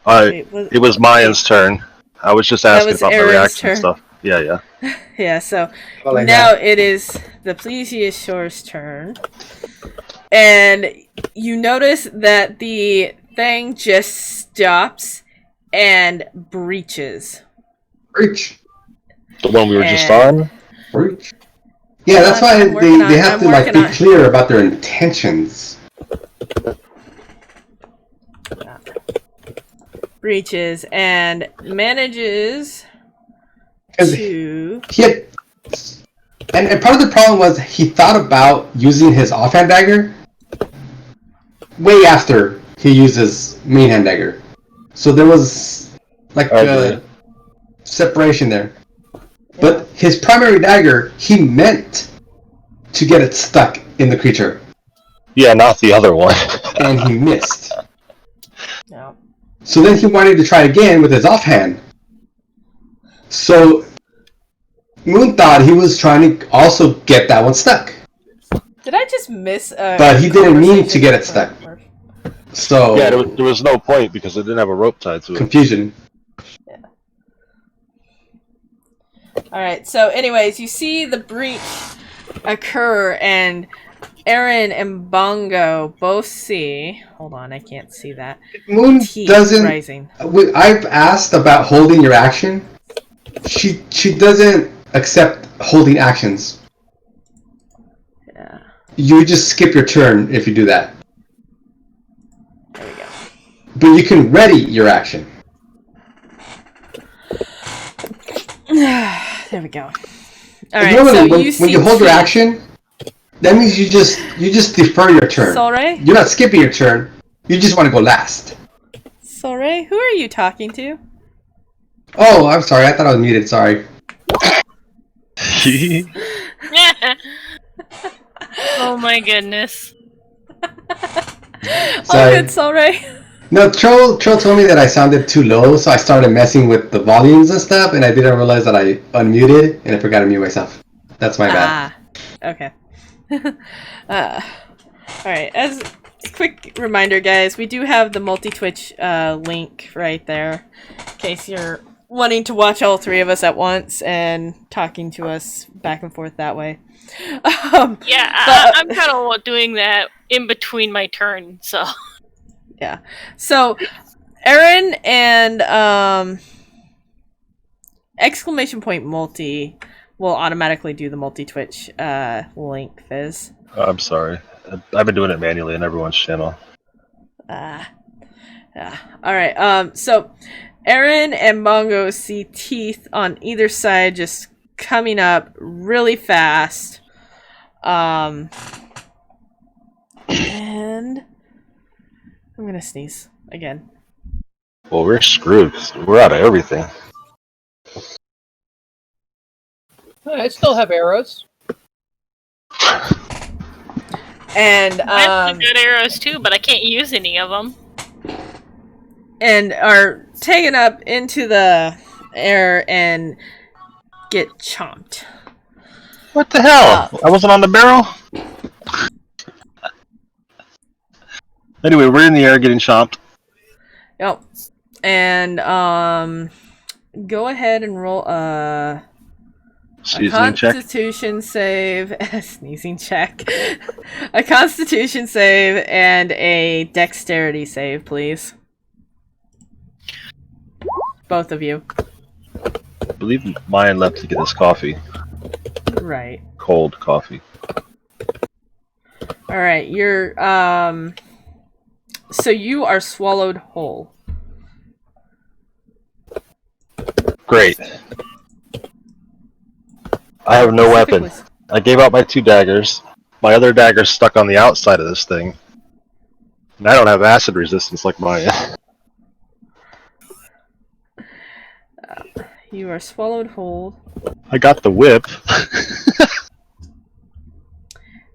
It was Mayan's turn. I was just asking about the reaction stuff. Yeah. Yeah, so now it is the plesiosaur's turn. And you notice that the thing just stops and breaches. Breach. The one we were just on? Breach. Yeah, that's why they have to be clear about their intentions. Breaches and manages to... And part of the problem was he thought about using his offhand dagger way after he used his main hand dagger. So there was like a separation there. Yeah. But his primary dagger, he meant to get it stuck in the creature. Yeah, not the other one. And he missed. No. So then he wanted to try again with his offhand. So Moon thought he was trying to also get that one stuck. Did I just miss but he didn't mean to get it stuck. So yeah, there was no point because it didn't have a rope tied to it. Confusion. Yeah. Alright, so anyways, you see the breach occur and Aaron and Bongo both see... Hold on, I can't see that. Moon doesn't... Rising. I've asked about holding your action. She doesn't accept holding actions. Yeah. You just skip your turn if you do that. There we go. But you can ready your action. There we go. Alright, so when you hold your action, that means you just defer your turn. Solray? You're not skipping your turn. You just want to go last. Solray, who are you talking to? Oh, I'm sorry. I thought I was muted. Sorry. Oh my goodness. All good, Solray. No, Troll told me that I sounded too low, so I started messing with the volumes and stuff, and I didn't realize that I unmuted, and I forgot to mute myself. That's my bad. Okay. Alright, as a quick reminder, guys, we do have the multi-Twitch link right there, in case you're wanting to watch all three of us at once and talking to us back and forth that way. I'm kind of doing that in between my turn, so... Yeah. So, Aaron and exclamation point multi will automatically do the multi-Twitch link, Fizz. I'm sorry. I've been doing it manually on everyone's channel. Yeah. Alright, so Aaron and Mongo see teeth on either side just coming up really fast. And I'm gonna sneeze again. Well, we're screwed. We're out of everything. I still have arrows. And I have good arrows too, but I can't use any of them. And are taken up into the air and get chomped. What the hell? I wasn't on the barrel? Anyway, we're in the air getting chomped. Yep. And go ahead and roll a Constitution save, sneezing check, a Constitution save, and a Dexterity save, please. Both of you. I believe Mayan left to get his coffee. Right. Cold coffee. All right, you're so you are swallowed whole. Great. I have no weapon. I gave out my 2 daggers. My other dagger's stuck on the outside of this thing. And I don't have acid resistance like Maya. You are swallowed whole. I got the whip.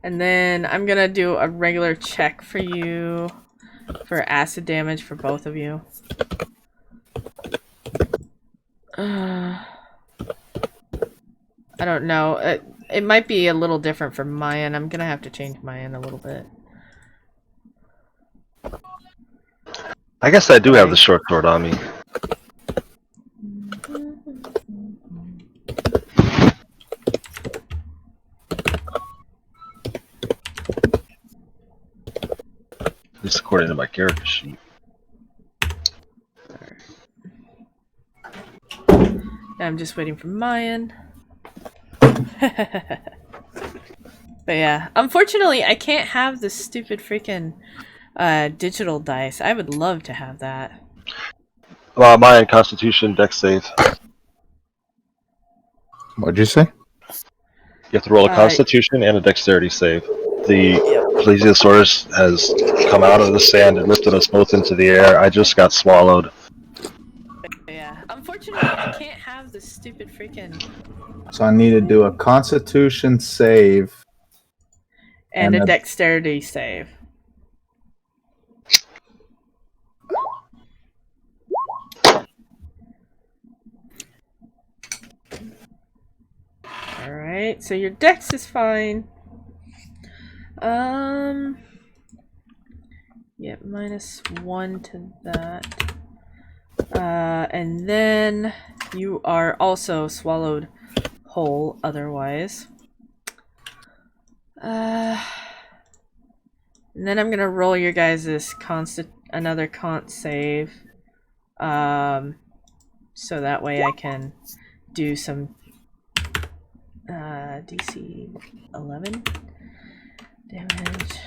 And then I'm gonna do a regular check for you for acid damage for both of you. I don't know. It might be a little different for Mayan. I'm gonna have to change Mayan a little bit. I guess I do have the short sword on me. At least according to my character sheet. I'm just waiting for Mayan. But yeah, unfortunately, I can't have this stupid freaking digital dice. I would love to have that. Mayan Constitution Dex save. What'd you say? You have to roll a Constitution and a Dexterity save. The Plesiosaurus has come out of the sand and lifted us both into the air. I just got swallowed. Yeah, unfortunately, I can't have this stupid freaking. So I need to do a Constitution save. And a dexterity save. Alright, so your dex is fine. Yeah, -1 to that. And then you are also swallowed whole otherwise. And then I'm gonna roll your guys' another con save. So that way I can do some DC 11 damage.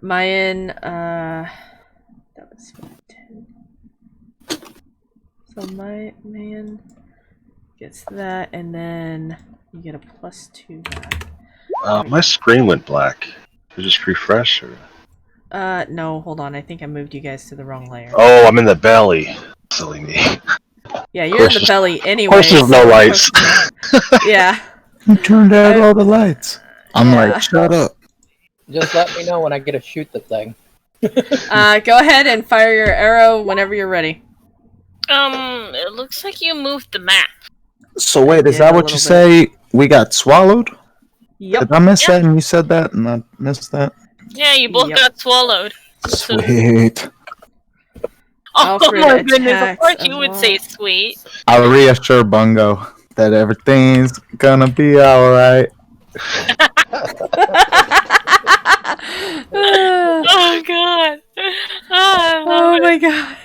Mayan, that was 10. So my man gets that, and then you get a +2 back. My screen went black. Did it just refresh? Or? No, hold on. I think I moved you guys to the wrong layer. Oh, I'm in the belly. Silly me. Yeah, you're in the belly anyway. Of course there's no lights. Yeah. You turned out all the lights. I'm like, shut up. Just let me know when I get to shoot the thing. Go ahead and fire your arrow whenever you're ready. It looks like you moved the map. So wait, is Yeah, that a what you little say? We got swallowed? Yep. Did I miss that and you said that and I missed that? Yeah, you both got swallowed. Sweet. Oh Alfred my goodness, of attacks course a you would lot. say sweet. I'll reassure Bungo that everything's gonna be alright. Oh god. Oh my god.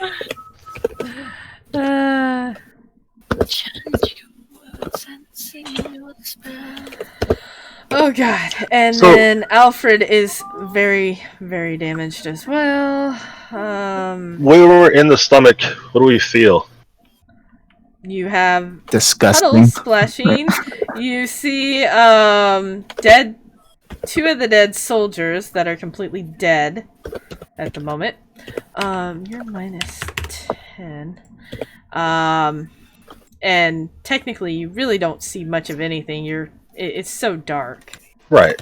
Oh god. And then Alfred is very, very damaged as well. When we're in the stomach, what do we feel? You have Disgusting. puddles splashing. You see dead, 2 of the dead soldiers that are completely dead at the moment. You're -10. And technically you really don't see much of anything. It's so dark. Right.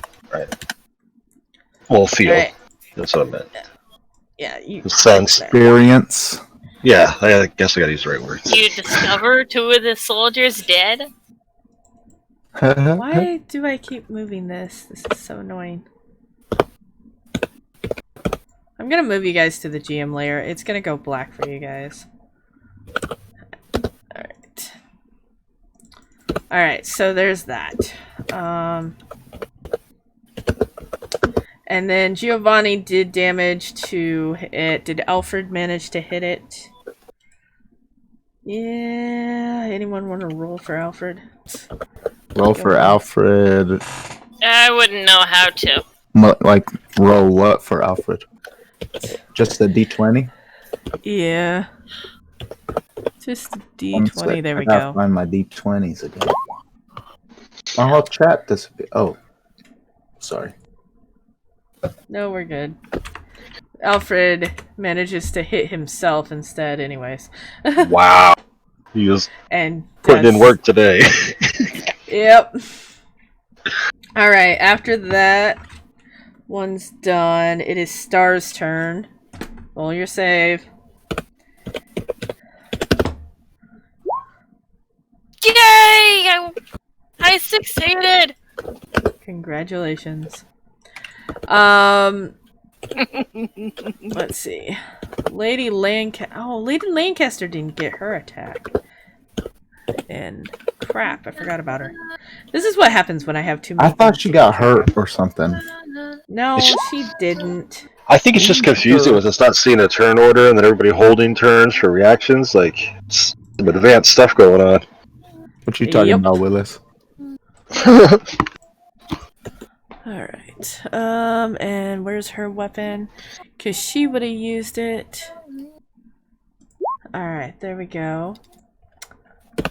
Well, feel. Right. That's what I meant. Yeah, you The sense. Experience. Yeah, I guess I gotta use the right words. You discover 2 of the soldiers dead? Why do I keep moving this? This is so annoying. I'm gonna move you guys to the GM layer. It's gonna go black for you guys. Alright. Alright, so there's that. And then Giovanni did damage to it. Did Alfred manage to hit it? Yeah. Anyone want to roll for Alfred? Roll for Alfred. I wouldn't know how to. Like, roll what for Alfred? Just a D20? Yeah. Just D20. There we go. I gotta find my D20s again. My whole chat disappeared. Oh. Sorry. No, we're good. Alfred manages to hit himself instead, anyways. Wow. He was And putting in work today. Yep. Alright, after that one's done, it is Star's turn. Roll your save. Yay! I succeeded! Congratulations. Let's see. Lady Lancaster didn't get her attack. And crap, I forgot about her. This is what happens when I have too many. I thought she got hurt or something. No, she didn't. I think it's just confusing with us not seeing a turn order and then everybody holding turns for reactions. Like, it's some advanced stuff going on. What you talking about, Willis? Alright. And where's her weapon? Because she would have used it. Alright, there we go.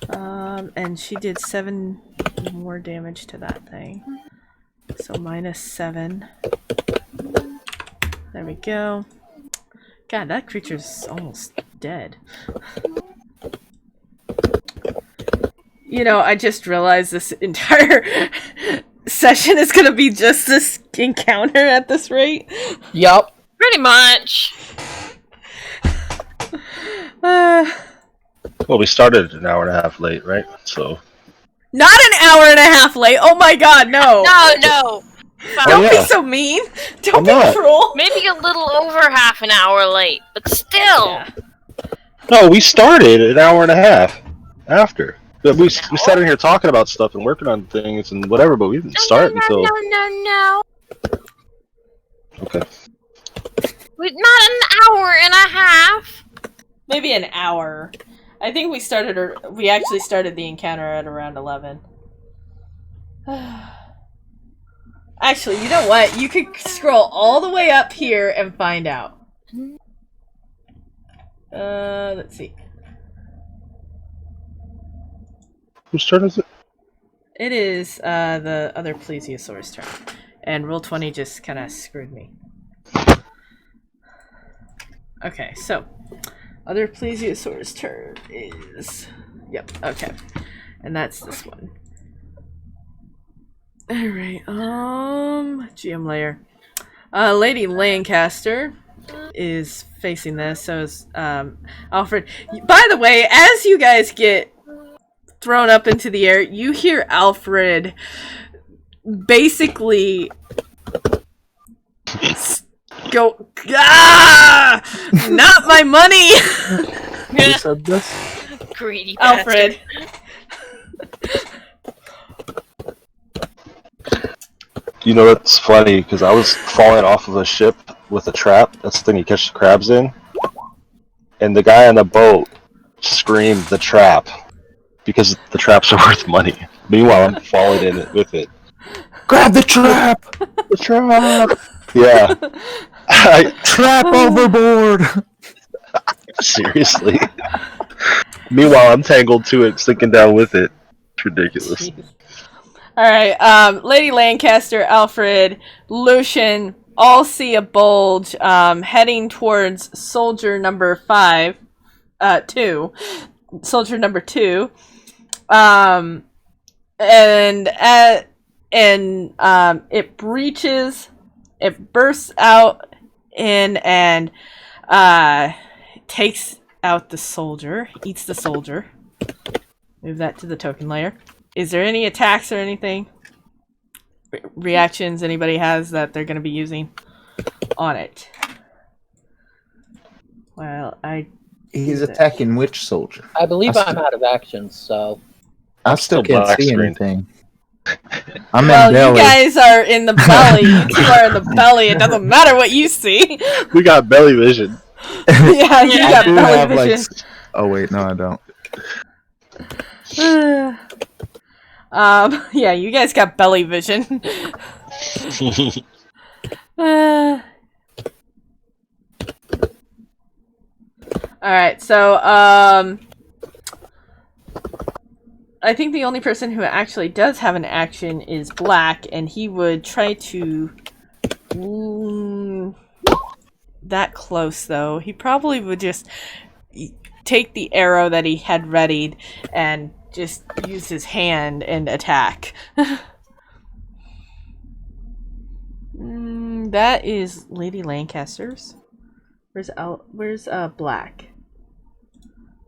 And she did 7 more damage to that thing. So -7. There we go. God, that creature's almost dead. You know, I just realized this entire session is gonna be just this encounter at this rate. Yup. Pretty much. Well, we started an hour and a half late, right? So. Not an hour and a half late. Oh my god, no. No. Don't be so mean. Don't be cruel. Maybe a little over half an hour late, but still. Yeah. No, we started an hour and a half after. But we sat in here talking about stuff and working on things and whatever, but we didn't start until. No. Okay. Not an hour and a half. Maybe an hour. I think we actually started the encounter at around 11. Actually, you know what? You could scroll all the way up here and find out. Let's see. Whose turn is it? It is the other plesiosaur's turn. And roll 20 just kind of screwed me. Okay, so other plesiosaur's turn is... Yep, okay. And that's this one. Alright, GM layer. Lady Lancaster is facing this, so is Alfred. By the way, as you guys get thrown up into the air, you hear Alfred basically go, ah! Not my money! Who said this? Greedy Alfred. You know, that's funny, because I was falling off of a ship with a trap. That's the thing you catch the crabs in. And the guy on the boat screamed the trap, because the traps are worth money. Meanwhile, I'm falling in it with it. Grab the trap! The trap! Yeah. Trap overboard! Seriously. Meanwhile, I'm tangled to it, sinking down with it. It's ridiculous. Alright, Lady Lancaster, Alfred, Lucian all see a bulge heading towards soldier number 2. Soldier number 2. It breaches, it bursts out in and takes out the soldier, eats the soldier. Move that to the token layer. Is there any attacks or anything? Reactions anybody has that they're going to be using on it? Well, He's attacking which soldier? I believe I'm out of actions, so... I still can't black see screen. anything. I'm well, in belly. you guys are in the belly. You two are in the belly. It doesn't matter what you see. We got belly vision. Yeah, you got I do belly have, vision. oh wait, no I don't. Yeah, you guys got belly vision. Alright, so, I think the only person who actually does have an action is Black, and he would try to... that close, though. He probably would just take the arrow that he had readied and just use his hand and attack. That is Lady Lancaster's. Where's Black?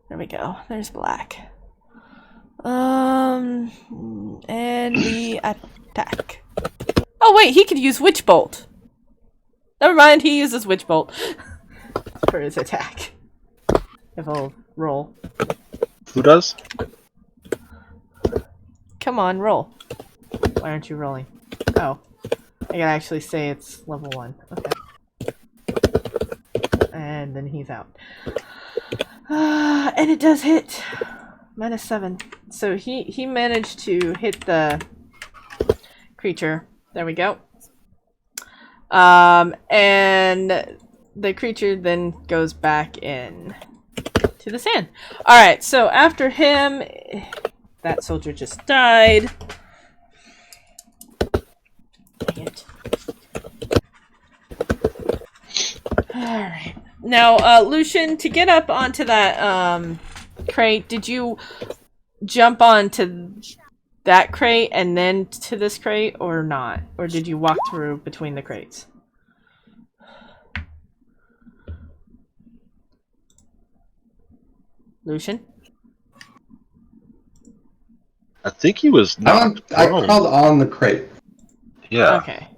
There we go. There's Black. And we attack. Oh wait, he could use Witch Bolt. Never mind, he uses Witch Bolt for his attack. If I'll roll. Who does? Come on, roll. Why aren't you rolling? Oh. I gotta actually say it's level 1. Okay. And then he's out. And it does hit. -7. So he managed to hit the creature. There we go. And the creature then goes back in to the sand. Alright, so after him, that soldier just died. Dang it. Alright. Now, Lucian, to get up onto that crate, did you jump onto that crate and then to this crate, or not? Or did you walk through between the crates? Lucian? I think he was not. I crawled on the crate. Yeah. Okay.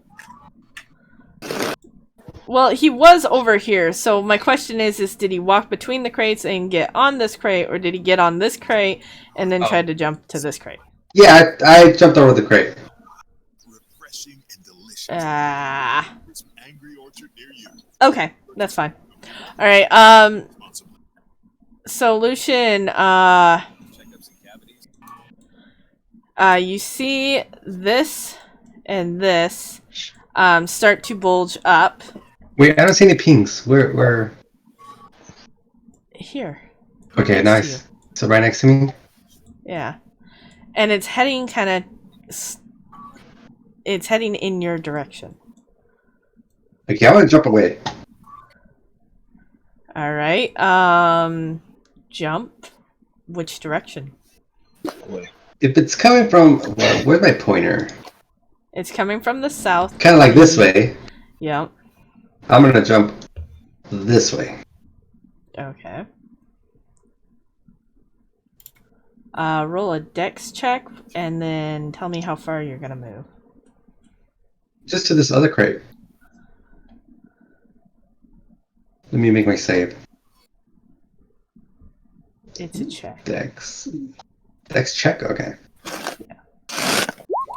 Well, he was over here, so my question is did he walk between the crates and get on this crate, or did he get on this crate and then try to jump to this crate? Yeah, I jumped over the crate. Refreshing and delicious. Angry orchard near you. Okay, that's fine. Alright, so Lucian, you see this and this start to bulge up. Wait, I don't see any pings. Where? Here. Okay, Next to nice. So right next to me? Yeah. And it's heading it's heading in your direction. Okay, I want to jump away. Alright, jump. Which direction? If it's coming from... Where's my pointer? It's coming from the south. Kind of like this way. Yep. I'm going to jump this way. Okay. Roll a dex check, and then tell me how far you're gonna move. Just to this other crate. Let me make my save. It's a check. Dex check? Okay. Yeah.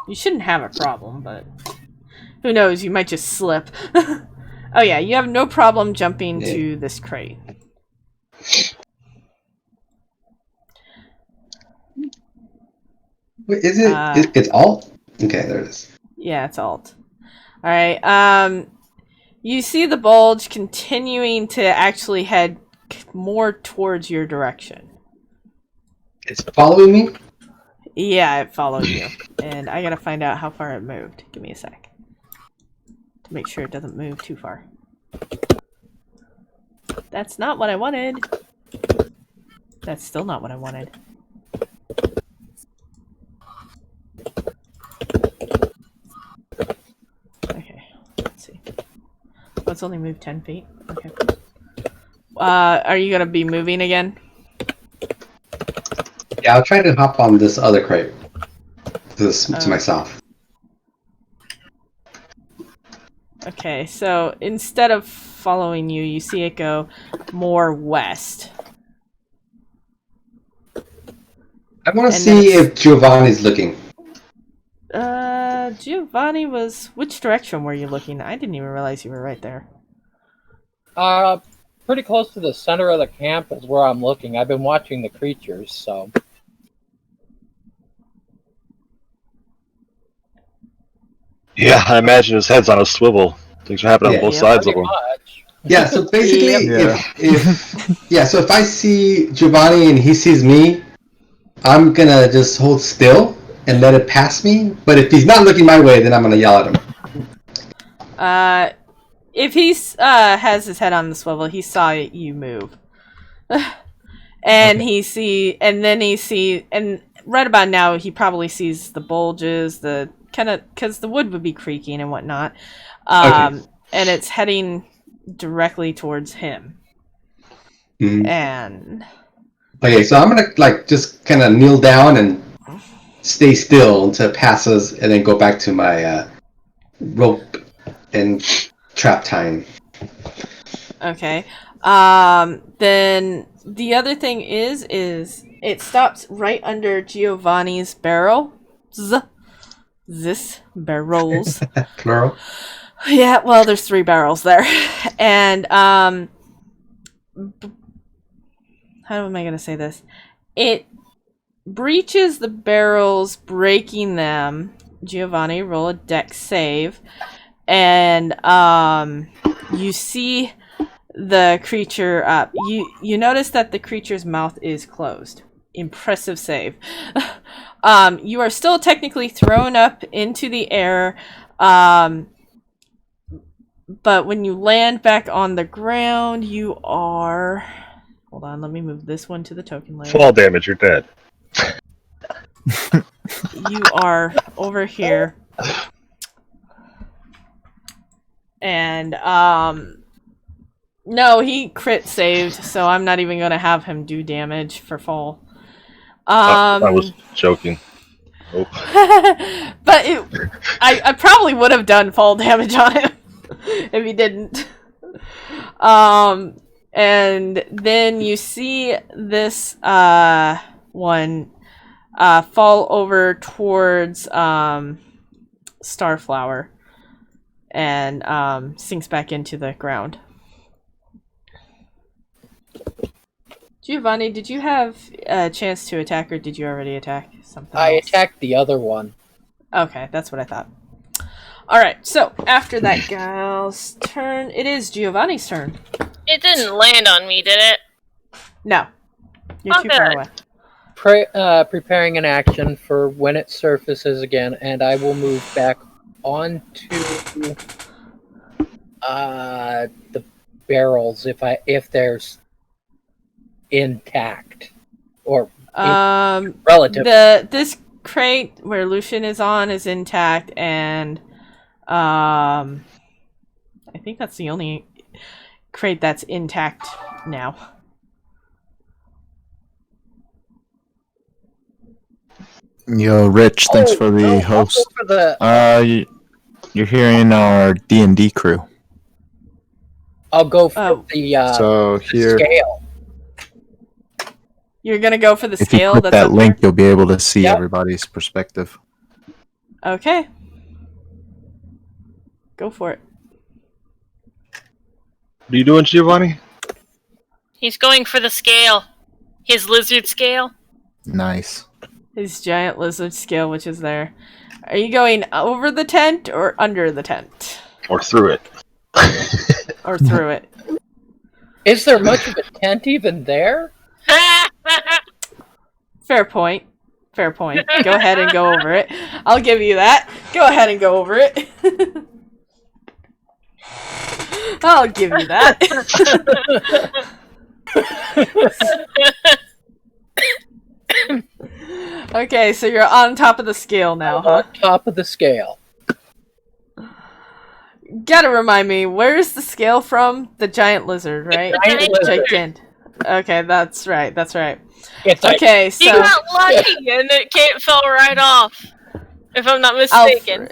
You shouldn't have a problem, but who knows, you might just slip. Oh yeah, you have no problem jumping to this crate. Wait, is it? It's alt? Okay, there it is. Yeah, it's alt. Alright, you see the bulge continuing to actually head more towards your direction. It's following me? Yeah, it followed you. And I gotta find out how far it moved. Give me a sec. To make sure it doesn't move too far. That's not what I wanted. That's still not what I wanted. Okay, let's see. Oh, it's only moved 10 feet. Okay. Are you gonna be moving again? Yeah, I'll try to hop on this other crate. To myself. Okay, so instead of following you, you see it go more west. I want to see if Giovanni's looking. Giovanni was... Which direction were you looking? I didn't even realize you were right there. Pretty close to the center of the camp is where I'm looking. I've been watching the creatures, so... Yeah, I imagine his head's on a swivel. Things are happening on both sides of him. Much. Yeah, so basically, Yep. if I see Giovanni and he sees me, I'm gonna just hold still and let it pass me. But if he's not looking my way, then I'm gonna yell at him. If he has his head on the swivel, he saw you move. And Okay. and right about now, he probably sees the bulges, the kind of, because the wood would be creaking and whatnot. Okay. And it's heading directly towards him. Mhm. And Okay, so I'm gonna just kind of kneel down and stay still until it passes, and then go back to my rope and trap time. Okay. Then the other thing is it stops right under Giovanni's barrel. This barrels. Plural. Yeah, well, there's 3 barrels there. And, how am I going to say this? It breaches the barrels, breaking them. Giovanni, roll a dex save. And, you see the creature up. You notice that the creature's mouth is closed. Impressive save. You are still technically thrown up into the air, but when you land back on the ground, you are... Hold on, let me move this one to the token layer. Fall damage, you're dead. You are over here. And, no, he crit saved, so I'm not even going to have him do damage for fall. I was joking. Nope. But I probably would have done fall damage on him if he didn't. And then you see this one fall over towards Starflower and sinks back into the ground. Giovanni, did you have a chance to attack, or did you already attack something I else? attacked the other one. Okay, that's what I thought. Alright, so after that gal's turn, it is Giovanni's turn. It didn't land on me, did it? No. You're too far away. Preparing an action for when it surfaces again, and I will move back onto the barrels if there's intact or relative. This crate where Lucian is on is intact, and I think that's the only crate that's intact now. Yo, Rich, thanks for the host. For the, You're hearing our D&D crew. I'll go for the So here, scale. You're gonna go for the if you scale click that's that up link, there? you'll be able to see Yep. everybody's perspective. Okay. Go for it. What are you doing, Giovanni? He's going for the scale. His lizard scale. Nice. His giant lizard scale, which is there. Are you going over the tent or under the tent? Or through it? Or through it? Is there much of a tent even there? Fair point. Fair point. Go ahead and go over it. I'll give you that. Go ahead and go over it. I'll give you that. Okay, so you're on top of the scale now, huh? On top of the scale. Gotta remind me, where's the scale from? The giant lizard, right? Giant lizard. Gigant. Okay, that's right, that's right. It's like, Okay, He so got lucky and it fell right off. If I'm not mistaken.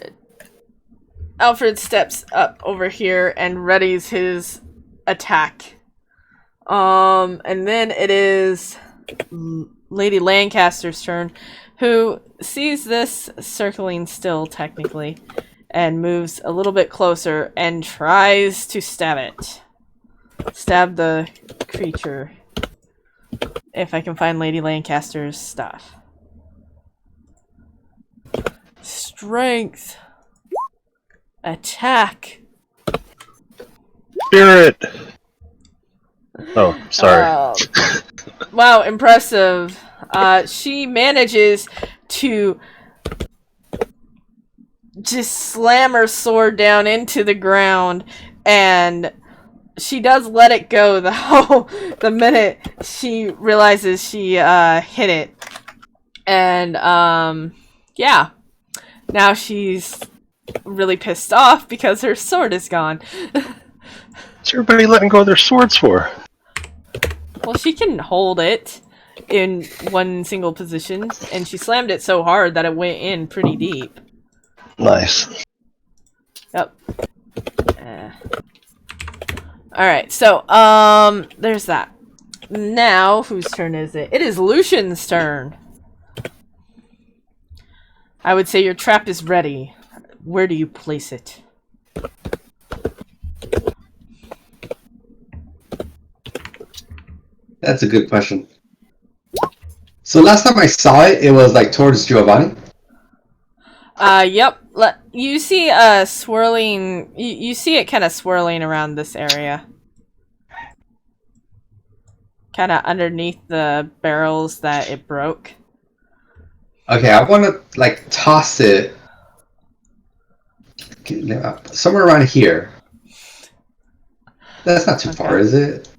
Alfred steps up over here and readies his attack. And then it is Lady Lancaster's turn, who sees this circling still, technically, and moves a little bit closer and tries to stab it. Stab the creature. If I can find Lady Lancaster's stuff. Strength. Attack. Spirit! Oh, sorry. Wow, impressive. She manages to just slam her sword down into the ground, and she does let it go, though, the minute she realizes she hit it. And, yeah. Now she's really pissed off because her sword is gone. What's everybody letting go of their swords for? Well, she can hold it in one single position, and she slammed it so hard that it went in pretty deep. Nice. Yep. Alright, so, there's that. Now, whose turn is it? It is Lucian's turn. I would say your trap is ready. Where do you place it? That's a good question. So last time I saw it, it was like towards Giovanni. Yep. You see swirling. You see it kind of swirling around this area. Kind of underneath the barrels that it broke. Okay, I want to like toss it somewhere around here. That's not too far, is it?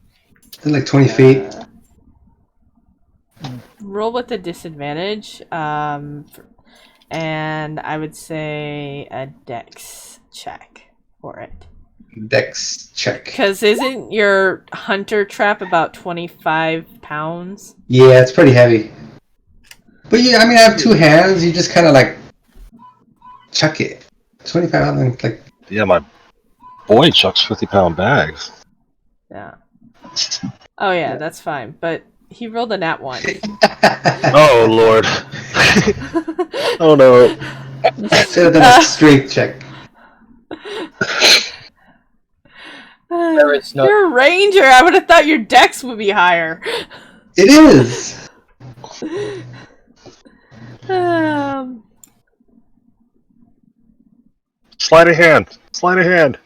Is it like 20 feet? Roll with a disadvantage. And I would say a dex check for it. Dex check. Because isn't your hunter trap about 25 pounds? Yeah, it's pretty heavy. But yeah, I mean, I have two hands. You just kind of like chuck it. 25 pounds, like. Yeah, my boy chucks 50-pound bags. Yeah. Oh yeah, that's fine. But he rolled a nat 1. Oh lord. Oh no. Should have done a strength check. There is no. You're a ranger. I would have thought your dex would be higher. It is. Sleight of hand. Sleight of hand.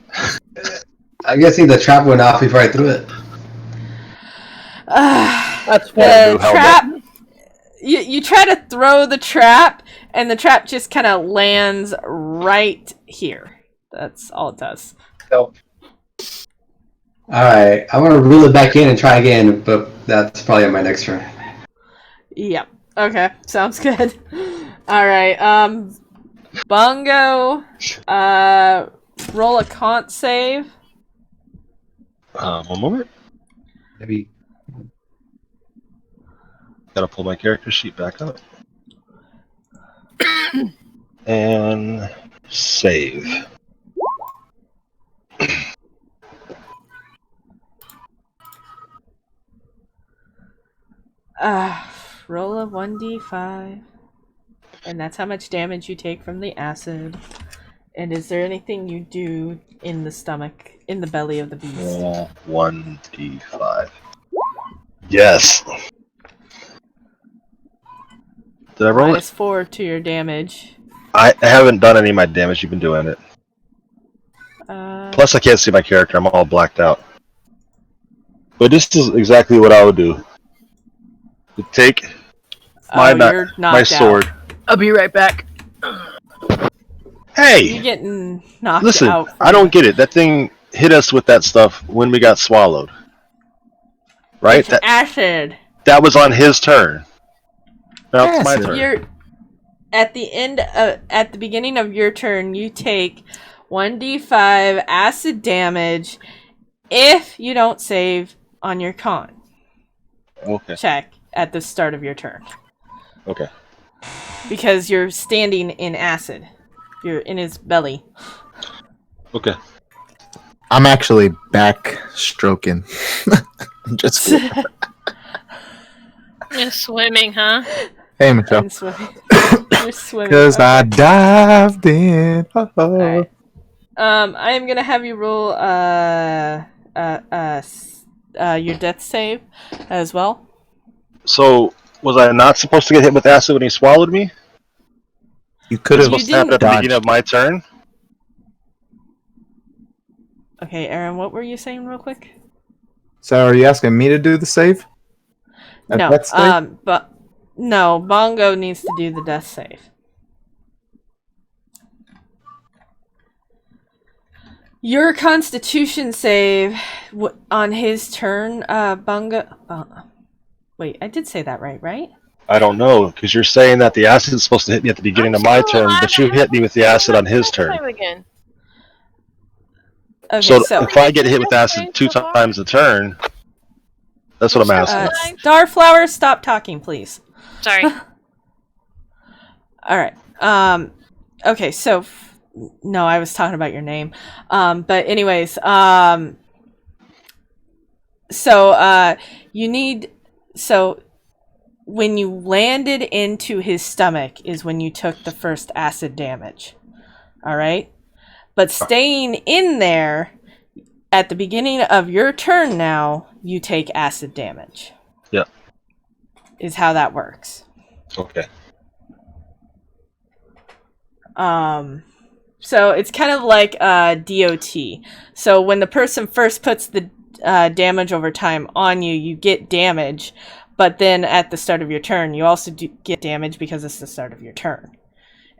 I'm guessing the trap went off before I threw it. That's The one. trap. You try to throw the trap, and the trap just kind of lands right here. That's all it does. So, Alright, I want to reel it back in and try again, but that's probably on my next turn. Yep. Okay. Sounds good. All right. Bongo. Roll a con save. One moment. Maybe. Gotta pull my character sheet back up. And save. Roll a 1d5. And that's how much damage you take from the acid. And is there anything you do in the stomach, in the belly of the beast? Roll 1d5. Yes. Did I roll it? -4 to your damage. I haven't done any of my damage. You've been doing it. Plus, I can't see my character. I'm all blacked out. But this is exactly what I would do. Take my sword. I'll be right back. You're Hey! getting knocked Listen, out. I don't get it. That thing hit us with that stuff when we got swallowed. Right? It's acid. That was on his turn. Now it's my turn. You're at the beginning of your turn. You take 1d5 acid damage if you don't save on your con Okay. check at the start of your turn. Okay. Because you're standing in acid. You're in his belly. Okay. I'm actually back stroking. I'm just kidding. You're swimming, huh? Hey, Michelle. And swimming. You're swimming. Because Okay. I dived in. Alright. I am gonna have you roll your death save as well. So, was I not supposed to get hit with acid when he swallowed me? You could It's have supposed to happen at the dodged. beginning of my turn? Okay, Aaron, what were you saying real quick? So are you asking me to do the save? At No, that stage? but no, Bongo needs to do the death save. Your Constitution save on his turn, Bongo. Wait, I did say that right? I don't know, because you're saying that the acid is supposed to hit me at the beginning of my turn, but you hit me with the acid on his turn. Again. Okay, So so if I get hit with acid 2 times a turn, that's what I'm asking. Starflower, stop talking, please. Sorry. All right. Okay, so No, I was talking about your name. But anyways, so when you landed into his stomach is when you took the first acid damage. All right? But staying in there at the beginning of your turn now, you take acid damage. Yep. Is how that works. Okay. So it's kind of like DOT. So when the person first puts the damage over time on you, you get damage, but then at the start of your turn, you also get damage because it's the start of your turn.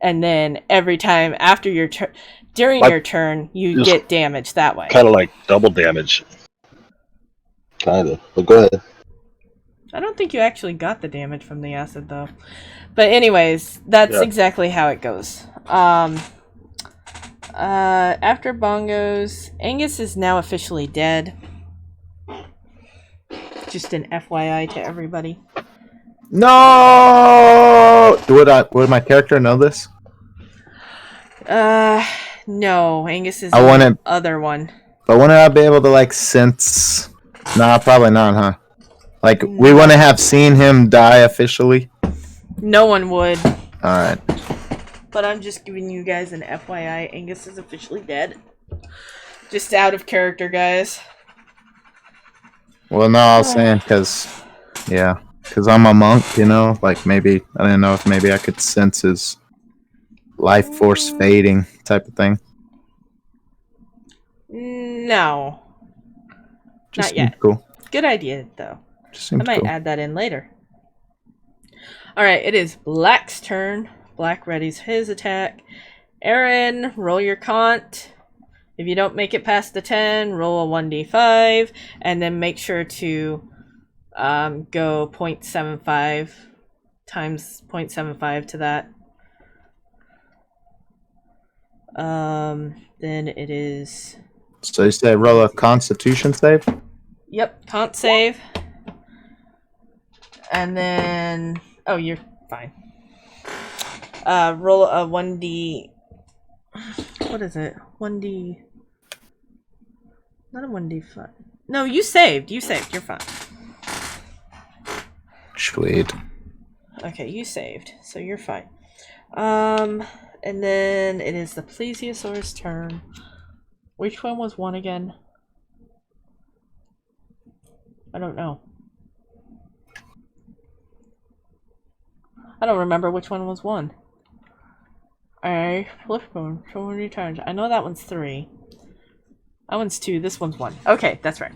And then every time after your turn, during your turn, you get damage that way. Kind of like double damage. Kind of. But go ahead. I don't think you actually got the damage from the acid, though. But anyways, that's exactly how it goes. After bongos, Angus is now officially dead. Just an FYI to everybody. No! Would my character know this? No. Angus is the other one. But wouldn't I be able to, like, sense... Nah, probably not, huh? Like, we wouldn't have seen him die officially? No one would. Alright. But I'm just giving you guys an FYI. Angus is officially dead. Just out of character, guys. Well, no, I was saying because I'm a monk, you know? Like, maybe, I didn't know if maybe I could sense his life force fading type of thing. No. Just not yet. Cool. Good idea, though. Just I might cool. add that in later. Alright, it is Black's turn. Black readies his attack. Aaron, roll your cont. If you don't make it past the 10, roll a 1d5, and then make sure to go 0.75 times 0.75 to that. Then it is... So you say roll a constitution save? Yep, can't save. And then... Oh, you're fine. Roll a 1d... What is it? 1d... Not a 1d5. No, you saved. You saved. You're fine. Sweet. Okay, you saved. So you're fine. And then it is the Plesiosaur's turn. Which one was 1 again? I don't know. I don't remember which one was 1. Alright, flip phone. So many times. I know that one's 3. That one's 2. This one's 1. Okay, that's right.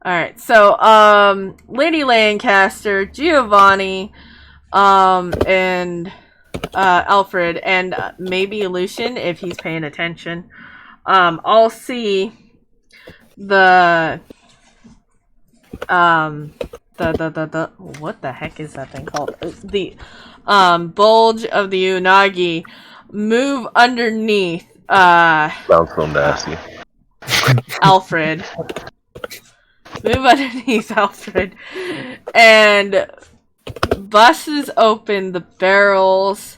Alright, so, Lady Lancaster, Giovanni, and, Alfred, and maybe Lucian, if he's paying attention, all see the what the heck is that thing called? The, bulge of the Unagi move underneath, Sounds so nasty. Alfred. Move underneath Alfred and busts open the barrels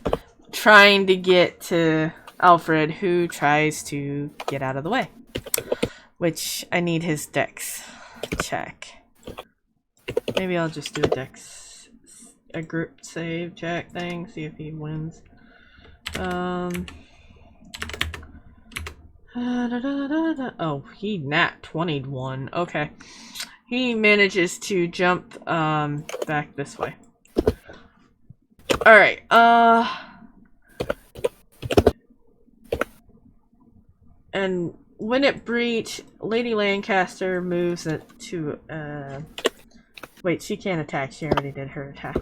trying to get to Alfred, who tries to get out of the way. Which I need his dex check. Maybe I'll just do a group save check thing, see if he wins. Oh, he nat 21. Okay. He manages to jump back this way. Alright, and when it breached, Lady Lancaster moves it to wait, she can't attack, she already did her attack.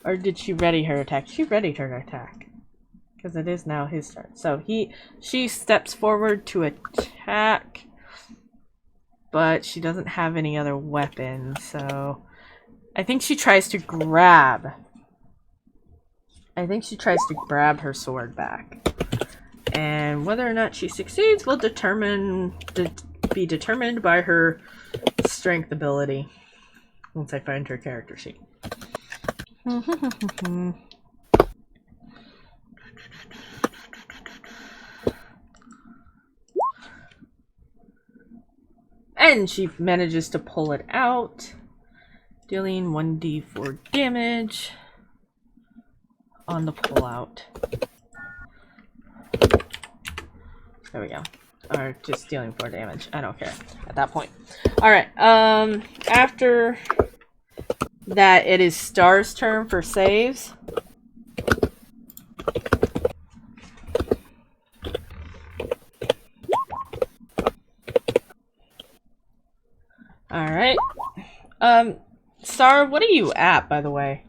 Or did she ready her attack? She readied her attack. Because it is now his turn. So she steps forward to attack, but she doesn't have any other weapons, so I think she tries to grab. Her sword back. And whether or not she succeeds will be determined by her strength ability once I find her character sheet. And she manages to pull it out, dealing 1d4 damage on the pullout. There we go. Or just dealing 4 damage. I don't care at that point. Alright, after that, it is Star's turn for saves. Alright. Star, what are you at, by the way?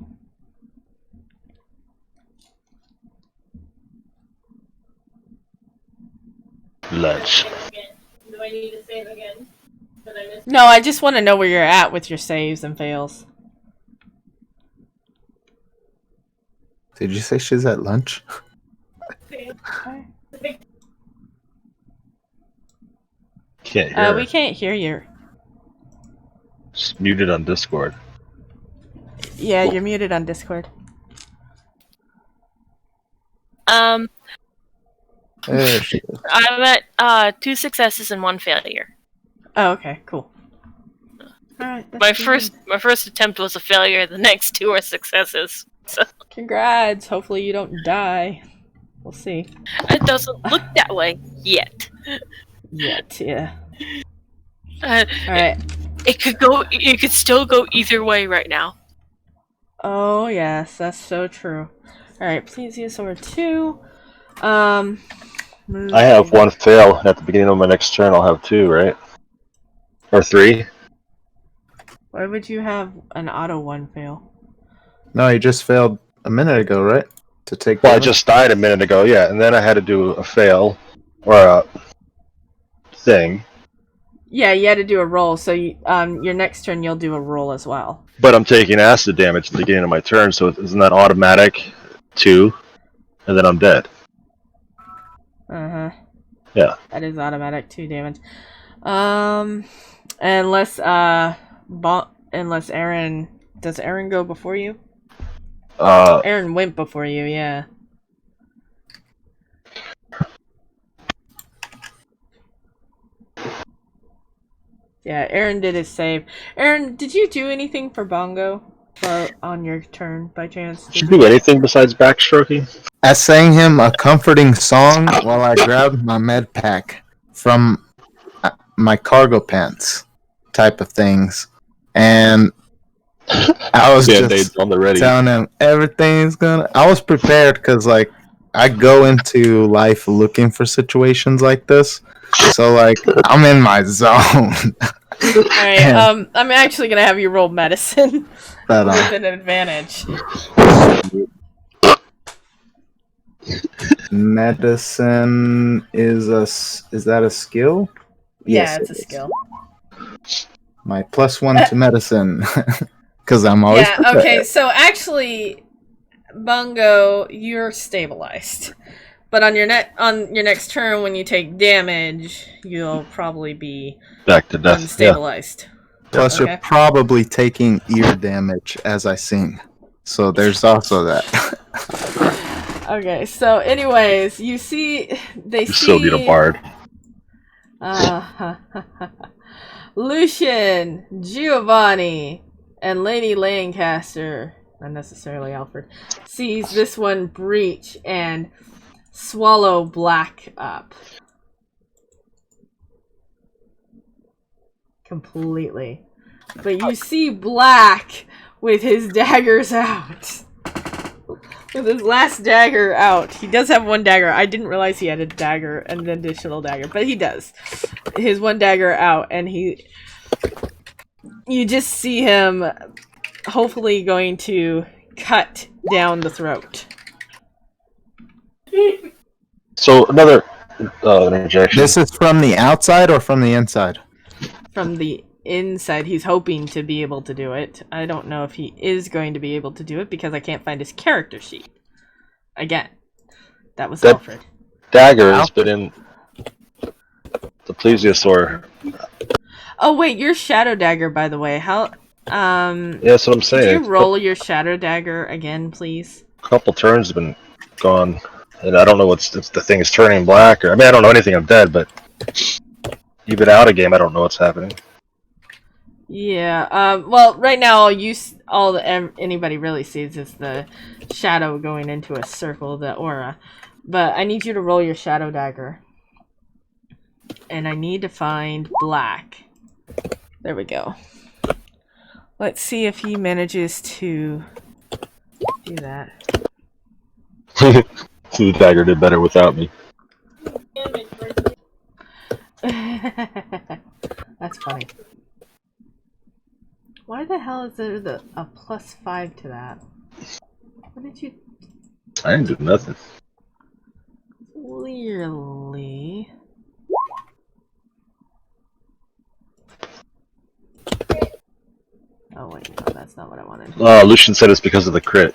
Lunch. Do I need to save again? No, I just want to know where you're at with your saves and fails. Did you say she's at lunch? Can't hear. We can't hear you. Just muted on Discord. Yeah, you're muted on Discord. There she is. I'm at 2 successes and 1 failure. Oh, okay, cool. Alright, My first attempt was a failure. The next 2 are successes. So congrats. Hopefully you don't die. We'll see. it doesn't look that way yet. Yet, yeah. Alright. It could still go either way right now. Oh, yes, that's so true. Alright, Plesiosaur 2. I have 1 fail, and at the beginning of my next turn, I'll have 2, right? Or 3. Why would you have an auto 1 fail? No, he just failed a minute ago, right? To take. Well, I damage? just died a minute ago, yeah, and then I had to do a fail, or a thing. Yeah, you had to do a roll, so you, your next turn you'll do a roll as well. But I'm taking acid damage at the beginning of my turn, so isn't that automatic 2? And then I'm dead. Uh-huh. Yeah. That is automatic 2 damage. Unless Aaron... Does Aaron go before you? Aaron went before you, yeah. Yeah, Aaron did his save. Aaron, did you do anything for Bongo on your turn by chance? Did you do anything besides backstroking? I sang him a comforting song while I grabbed my med pack from my cargo pants type of things. And I was just on the ready. telling him everything's gonna... I was prepared because, like, I go into life looking for situations like this. So, like, I'm in my zone. Alright, I'm actually gonna have you roll medicine with an advantage. Medicine is that a skill? Yeah, Yes, it's a it is. skill. My +1 to medicine. Because I'm always prepared. Okay, so actually, Bungo, you're stabilized. But on your next turn, when you take damage, you'll probably be back to death. unstabilized. Yeah. Plus, you're probably taking ear damage as I sing. So there's also that. Okay, so anyways, you see, You still need a bard. Lucian, Giovanni, and Lady Lancaster, not necessarily Alfred, sees this one breach and swallow Black up. Completely. But you see Black with his daggers out. With his last dagger out. He does have 1 dagger. I didn't realize he had a dagger and an additional dagger, but he does. His 1 dagger out, and you just see him hopefully going to cut down the throat. So another interjection. This is from the outside or from the inside? From the inside. He's hoping to be able to do it. I don't know if he is going to be able to do it because I can't find his character sheet. Again, that was Alfred. Dagger has been in the plesiosaur. Oh wait, your shadow dagger, by the way. How? Yeah, that's what I'm Could saying. you roll your shadow dagger again, please? A couple turns have been gone, and I don't know what's if the thing is turning black or I mean I don't know anything. I'm dead, but even out of game, I don't know what's happening. Yeah. Well, right now, anybody really sees is the shadow going into a circle, the aura. But I need you to roll your shadow dagger, and I need to find black. There we go. Let's see if he manages to do that. The dagger did better without me. That's funny. Why the hell is there a +5 to that? What did you... I didn't do nothing. Clearly... Oh wait, no, that's not what I wanted. Lucian said it's because of the crit.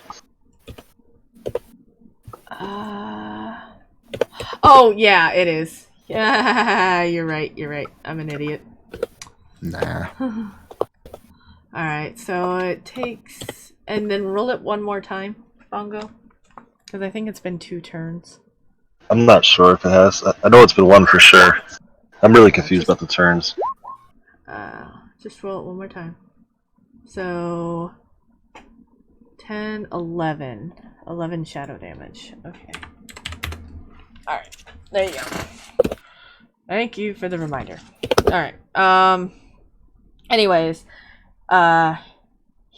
Oh yeah, it is. Yeah, you're right. I'm an idiot. Nah. Alright, so it takes... And then roll it one more time, Bongo. Because I think it's been 2 turns. I'm not sure if it has. I know it's been 1 for sure. I'm really confused about the turns. Just roll it one more time. So... 10, 11. 11 shadow damage. Okay. Alright, there you go. Thank you for the reminder. Alright, anyways,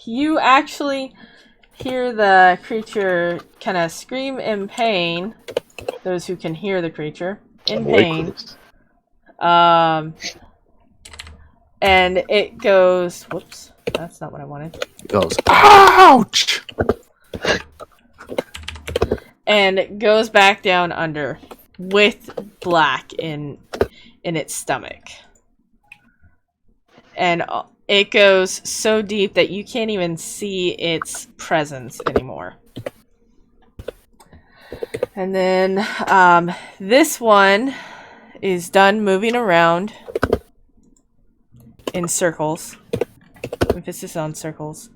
you actually hear the creature kind of scream in pain. Those who can hear the creature in pain. And it goes, whoops, that's not what I wanted. It goes, ouch! And it goes back down under with black in its stomach. And it goes so deep that you can't even see its presence anymore. And then this one is done moving around in circles. Emphasis on circles.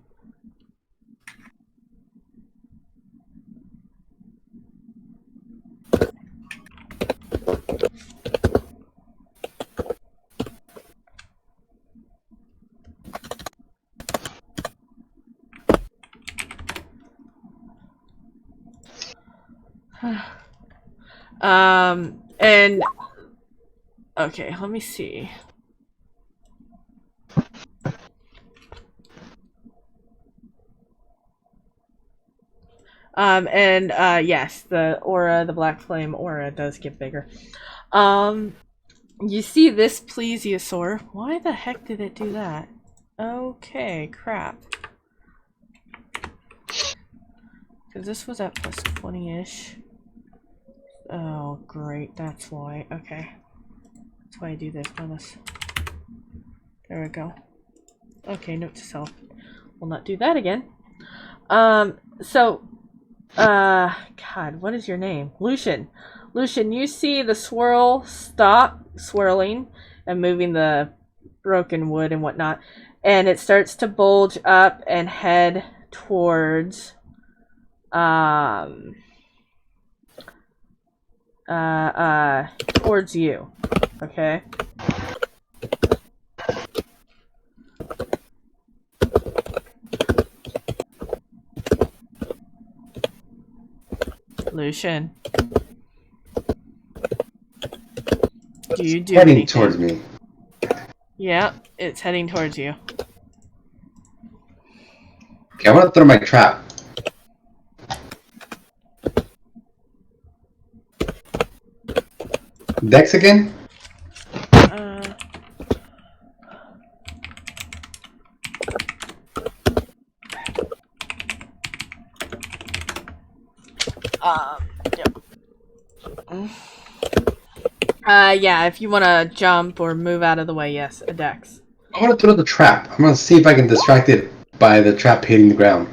And okay, let me see. Yes, the aura, the black flame aura does get bigger. You see this plesiosaur. Why the heck did it do that? Okay, crap. Because this was at plus 20-ish. Oh, great. That's why. Okay. That's why I do this bonus. There we go. Okay, note to self. We'll not do that again. God, what is your name? Lucian. Lucian, you see the swirl stop swirling and moving the broken wood and whatnot. And it starts to bulge up and head towards towards you. Okay? Lucian. Do you do Heading anything? towards me. Yeah, it's heading towards you. Okay, I want to throw my trap. Dex again? Yeah, if you want to jump or move out of the way, yes, a dex. I want to throw the trap. I'm going to see if I can distract it by the trap hitting the ground.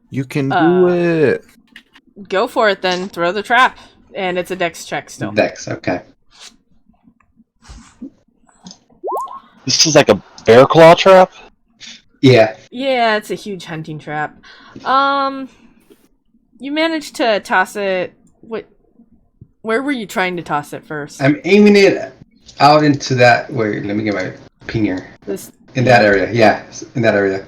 You can do it. Go for it then. Throw the trap. And it's a dex check still. Dex, okay. This is like a bear claw trap? Yeah. Yeah, it's a huge hunting trap. You managed to toss it. Where were you trying to toss it first? I'm aiming it out into that. Wait, let me get my ping here. In that area, yeah, in that area.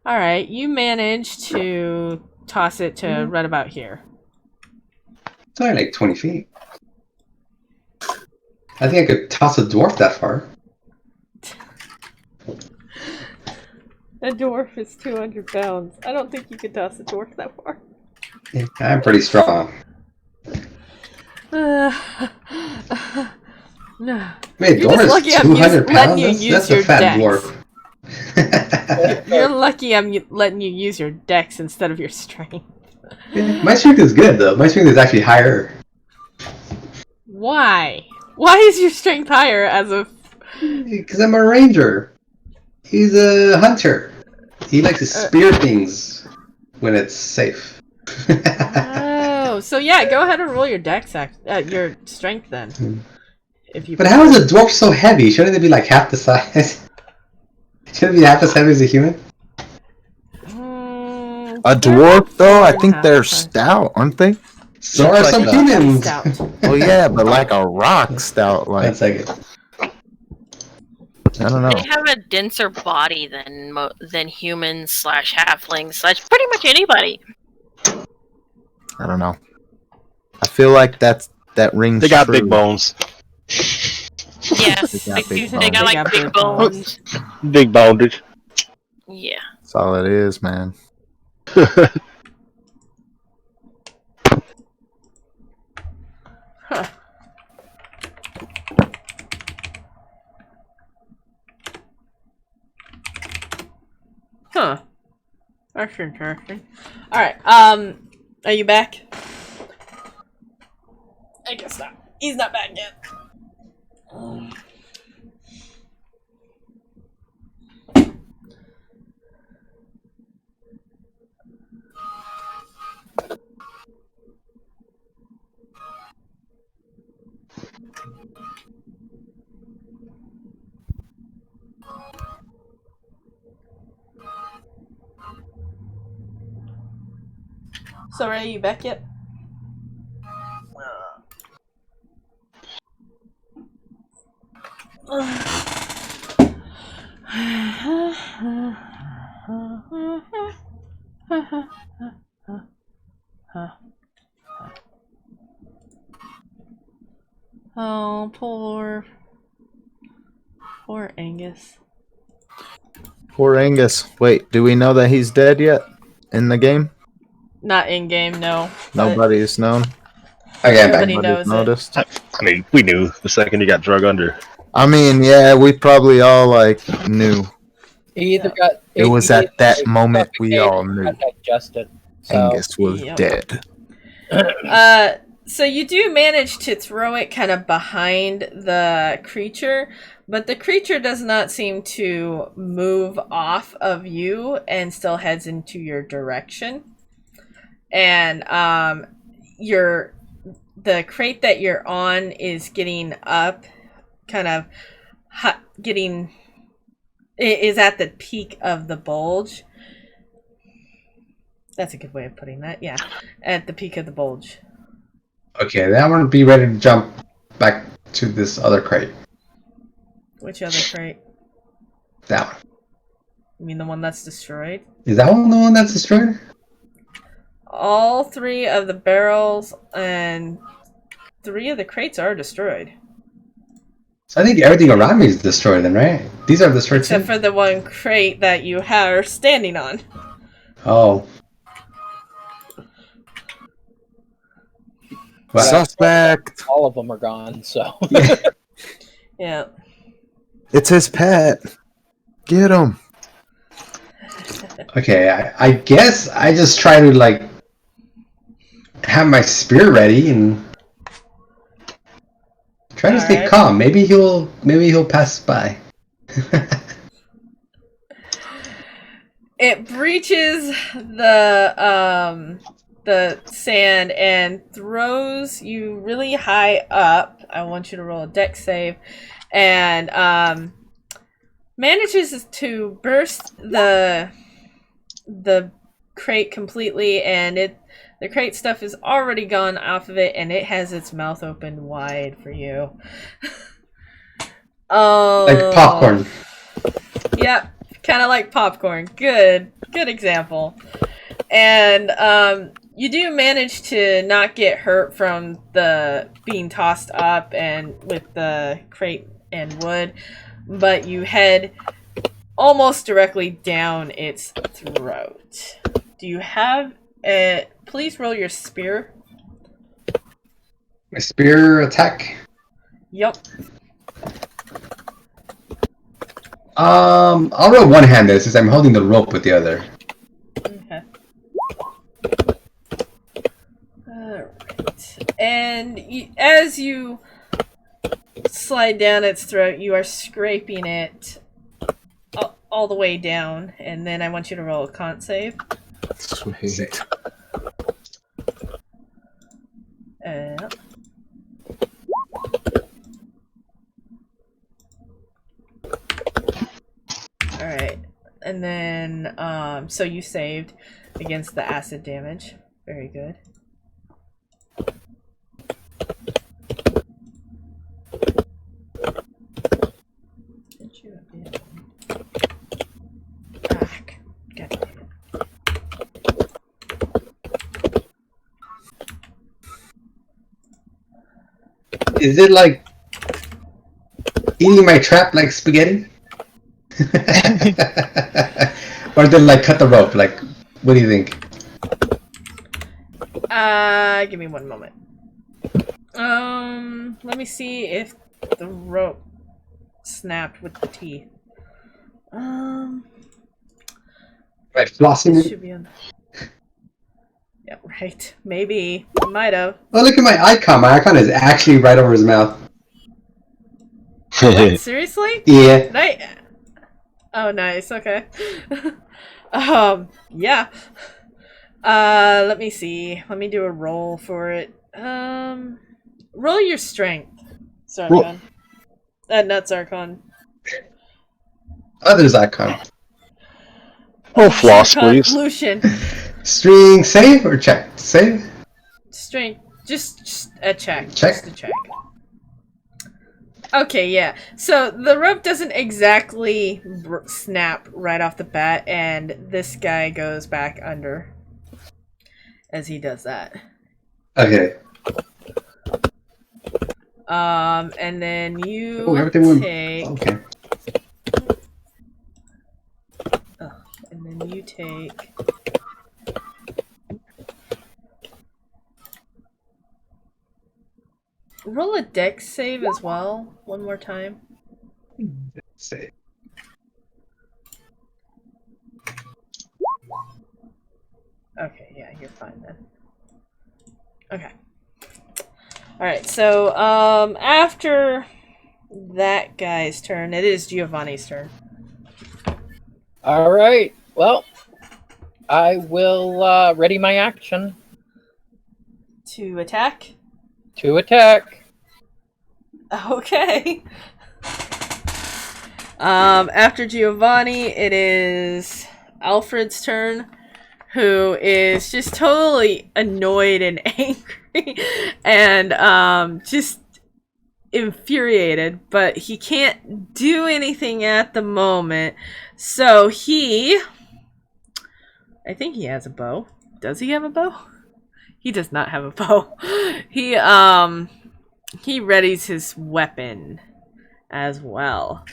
All right, you managed to toss it to right about here. It's only like 20 feet. I think I could toss a dwarf that far. A dwarf is 200 pounds. I don't think you could toss a dwarf that far. Yeah, I'm pretty strong. No. Wait, You're dwarf just is lucky I'm 200 letting pounds? you use That's your a fat dex. dwarf. You're lucky I'm letting you use your dex instead of your strength. Yeah, my strength is good, though. My strength is actually higher. Why? Why is your strength higher as a... Because I'm a ranger. He's a hunter. He likes to spear things when it's safe. Oh, so yeah, go ahead and roll your dex, your strength then. If you. But how is a dwarf so heavy? Shouldn't it be like half the size? Shouldn't it be half as heavy as a human? A dwarf, though, I think they're stout, aren't they? So are some humans. Oh yeah, but like a rock stout, like. 1 second. I don't know. They have a denser body than humans / halflings / pretty much anybody. I don't know. I feel like that rings. They got true. big bones. Yes, they got like big bones. Big bondage. Yeah. That's all it is, man. Huh. Huh. That's interesting. Alright, are you back? I guess not. He's not back yet. So, Ray, are you back yet? Oh, poor Angus. Poor Angus. Wait, do we know that he's dead yet in the game? Not in game, no. Nobody's known. Okay, I'm back. Nobody knows Noticed. I mean, we knew the second he got drug under. I mean, yeah, we probably all like knew. He either got. It was at that moment we suffocated all or knew got digested. So, Angus was Yep. dead. So you do manage to throw it kind of behind the creature, but the creature does not seem to move off of you and still heads into your direction. And the crate that you're on is getting up, kind of is at the peak of the bulge. That's a good way of putting that. Yeah, at the peak of the bulge. Okay, then I'm gonna be ready to jump back to this other crate. Which other crate? That one. You mean the one that's destroyed? Is that one the one that's destroyed? All 3 of the barrels and 3 of the crates are destroyed. So I think everything around me is destroyed then, right? These are destroyed Except too? for the one crate that you are standing on. Oh. Well, Suspect. all of them are gone. So Yeah. It's his pet. Get him. okay, I guess I just try to like have my spear ready and try to stay Alright. calm. Maybe he'll pass by. It breaches the the sand and throws you really high up. I want you to roll a dex save, and manages to burst the crate completely, and the crate stuff is already gone off of it, and it has its mouth open wide for you. Oh, Like popcorn. Yep, kind of like popcorn. Good example. And you do manage to not get hurt from the being tossed up and with the crate and wood, but you head almost directly down its throat. Do you have a... Please roll your spear. My spear attack. Yep. I'll roll one-handed since I'm holding the rope with the other. Okay. Alright. And as you slide down its throat, you are scraping it all the way down, and then I want you to roll a con save. Sweet. Alright. And then, so you saved against the acid damage. Very good. God damn it. Is it like eating my trap like spaghetti? Or did it like cut the rope? Like, what do you think? Give me one moment. Let me see if the rope snapped with the teeth. Right, flossing It it? should be on. Yeah, right. Maybe. Might have. Oh, look at my icon. My icon is actually right over his mouth. What? Seriously? Yeah. Did I... Oh, nice. Okay. Yeah. Let me see. Let me do a roll for it. Roll your strength, Zarkon. Not Zarkon. Other's icon. Oh, floss, Zarkon, please. Lucian. String save or check? Save? Strength. Just a check. Check. Just a check. Okay, yeah. So the rope doesn't exactly snap right off the bat, and this guy goes back under as he does that. Okay. And then you Oh, everything went. take. Okay. Oh, and then you take. Roll a dex save as well, one more time. Save. Okay, yeah, you're fine then. Okay. Alright, so, after that guy's turn, it is Giovanni's turn. All right. Well, I will ready my action To attack? to attack. Okay. After Giovanni, it is Alfred's turn, who is just totally annoyed and angry and just infuriated, but he can't do anything at the moment. So I think he has a bow. Does he have a bow? He does not have a bow. He readies his weapon as well.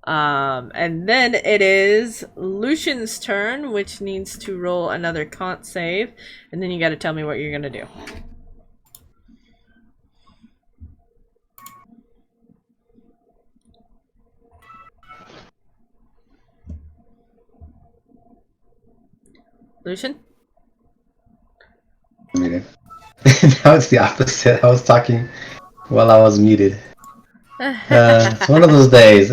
And then it is Lucian's turn, which needs to roll another con save, and then you got to tell me what you're gonna do. Lucian? Muted. Now it's the opposite. I was talking while I was muted. It's one of those days.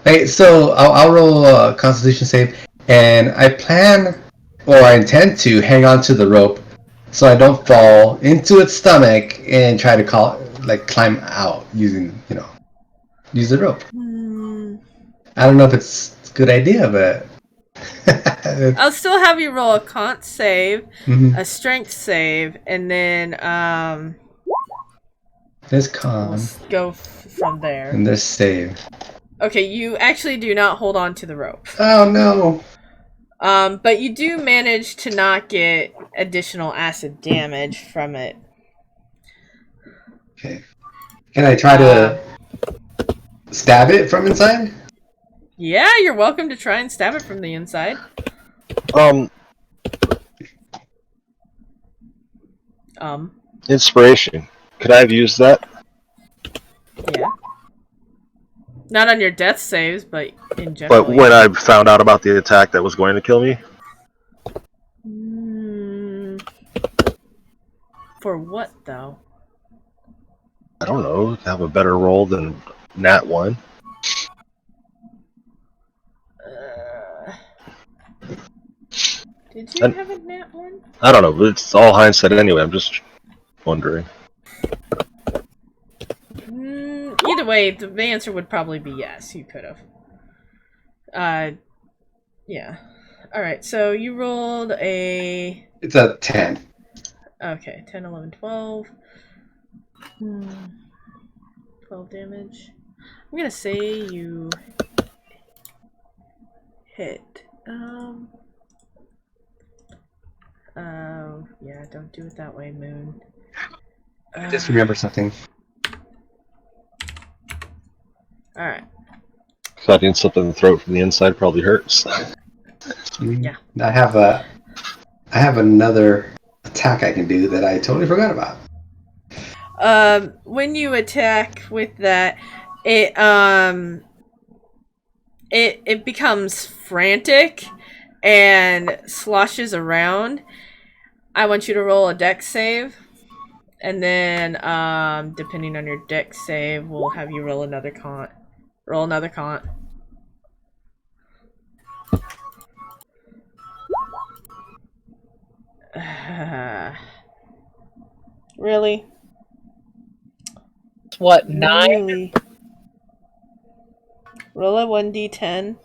Hey, so I'll roll a Constitution save, and I plan or I intend to hang on to the rope so I don't fall into its stomach and try to climb out using, use the rope. I don't know if it's a good idea, but I'll still have you roll a con save, Mhm. a strength save, and then There's we'll con go from there. and there's save. Okay, you actually do not hold on to the rope. Oh no! But you do manage to not get additional acid damage from it. Okay. Can I try to stab it from inside? Yeah, you're welcome to try and stab it from the inside. Inspiration. Could I have used that? Yeah. Not on your death saves, but in general. But when I found out about the attack that was going to kill me? For what, though? I don't know. Have a better roll than Nat 1. Did you have a nat one? I don't know. It's all hindsight anyway. I'm just wondering. Either way, the answer would probably be yes. You could have. Yeah. Alright, so you rolled a... It's a 10. Okay, 10, 11, 12. 12 damage. I'm gonna say you hit. Yeah, don't do it that way, Moon. I just remember something. Alright. Cutting something in the throat from the inside probably hurts. Yeah. I have another attack I can do that I totally forgot about. When you attack with that, it becomes frantic and sloshes around. I want you to roll a dex save, and then depending on your dex save, we'll have you roll another con. Roll another con. Really? What, 9? Really? Roll a 1d10.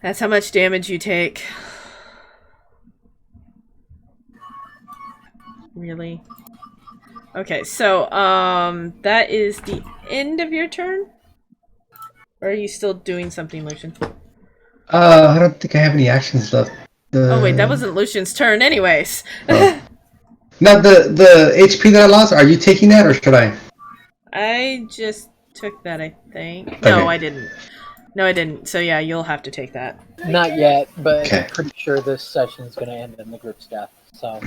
That's how much damage you take. Really? Okay, so that is the end of your turn? Or are you still doing something, Lucian? I don't think I have any actions left. Oh wait, that wasn't Lucian's turn anyways. Oh. Now the HP that I lost, are you taking that or should I? I just took that, I think. No, Okay. I didn't. No, I didn't. So yeah, you'll have to take that. Not yet, but Okay. I'm pretty sure this session's going to end in the group's death. So,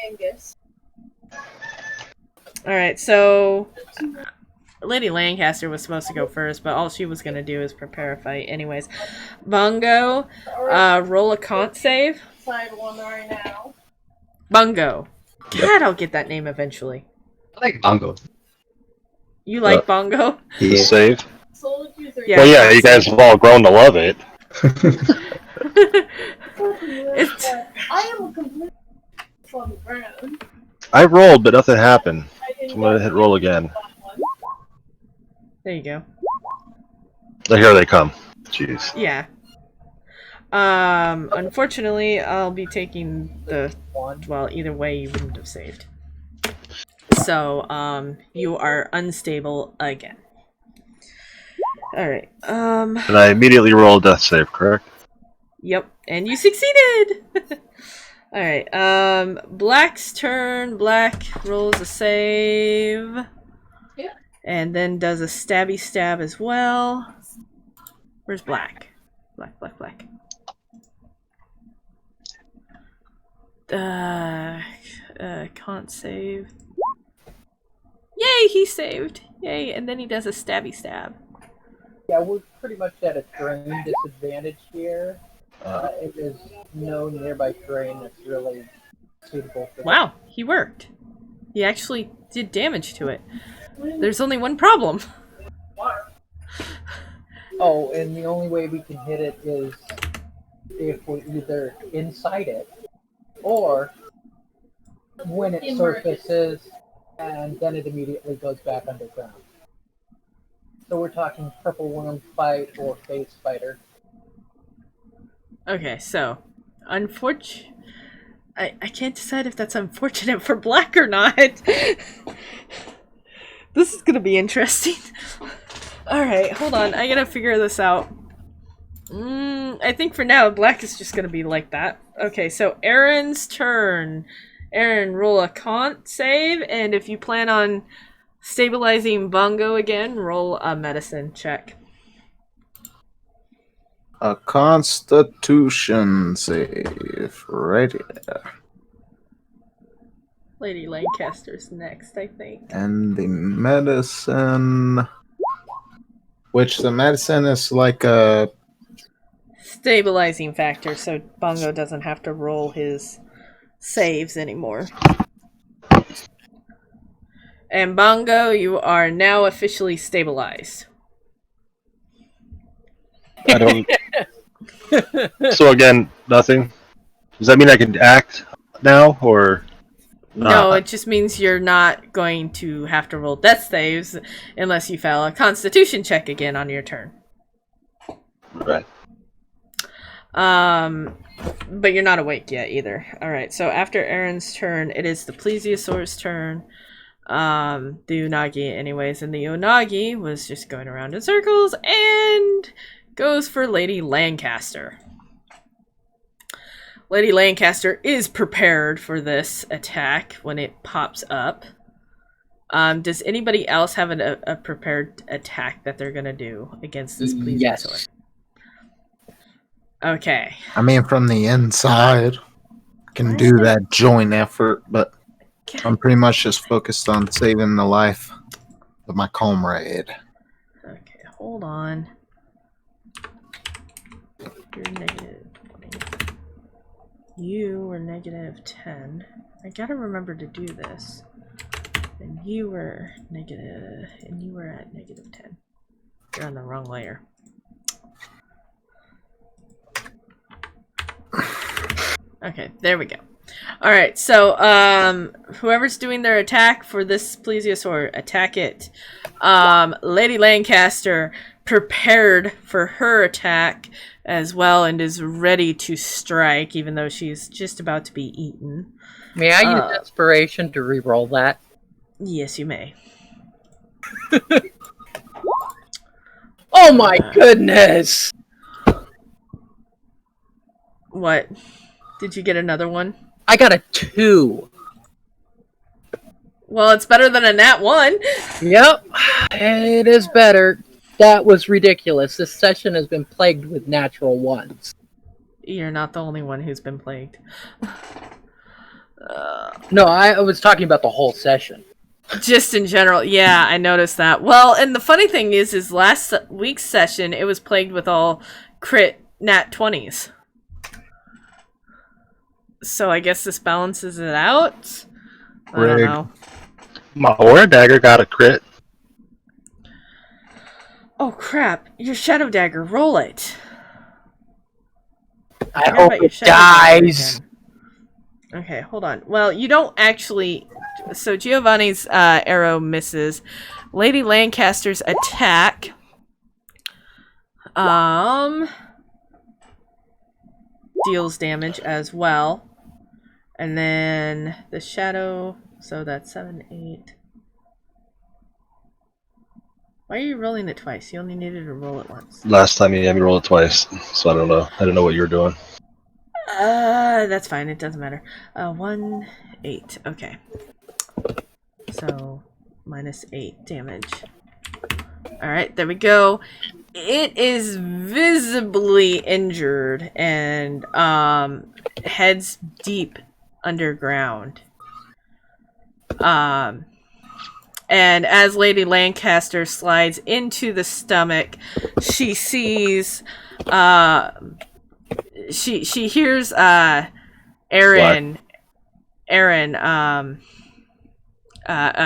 Angus. Alright, so Lady Lancaster was supposed to go first, but all she was going to do is prepare a fight anyways. Bungo, roll a con save. Side one right now. Bungo. God, I'll get that name eventually. I like bongo. You like Bongo? The save. Soul user. Yeah. Well, yeah, you guys have all grown to love it. It's... I am a complete on the ground. I rolled, but nothing happened. I didn't I'm gonna hit roll again. There you go. Oh, here they come. Jeez. Yeah. Unfortunately, I'll be taking the... Well, either way, you wouldn't have saved. So, you are unstable again. Alright, And I immediately roll a death save, correct? Yep, and you succeeded! Alright, Black's turn. Black rolls a save. Yeah. And then does a stabby stab as well. Where's Black? Black. Can't save. Yay, he saved! Yay, and then he does a stabby stab. yeah, we're pretty much at a terrain disadvantage here. It is no nearby terrain that's really suitable for Wow, he worked. He actually did damage to it. There's only one problem. Oh, and the only way we can hit it is if we're either inside it or when it surfaces and then it immediately goes back underground. So we're talking purple worm fight or face spider. Okay, so I can't decide if that's unfortunate for Black or not. This is gonna be interesting. Alright, hold on. I gotta figure this out. I think for now, Black is just gonna be like that. Okay, so Aaron's turn. Aaron, roll a con save, and if you plan on stabilizing Bongo again, roll a medicine check. A Constitution save. Right here. Lady Lancaster's next, I think. And the medicine... Which the medicine is like a... Stabilizing factor, so Bongo doesn't have to roll his saves anymore. And Bongo, you are now officially stabilized. I don't. So again, nothing. Does that mean I can act now, or No, it just means you're not going to have to roll death saves unless you fail a Constitution check again on your turn. right? But you're not awake yet either. All right, so after Aaron's turn, it is the Plesiosaur's turn. The Unagi, anyways, and the Unagi was just going around in circles and goes for Lady Lancaster. Lady Lancaster is prepared for this attack when it pops up. Does anybody else have a prepared attack that they're gonna do against this Plesiosaur? Yes. Okay. I mean, from the inside, can do that joint effort, but I'm pretty much just focused on saving the life of my comrade. Okay, hold on. You're negative 20. You were negative 10. I gotta remember to do this. And you were negative, and you were at negative 10. You're on the wrong layer. Okay, there we go. Alright, so, whoever's doing their attack for this Plesiosaur, attack it. Lady Lancaster prepared for her attack as well and is ready to strike, even though she's just about to be eaten. May I use inspiration to re-roll that? Yes, you may. Oh my goodness! What? Did you get another one? I got a 2. Well, it's better than a nat 1. Yep, it is better. That was ridiculous. This session has been plagued with natural ones. You're not the only one who's been plagued. No, I was talking about the whole session. Just in general, yeah, I noticed that. Well, and the funny thing is last week's session, it was plagued with all crit nat 20s. So I guess this balances it out? I don't know. My Aura Dagger got a crit. Oh crap, your Shadow Dagger, roll it. I forgot hope about your it Shadow Dagger dies. again. Okay, hold on. Well, you don't actually... So Giovanni's arrow misses. Lady Lancaster's attack... deals damage as well. And then the Shadow... So that's 7, 8... Why are you rolling it twice? You only needed to roll it once. Last time you had me roll it twice, so I don't know. I don't know what you were doing. That's fine. It doesn't matter. 1, 8. Okay. So, minus 8 damage. Alright, there we go. It is visibly injured and heads deep underground. And as Lady Lancaster slides into the stomach, she sees she hears Aaron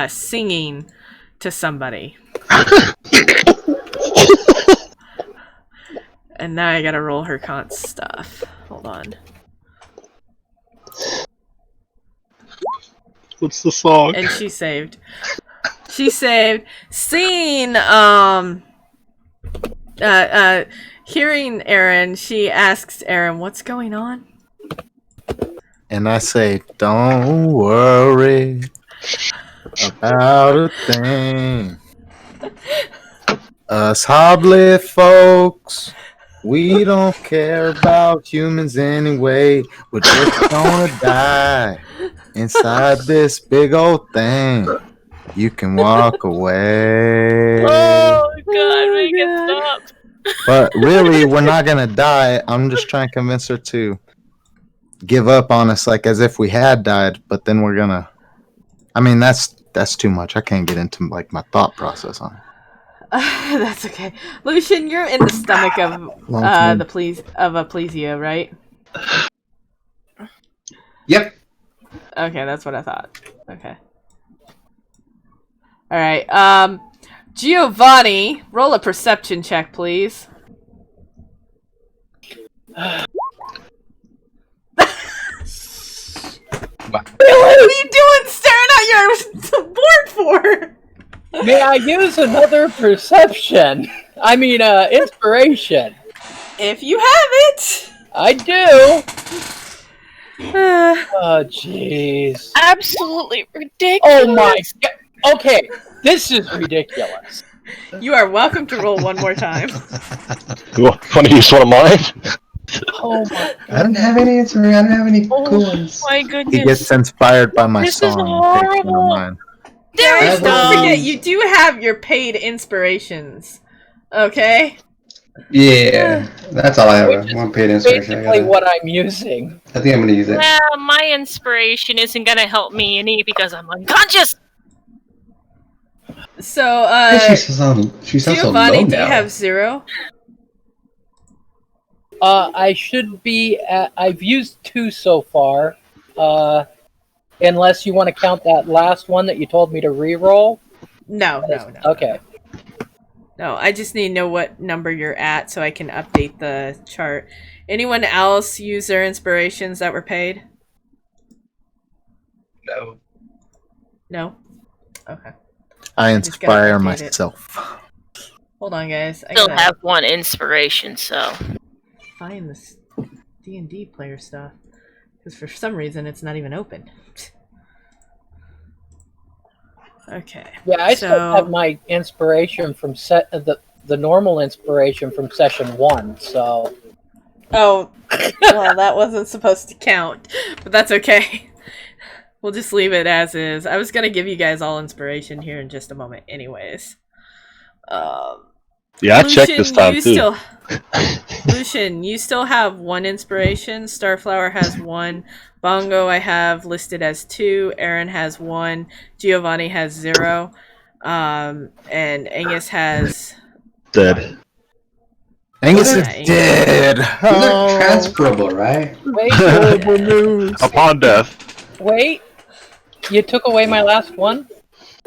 singing to somebody. And now I gotta roll her con stuff. Hold on. What's the song? And she saved. She saved. Seeing hearing Aaron, she asks Aaron, "What's going on?" And I say, don't worry about a thing. Us Hoblet folks, we don't care about humans anyway. We're just gonna die inside this big old thing. You can walk away. Oh God, make it stop. But really, we're not gonna die. I'm just trying to convince her to give up on us, like as if we had died. But then we're gonna. I mean, that's too much. I can't get into like my thought process on it. That's okay. Lucian, you're in the stomach of a Plesia, right? Yep. Okay, that's what I thought. Okay. All right. Giovanni, roll a perception check, please. What are you doing staring at your board for? May I use another perception? I mean, inspiration. If you have it. I do. Oh, jeez. Absolutely ridiculous. Oh my God. Okay, this is ridiculous. You are welcome to roll one more time. You want to use one of mine? Oh my I don't have any answer. I don't have any cool ones. My He goodness. gets inspired by my This is song. and takes one of horrible. mine. There Guys, is don't no. forget, you do have your paid inspirations. Okay? Yeah, that's all I have. Which is One paid inspiration. basically what I'm using. I think I'm gonna use it. Well, my inspiration isn't gonna help me any because I'm unconscious. So, She sounds so Giovanni, low do you now. have 0? I should be at, I've used 2 so far. Unless you want to count that last one that you told me to re-roll. No. Okay. No, I just need to know what number you're at so I can update the chart. Anyone else use their inspirations that were paid? No. No? Okay. I just gotta inspire update it. myself. Hold on, guys. I Still gotta have one inspiration, so. find this D&D player stuff. Because for some reason it's not even open. Okay. Yeah, I still have my inspiration from the normal inspiration from session 1, so. Oh, well, that wasn't supposed to count, but that's okay. We'll just leave it as is. I was gonna give you guys all inspiration here in just a moment, anyways. Yeah, I checked this time too. Lucian, you still have 1 inspiration. Starflower has 1. Bongo I have listed as 2. Aaron has 1. Giovanni has 0. And Angus has Dead. Angus is Yeah, dead. Those are transferable, right? Wait, Upon death. wait. You took away my last one?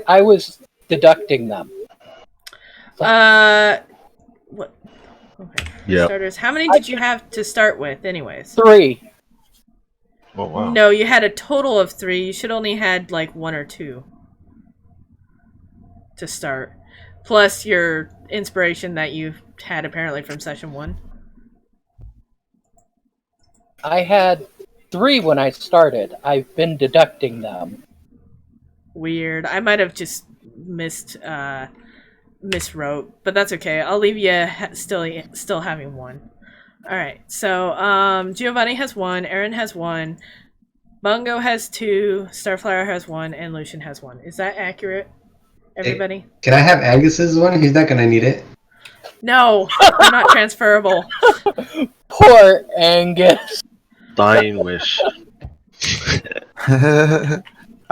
I was deducting them. what? Okay. Yep. Starters. How many did you have to start with, anyways? 3. Oh wow. No, you had a total of 3. You should only had like 1 or 2 to start, plus your inspiration that you had apparently from session 1. I had 3 when I started. I've been deducting them. Weird. I might have just miswrote, but that's okay. I'll leave you still having 1. All right. So Giovanni has 1, Aaron has 1, Bungo has 2, Starflower has 1, and Lucian has 1. Is that accurate, everybody? Can I have Angus's one? He's not gonna need it. No, they're not transferable. Poor Angus. Dying wish. I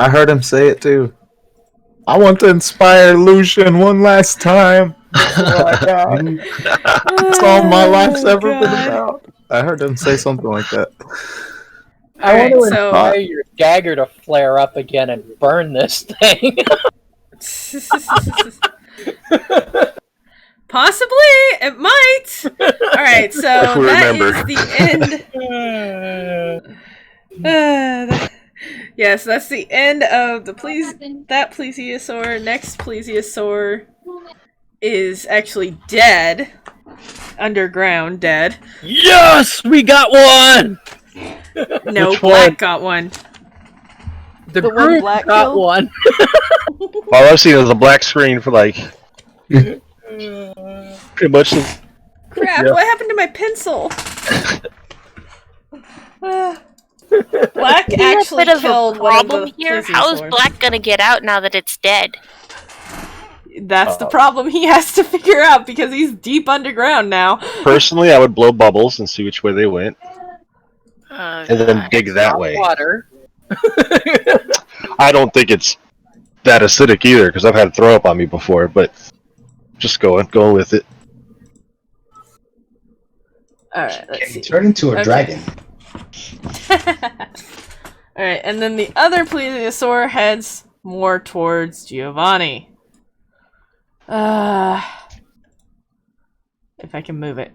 heard him say it too. I want to inspire Lucian one last time. Oh my god. That's all my life's ever been about. I heard him say something like that. I want to so- inspire your dagger to flare up again and burn this thing. Possibly, it might. All right, so If we that remember. is the end. Yes, that's the end of the that plesiosaur. Next plesiosaur is actually dead, underground, dead. Yes, we got one. No, Which Black one? got one. The one group Black got killed? one. All I've seen is a black screen for like pretty much. Crap! Yeah. What happened to my pencil? Black We have a actually bit of a killed one of the problem here. How is plesiosaurs. Black gonna get out now that it's dead? That's the problem he has to figure out because he's deep underground now. Personally, I would blow bubbles and see which way they went, and then dig that way. Water. I don't think it's that acidic either because I've had it throw up on me before, but just going with it. Alright, let's see. Turn into a Okay. dragon. Alright, and then the other plesiosaur heads more towards Giovanni. If I can move it.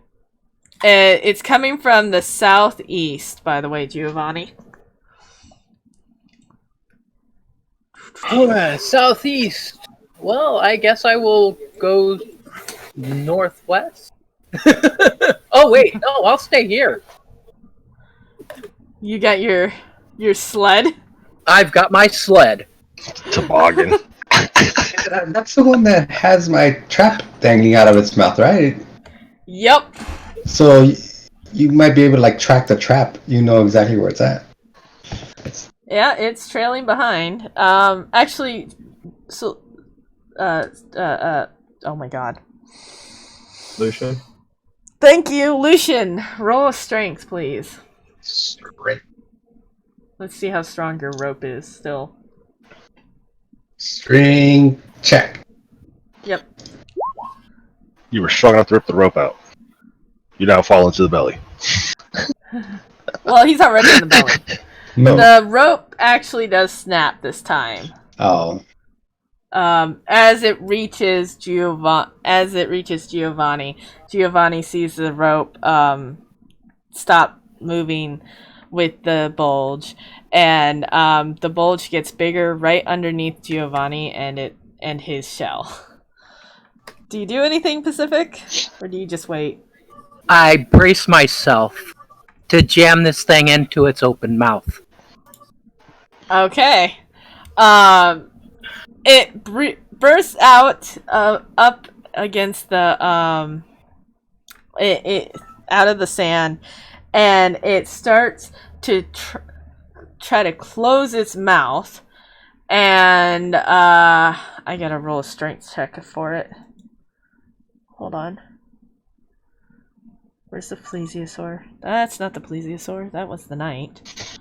It's coming from the southeast, by the way, Giovanni. Southeast. Well, I guess I will go northwest. Oh wait, no, I'll stay here. You got your sled? I've got my sled. Toboggan. That's the one that has my trap dangling out of its mouth, right? Yep. So you might be able to like track the trap. You know exactly where it's at. Yeah, it's trailing behind. Actually, so, oh my god. Lucian. Thank you, Lucian. Roll a strength, please. Straight. Let's see how strong your rope is still. String check. Yep. You were strong enough to rip the rope out. You now fall into the belly. Well, he's already in the belly. No. The rope actually does snap this time. Oh. As it reaches Giovanni, Giovanni sees the rope stop moving with the bulge, and the bulge gets bigger right underneath Giovanni and his shell. Do you do anything, Pacific, or do you just wait? I brace myself to jam this thing into its open mouth. Okay. It bursts out up against the it out of the sand, and it starts to try to close its mouth. And I gotta roll a strength check for it. Hold on. Where's the plesiosaur? That's not the plesiosaur. That was the knight.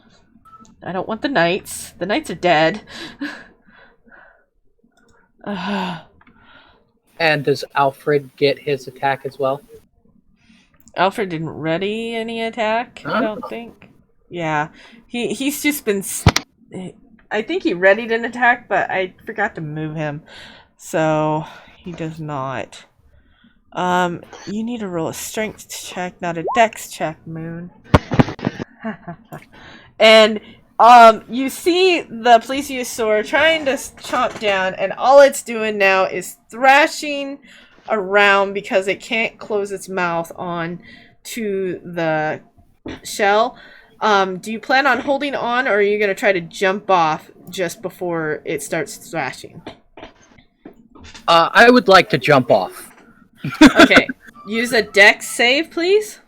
I don't want the knights. The knights are dead. And does Alfred get his attack as well? Alfred didn't ready any attack, I don't think. Yeah. He's just been... I think he readied an attack, but I forgot to move him. So, he does not. You need to roll a strength check, not a dex check, Moon. And you see the plesiosaur trying to chomp down, and all it's doing now is thrashing around because it can't close its mouth on to the shell. Do you plan on holding on, or are you going to try to jump off just before it starts thrashing? I would like to jump off. Okay. Use a dex save, please.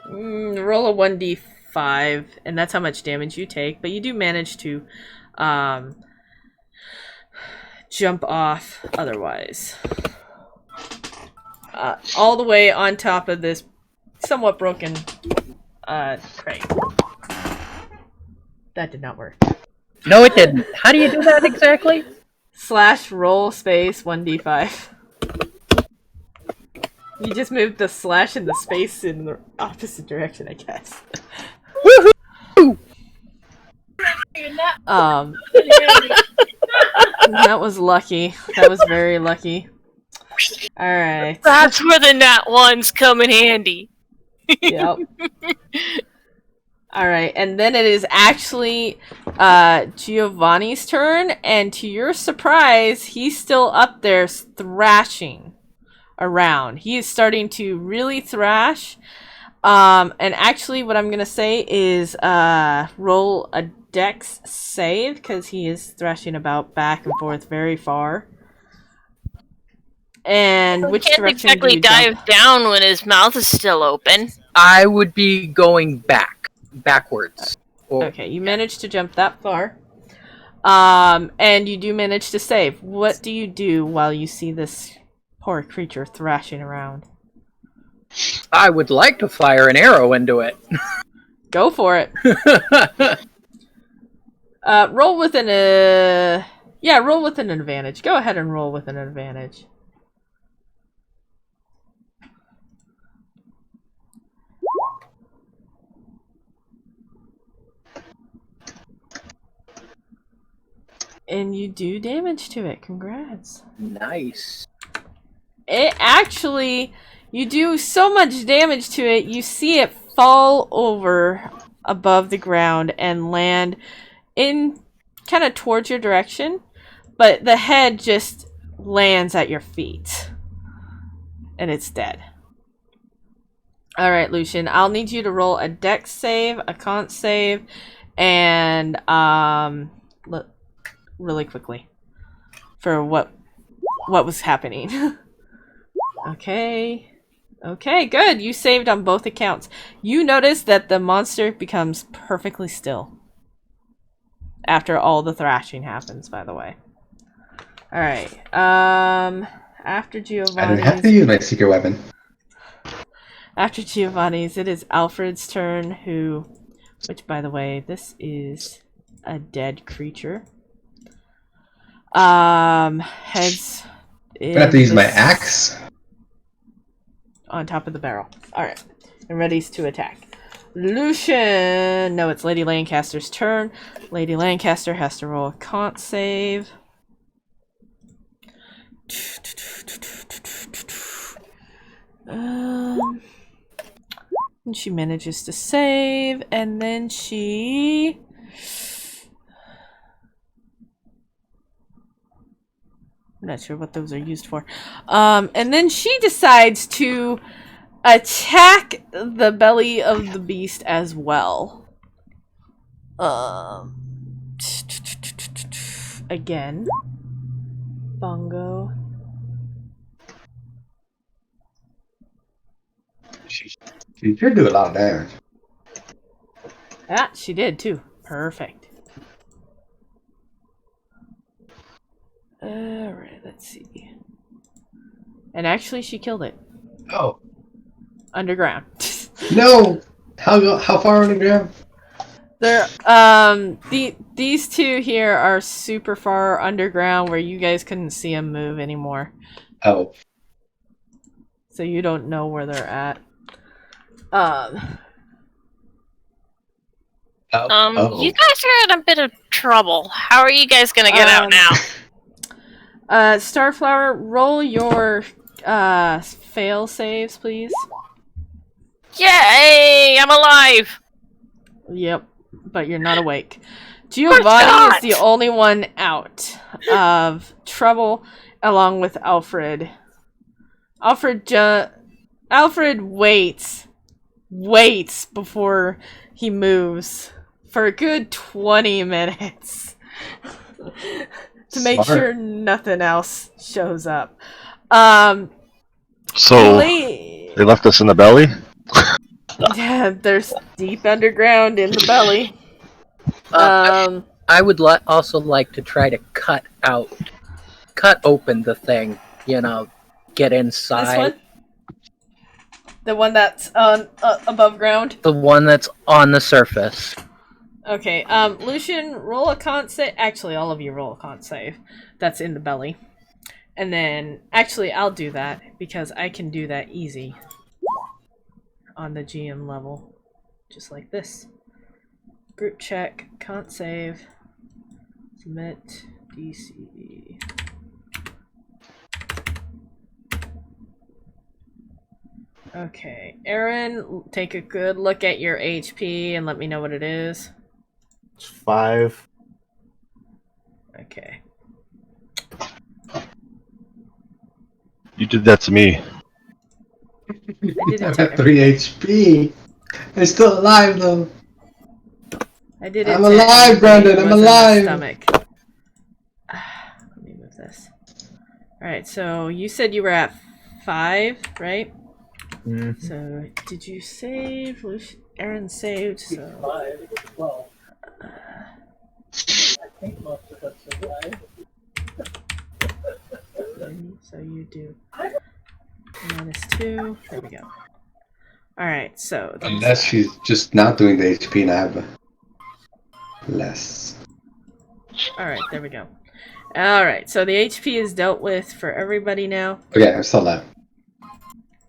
Roll a 1d5, and that's how much damage you take, but you do manage to jump off otherwise. All the way on top of this somewhat broken crate. That did not work. No, it didn't. How do you do that exactly? / roll space 1d5. You just moved the slash and the space in the opposite direction, I guess. Woohoo! That was lucky. That was very lucky. Alright. That's where the nat ones come in handy. Yep. Alright, and then it is actually Giovanni's turn, and to your surprise, he's still up there thrashing around. He is starting to really thrash. And actually what I'm gonna say is roll a dex save, because he is thrashing about back and forth very far. And which Can't direction exactly do you dive jump? down when his mouth is still open. I would be going backwards. Or, Okay, you managed to jump that far. And you do manage to save. What do you do while you see this poor creature thrashing around? I would like to fire an arrow into it. Go for it. Roll with an roll with an advantage. Go ahead and roll with an advantage. And you do damage to it. Congrats. Nice. It actually, you do so much damage to it, you see it fall over above the ground and land in kind of towards your direction, but the head just lands at your feet. And it's dead. Alright, Lucian, I'll need you to roll a dex save, a con save, and really quickly for what was happening. Okay, good. You saved on both accounts. You notice that the monster becomes perfectly still after all the thrashing happens, by the way. Alright, after I didn't have to Giovanni's... use my secret weapon. After Giovanni's, it is Alfred's turn, which, by the way, this is a dead creature. Heads... I have to use my axe. On top of the barrel. Alright. And readies to attack. Lucian! No, it's Lady Lancaster's turn. Lady Lancaster has to roll a con save. And she manages to save, and then she... I'm not sure what those are used for. And then she decides to attack the belly of the beast as well. Again. Bongo. She sure do a lot of damage. Ah, she did too. Perfect. Alright, let's see. And actually, she killed it. Oh. Underground. No! How far underground? They're, these two here are super far underground where you guys couldn't see them move anymore. Oh. So you don't know where they're at. You guys are in a bit of trouble. How are you guys gonna get out now? Starflower, roll your fail saves, please. Yay! I'm alive! Yep, but you're not awake. Giovanni is the only one out of trouble, along with Alfred. Alfred waits before he moves for a good 20 minutes. To make sure nothing else shows up. So they left us in the belly? Yeah, there's deep underground in the belly. I would also like to try to cut open the thing, get inside. This one? The one that's on above ground? The one that's on the surface. Okay, Lucian, roll a con save. Actually, all of you roll a con save. That's in the belly. And then, actually, I'll do that, because I can do that easy. On the GM level. Just like this. Group check. Can't save. Submit. DC. Okay. Aaron, take a good look at your HP and let me know what it is. It's 5. Okay. You did that to me. I did I'm it to at 3 HP. I'm still alive though. I did it I'm to alive, everybody Brandon, who I'm was in the alive. stomach. Let me move this. Alright, so you said you were at 5, right? Mm. So, did you save? Aaron saved, so... 5. Well, I think most of us survived. So you do -2. There we go. Alright, so... Unless she's just not doing the HP and I have less. Alright, there we go. Alright, so the HP is dealt with for everybody now. Okay, I'm still alive.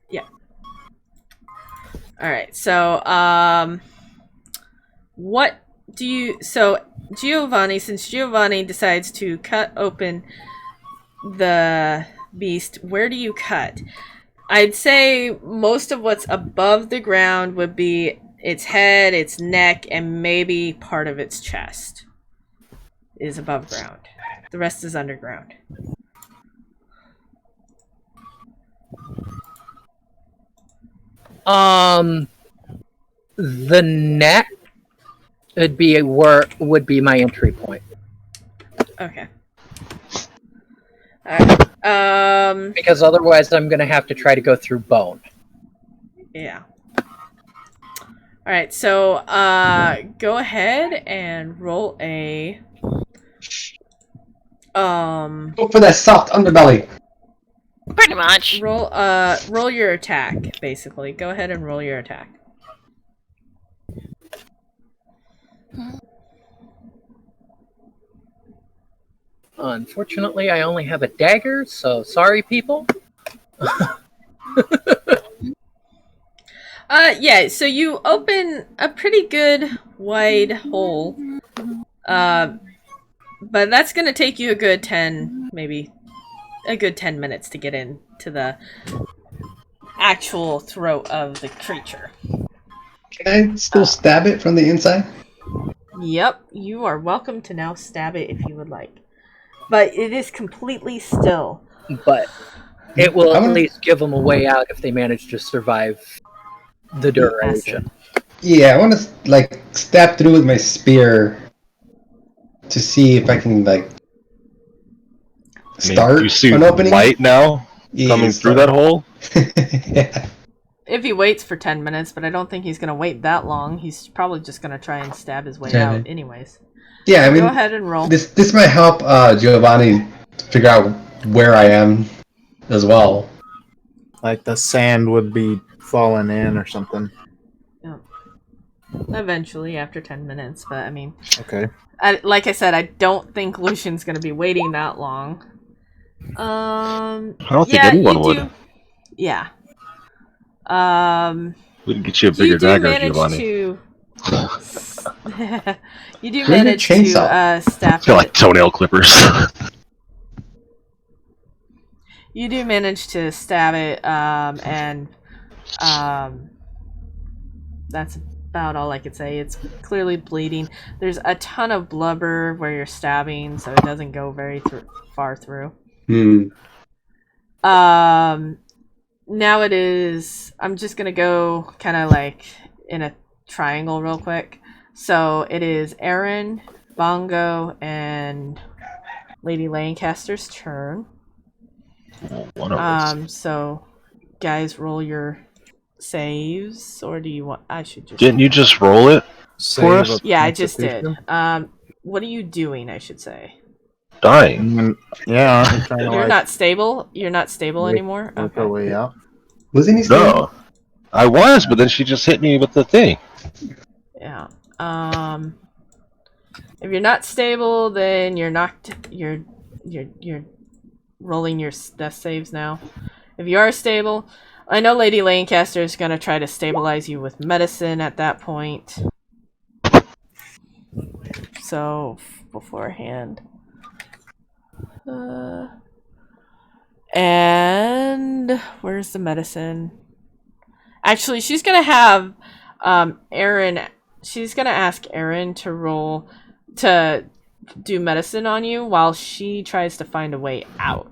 Yeah. Alright, so, what do you... So, Giovanni, since Giovanni decides to cut open the beast, where do you cut? I'd say most of what's above the ground would be its head, its neck, and maybe part of its chest is above ground. The rest is underground. The neck would be my entry point. Okay. Alright. Because otherwise I'm gonna have to try to go through bone. Yeah. Alright, so go ahead and roll a Go for that soft underbelly. Pretty much. roll your attack, basically. Go ahead and roll your attack. Unfortunately, I only have a dagger, so sorry, people. Yeah, so you open a pretty good wide hole. But that's gonna take you a good 10 minutes to get into the actual throat of the creature. Can I still stab it from the inside? Yep, you are welcome to now stab it if you would like. But it is completely still. But it will I at wanna- least give them a way out if they manage to survive the duration. Yeah, I want to like stab through with my spear to see if I can like start you see an opening. light now Yeah, coming through that hole. Yeah. If he waits for 10 minutes, but I don't think he's gonna wait that long. He's probably just gonna try and stab his way Yeah. out anyways. Yeah, I mean, Go ahead and roll. this might help Giovanni figure out where I am as well. Like the sand would be falling in or something. Eventually, after 10 minutes, but I mean... Okay. Like I said, I don't think Lucian's gonna be waiting that long. I don't think anyone you would. do- Yeah. We can get you a bigger You do dagger, manage Giovanni. to... you do Bring a manage to chainsaw. stab Feel like it. toenail clippers. You do manage to stab it, and that's about all I could say. It's clearly bleeding. There's a ton of blubber where you're stabbing, so it doesn't go very far through. Now it is... I'm just gonna go kind of like in a triangle real quick. So it is Aaron, Bongo, and Lady Lancaster's turn. One of us. So guys, roll your saves, or do you want... I should just... Didn't you just roll it for us? Save a Yeah, I just did. constitution? What are you doing, I should say? Dying. Yeah, aren't you trying to You're like not stable? You're not stable work- anymore? work Okay. our way out? Wasn't he still? No. I was, but then she just hit me with the thing. Yeah. If you're not stable, then you're knocked... You're rolling your death saves now. If you are stable... I know Lady Lancaster is going to try to stabilize you with medicine at that point. so beforehand. And where's the medicine? Actually, she's gonna have Aaron. She's gonna ask Aaron to roll to do medicine on you while she tries to find a way out.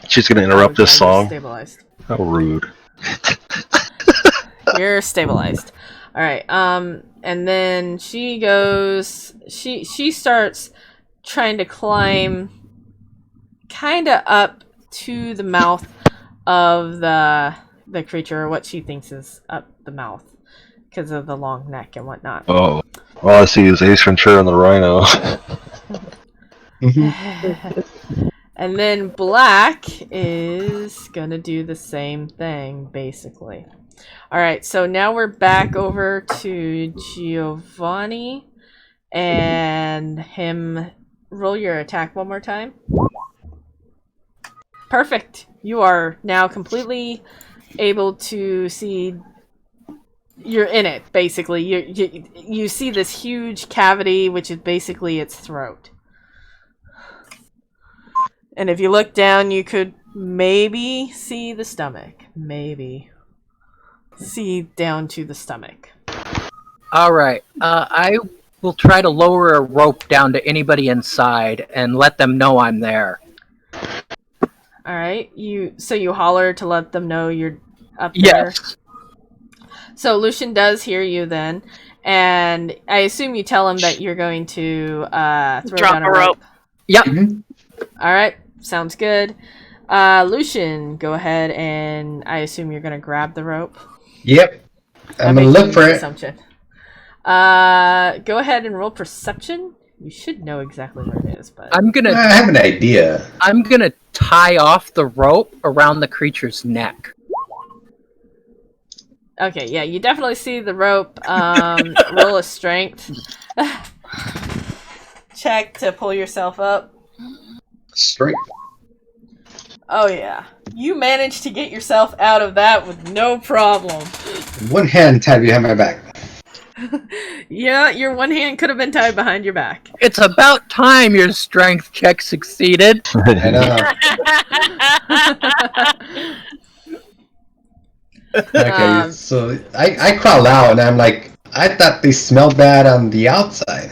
She's gonna interrupt this You're song. stabilized. How rude. You're stabilized. All right. And then she goes. She starts trying to climb, kind of up to the mouth of the creature, or what she thinks is up the mouth, because of the long neck and whatnot. Oh, all I see is Ace Ventura and the Rhino. And then Black is gonna do the same thing, basically. Alright, so now we're back over to Giovanni. And him, roll your attack one more time. Perfect. You are now completely able to see. You're in it, basically. You see this huge cavity, which is basically its throat. And if you look down, you could maybe see the stomach. Maybe. See down to the stomach. Alright, I will try to lower a rope down to anybody inside and let them know I'm there. Alright, so you holler to let them know you're up there? Yes. So Lucian does hear you then, and I assume you tell him that you're going to throw Drop down a rope. Yep. Alright, sounds good. Lucian, go ahead, and I assume you're going to grab the rope. Yep. I'm gonna look for it. Assumption. Go ahead and roll perception. You should know exactly where it is, but I have an idea. I'm gonna tie off the rope around the creature's neck. okay, yeah, you definitely see the rope. Roll a strength check to pull yourself up. Strength. Oh yeah, you managed to get yourself out of that with no problem. One hand tied behind my back. Yeah, your one hand could have been tied behind your back. It's about time your strength check succeeded. I know. Okay, so I crawl out and I'm like, I thought they smelled bad on the outside.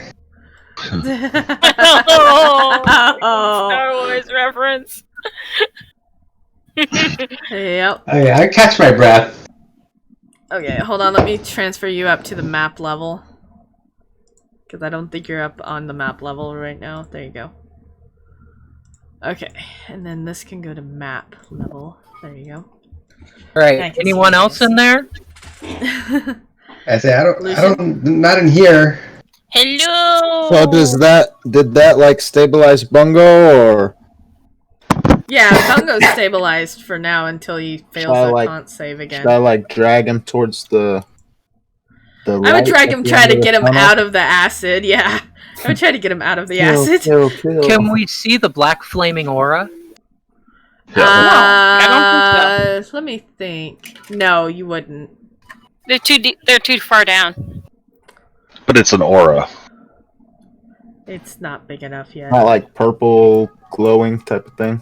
Oh, Star Wars reference. Yep. I catch my breath. Okay, hold on. Let me transfer you up to the map level. Because I don't think you're up on the map level right now. There you go. Okay, and then this can go to map level. There you go. Alright, anyone else in there? I say, I don't, not in here. Hello. So did that like stabilize Bungo, or Yeah, Bungo's stabilized for now until he fails the con save again. should I like drag him towards the I would light drag at him, the try end to of the get him tunnel? out of the acid. Yeah, I would try to get him out of the acid. Kill. Can we see the black flaming aura? Let me think. No, you wouldn't. They're too deep. They're too far down. But it's an aura. It's not big enough yet. Not like purple glowing type of thing.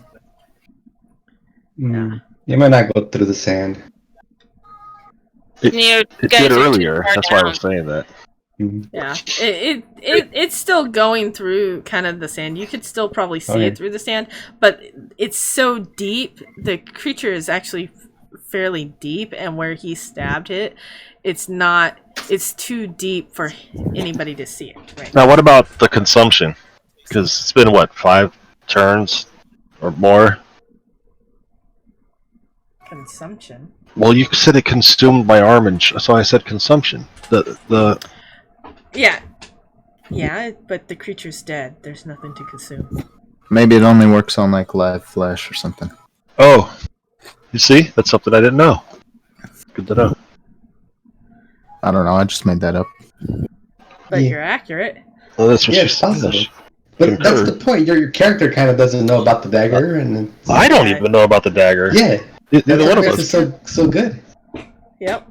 You might not go through the sand. It You did guys are too earlier. far That's why I down. was saying that. Yeah, it's still going through kind of the sand. You could still probably see it through the sand, but it's so deep. The creature is actually fairly deep, and where he stabbed it, it's not. It's too deep for anybody to see it. Right Now, what about the consumption? Because it's been, what, 5 turns or more? Consumption. Well, you said it consumed my arm, and so I said consumption. Yeah, but the creature's dead. There's nothing to consume. Maybe it only works on like live flesh or something. Oh, you see? That's something I didn't know. Good to know. I don't know. I just made that up. But you're accurate. Well, that's what Yeah, she it's said. possible. But that's the point. Your character kind of doesn't know about the dagger, and I don't even know about the dagger. yeah, Neither that's one of what makes us. it so good. Yep.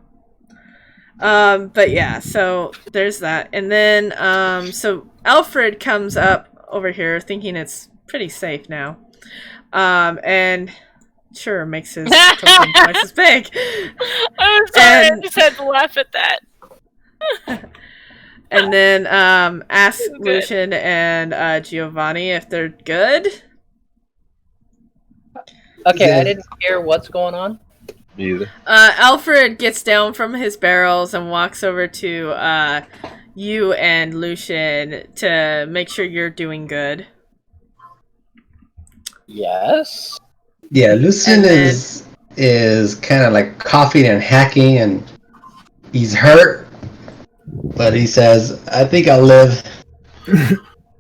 But yeah, so there's that. And then, so Alfred comes up over here thinking it's pretty safe now. And sure, makes his token twice as big. I'm sorry, And- I just had to laugh at that. And then, ask Good. Lucian and, Giovanni if they're good. Okay, Yeah. I didn't hear what's going on. Me either. Alfred gets down from his barrels and walks over to, you and Lucian to make sure you're doing good. Yes. Yeah, Lucian And then- is kind of like coughing and hacking, and he's hurt, but he says, "I think I'll live."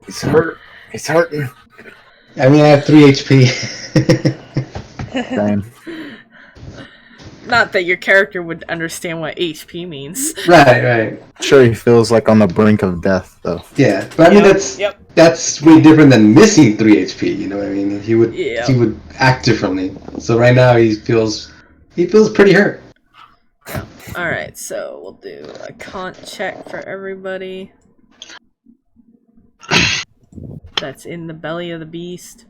He's hurt. He's hurting. I mean, I have 3 HP. Same. Not that your character would understand what HP means. right. Sure, he feels like on the brink of death, though. Yeah, but I mean Yep. that's way different than missing 3 HP. You know what I mean? He would act differently. So right now he feels pretty hurt. Alright, so we'll do a con check for everybody that's in the belly of the beast.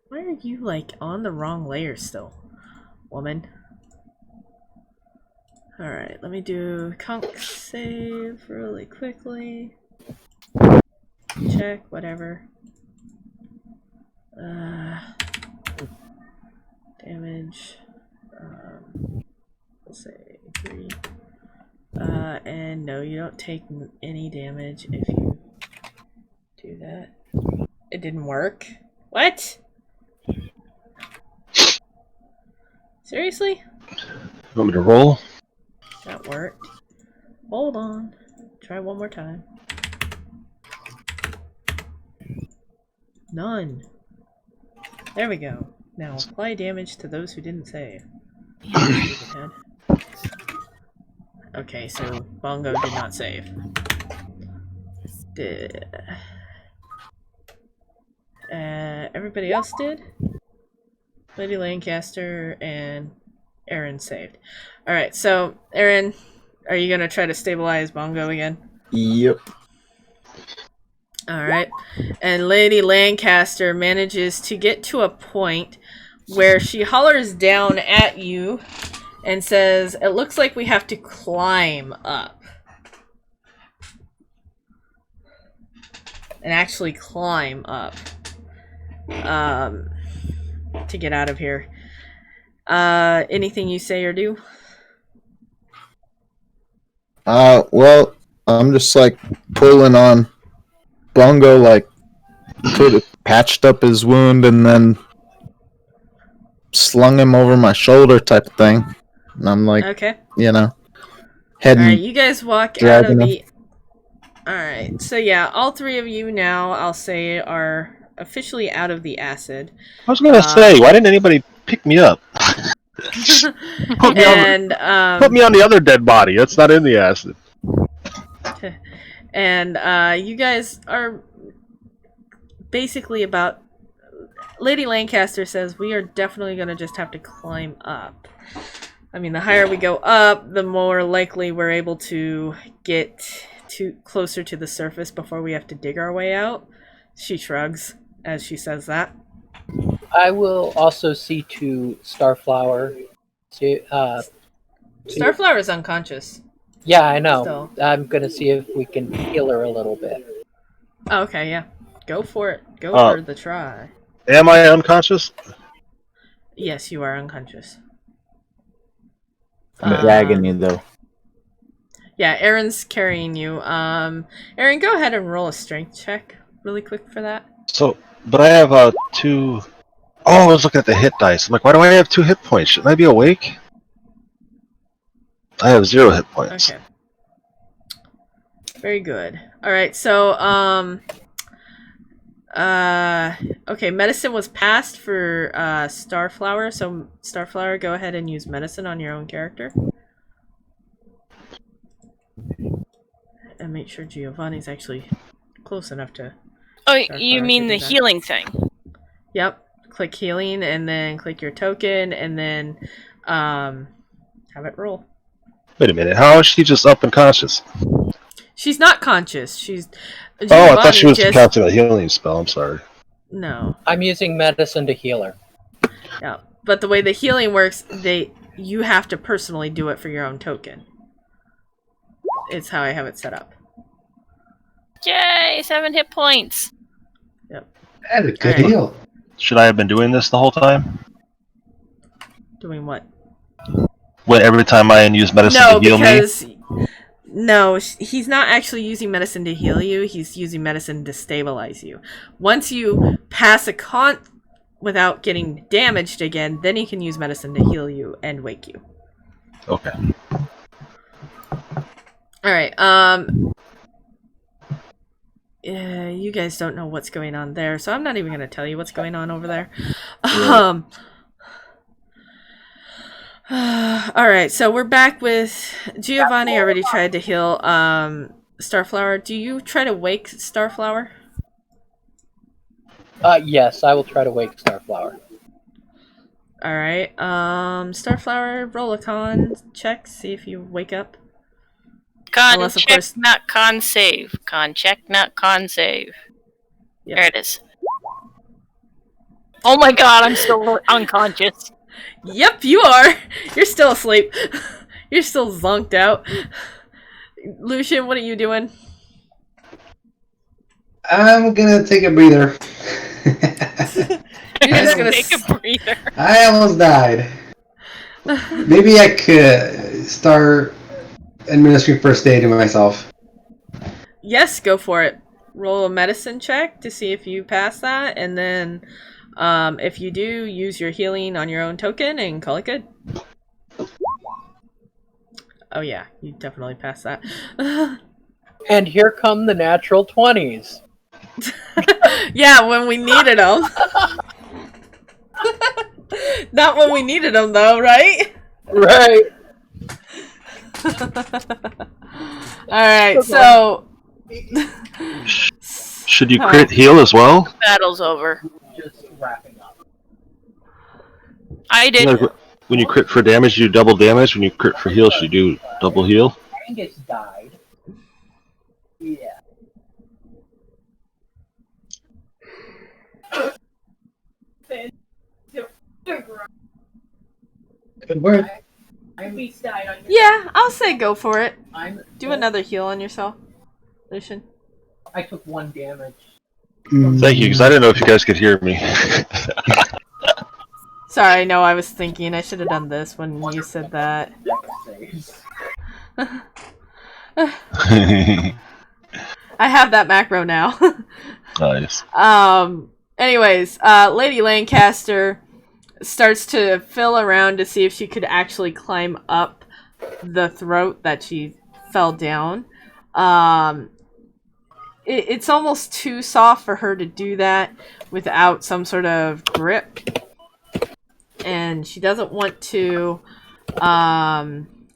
Why are you, like, on the wrong layer still, woman? Alright, let me do conch save really quickly. Check, whatever. Damage. We'll say 3. And no, you don't take any damage if you do that. It didn't work. What? Seriously? You want me to roll? That worked. Hold on. Try one more time. None. There we go. Now apply damage to those who didn't save. Stupid head. Okay, so Bongo did not save. Everybody else did? Lady Lancaster and Aaron saved. Alright, so Aaron, are you gonna try to stabilize Bongo again? Yep. Alright. And Lady Lancaster manages to get to a point where she hollers down at you and says, "It looks like we have to climb up." And actually climb up. To get out of here. Anything you say or do? Well, I'm just like pulling on Bongo, like patched up his wound and then slung him over my shoulder type of thing. And I'm like, Okay. heading. Alright, you guys walk out of dragging the... Alright, so yeah, all three of you now, I'll say, are officially out of the acid. I was gonna say, why didn't anybody pick me up? Put me on the other dead body. That's not in the acid. And you guys are basically about... Lady Lancaster says we are definitely going to just have to climb up. I mean, the higher we go up, the more likely we're able to get closer to the surface before we have to dig our way out. She shrugs as she says that. I will also see to Starflower. Starflower's unconscious. Yeah, I know. Still. I'm gonna see if we can heal her a little bit. Oh, okay, yeah. Go for it. Go for the try. Am I unconscious? Yes, you are unconscious. I'm dragging you, though. Yeah, Aaron's carrying you. Aaron, go ahead and roll a strength check really quick for that. So, but I have 2... Oh, I was looking at the hit dice. I'm like, why do I have 2 hit points? Shouldn't I be awake? I have 0 hit points. Okay. Very good. Alright, so, okay, medicine was passed for, Starflower, so Starflower, go ahead and use medicine on your own character. And make sure Giovanni's actually close enough to... Oh, Starflower you mean to the do that. healing thing? Yep. Click healing, and then click your token, and then, have it roll. Wait a minute. How is she just up and conscious? She's not conscious. She's. Oh, I thought she Giovanni was just... casting a healing spell. I'm sorry. No. I'm using medicine to heal her. Yeah. But the way the healing works, you have to personally do it for your own token. It's how I have it set up. Yay! 7 hit points. Yep. That's a good Alright. deal. Should I have been doing this the whole time? Doing what? When every time I use medicine No, to heal me? because no, he's not actually using medicine to heal you. He's using medicine to stabilize you. Once you pass a con without getting damaged again, then he can use medicine to heal you and wake you. Okay. All right. Yeah, you guys don't know what's going on there, so I'm not even going to tell you what's going on over there. Yeah. All right, so we're back with Giovanni. Already tried to heal Starflower. Do you try to wake Starflower? Yes, I will try to wake Starflower. All right. Starflower, roll a con check. See if you wake up. Con Unless, of check, course- not con save. Con check, not con save. Yep. There it is. Oh my god, I'm still unconscious. Yep, you are. You're still asleep. You're still zonked out. Lucian, what are you doing? I'm gonna take a breather. You're just gonna Take a breather. I almost died. Maybe I could start administering first aid to myself. Yes, go for it. Roll a medicine check to see if you pass that, and then if you do, use your healing on your own token and call it good. Oh yeah, you definitely passed that. And here come the natural 20s. Yeah, when we needed them. Not when we needed them, though, right? Right. Alright, so... Should you crit heal as well? Battle's over. Just wrapping up. I did. Like, when you crit for damage, you do double damage. When you crit for heal, you do double heal. Angus died. Yeah. Good work. Beast died on your Yeah, I'll say go for it. Do I'm another heal on yourself, Lucian. I took 1 damage. Thank you, because I didn't know if you guys could hear me. Sorry, no, I was thinking I should have done this when you said that. Saves. I have that macro now. Nice. Anyways, Lady Lancaster starts to feel around to see if she could actually climb up the throat that she fell down. It's almost too soft for her to do that without some sort of grip. And she doesn't want to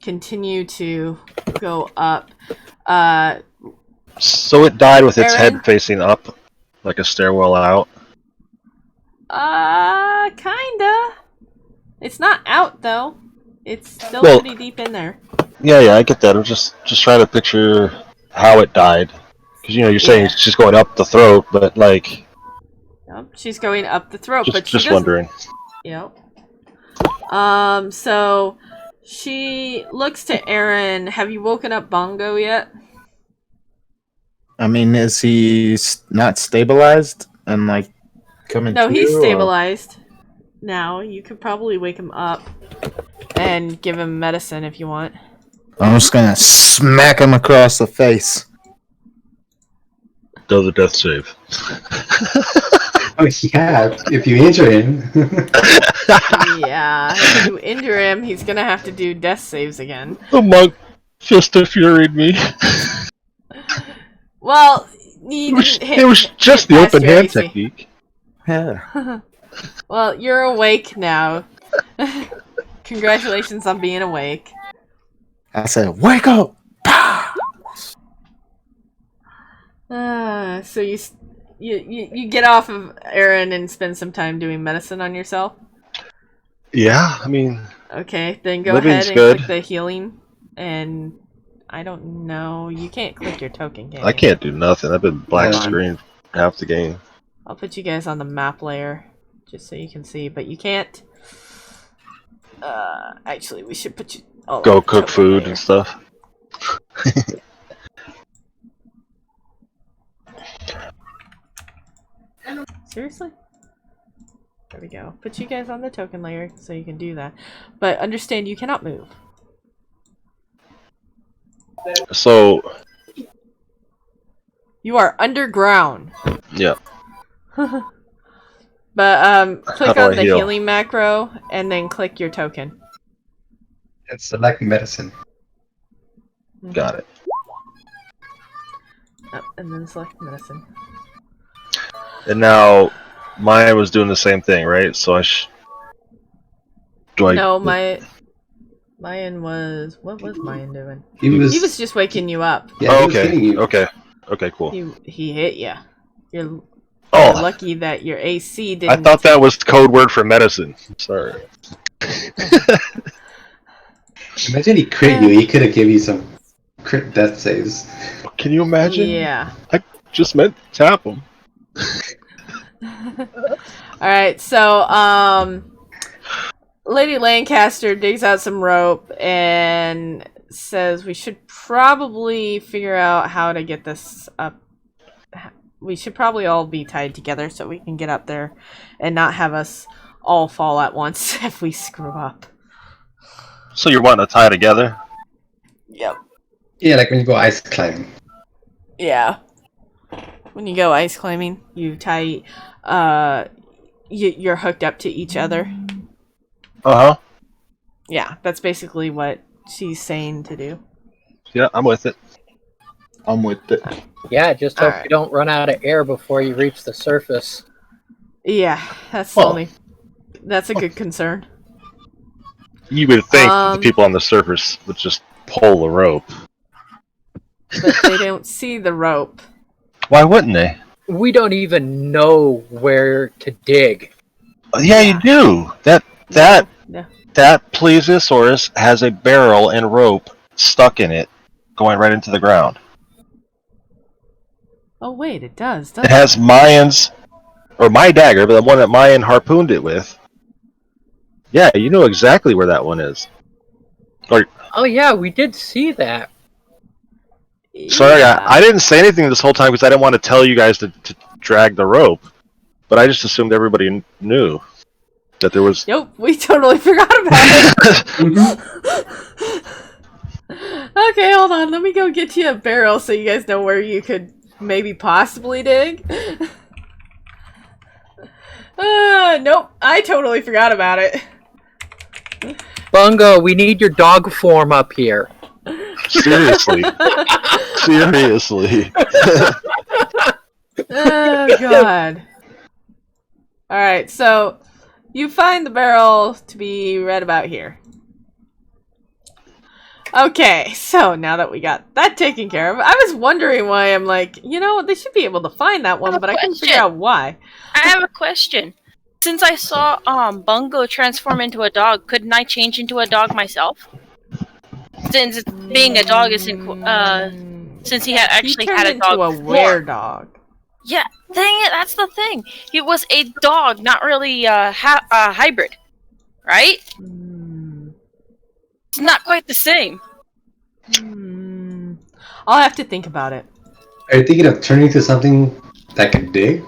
continue to go up. So it died with its Aaron? head facing up, like a stairwell out. Kinda. It's not out, though. It's still Well- pretty deep in there. Yeah, I get that. I'm just trying to picture how it died. Because, you're saying Yeah. she's going up the throat, but, like, Yep, she's going up the throat, but she just doesn't... wondering. Yep. So she looks to Aaron. Have you woken up Bongo yet? I mean, is he not stabilized and like coming? No, he's to, or- stabilized. Now you could probably wake him up and give him medicine if you want. I'm just gonna smack him across the face. Does a death save. Oh yeah, if you injure him. Yeah, if you injure him, he's gonna have to do death saves again. The monk just infuriated me. Well, he didn't hit, It was just hit the past open your hand AC. technique. Yeah. Well, you're awake now. Congratulations on being awake. I said, wake up! So you get off of Aaron and spend some time doing medicine on yourself. Yeah, I mean, Okay, then go Living's ahead and good. click the healing and I don't know. You can't click your token, can you? I can't do nothing. I've been black Yeah. screen half the game. I'll put you guys on the map layer just so you can see, but you can't. Actually, we should put you. All Go on the cook token food layer. and stuff. Seriously? There we go. Put you guys on the token layer so you can do that. But understand you cannot move. So, You are underground. yeah. But click do on I the heal? healing macro and then click your token. And select medicine. Got it. Oh, and then select medicine. And now, Maya was doing the same thing, right? So No, Mayan was... What was Mayan doing? He He was just waking you up. Yeah, Oh, he was okay. hitting you. Okay, cool. He hit you. You're Oh, lucky that your AC didn't... I thought that was code word for medicine. Sorry. Imagine he crit you. He could have given you some crit death saves. Can you imagine? Yeah. I just meant tap him. Alright, so, Lady Lancaster digs out some rope and says we should probably figure out how to get this up. We should probably all be tied together so we can get up there and not have us all fall at once if we screw up. So you're wanting to tie together? Yep. Yeah, like when you go ice climbing. Yeah. When you go ice climbing, you tie, you're hooked up to each other. Uh-huh. Yeah, that's basically what she's saying to do. Yeah, I'm with it. I'm with it. Yeah, just hope Alright. you don't run out of air before you reach the surface. Yeah, that's Well- that's a good concern. You would think that the people on the surface would just pull the rope. But they don't see the rope. Why wouldn't they? We don't even know where to dig. Yeah, you do. That No. plesiosaurus has a barrel and rope stuck in it, going right into the ground. Oh wait, it does. It has Mayan's, or my dagger, but the one that Mayan harpooned it with. Yeah, you know exactly where that one is. Oh yeah, we did see that. Sorry, Yeah. I didn't say anything this whole time because I didn't want to tell you guys to drag the rope, but I just assumed everybody knew that there was. Nope, we totally forgot about it. Okay, hold on. Let me go get you a barrel so you guys know where you could maybe possibly dig. Nope, I totally forgot about it. Bungo, we need your dog form up here. Seriously. Seriously. Oh, God. Alright, so you find the barrel to be right about here. Okay, so now that we got that taken care of, I was wondering why I'm like, they should be able to find that one, but I couldn't figure out why. I have a question. Since I saw Bungo transform into a dog, couldn't I change into a dog myself? Since being a dog isn't, since he had actually he had a turned dog into a before. were-dog. Yeah, dang it, that's the thing. He was a dog, not really a hybrid, right? It's not quite the same. I'll have to think about it. Are you thinking of turning into something that can dig?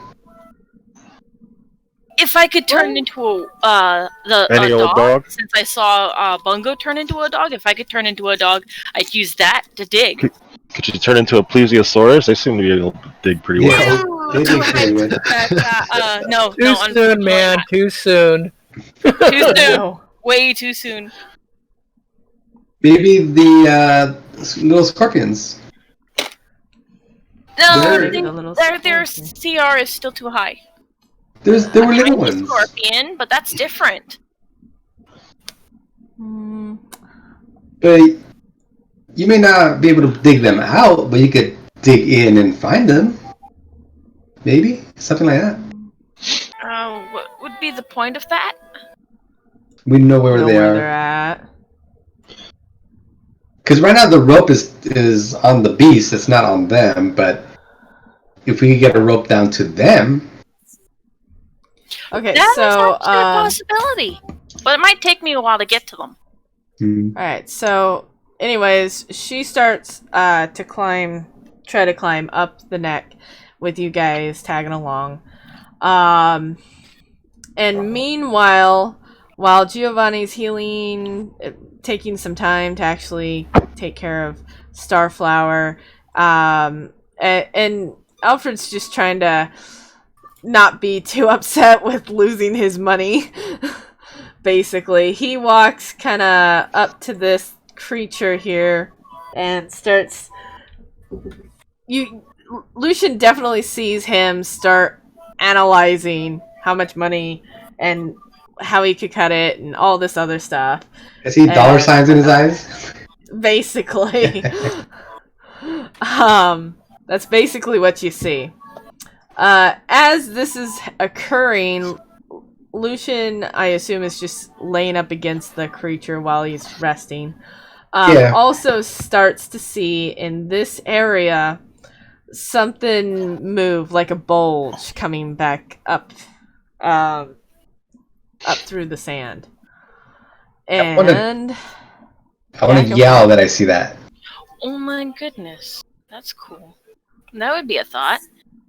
If I could turn into Any a old dog? since I saw Bungo turn into a dog, if I could turn into a dog, I'd use that to dig. Could you turn into a plesiosaurus? They seem to be able to dig pretty well. Yeah, they dig pretty good. No, Too soon, man. Too soon. Too soon. No. Way too soon. Maybe the little scorpions. No, They're- I think The little their scorpion. CR is still too high. There were little Tiny ones. scorpion, but that's different. But you may not be able to dig them out, but you could dig in and find them. Maybe something like that. What would be the point of that? We know where Know they where are. they're at. Because right now the rope is on the beast. It's not on them. But if we could get a rope down to them, Okay, That is so actually a possibility. But it might take me a while to get to them. alright, so anyways, she starts try to climb up the neck with you guys tagging along. And meanwhile, while Giovanni's healing, taking some time to actually take care of Starflower, and Alfred's just trying to not be too upset with losing his money. Basically, he walks kind of up to this creature here and starts. Lucian definitely sees him start analyzing how much money and how he could cut it and all this other stuff. I see dollar signs in his eyes. Basically. That's basically what you see. As this is occurring, Lucian, I assume, is just laying up against the creature while he's resting. Also starts to see in this area something move, like a bulge coming back up through the sand. And I want to yell that I see that. Oh my goodness. That's cool. That would be a thought.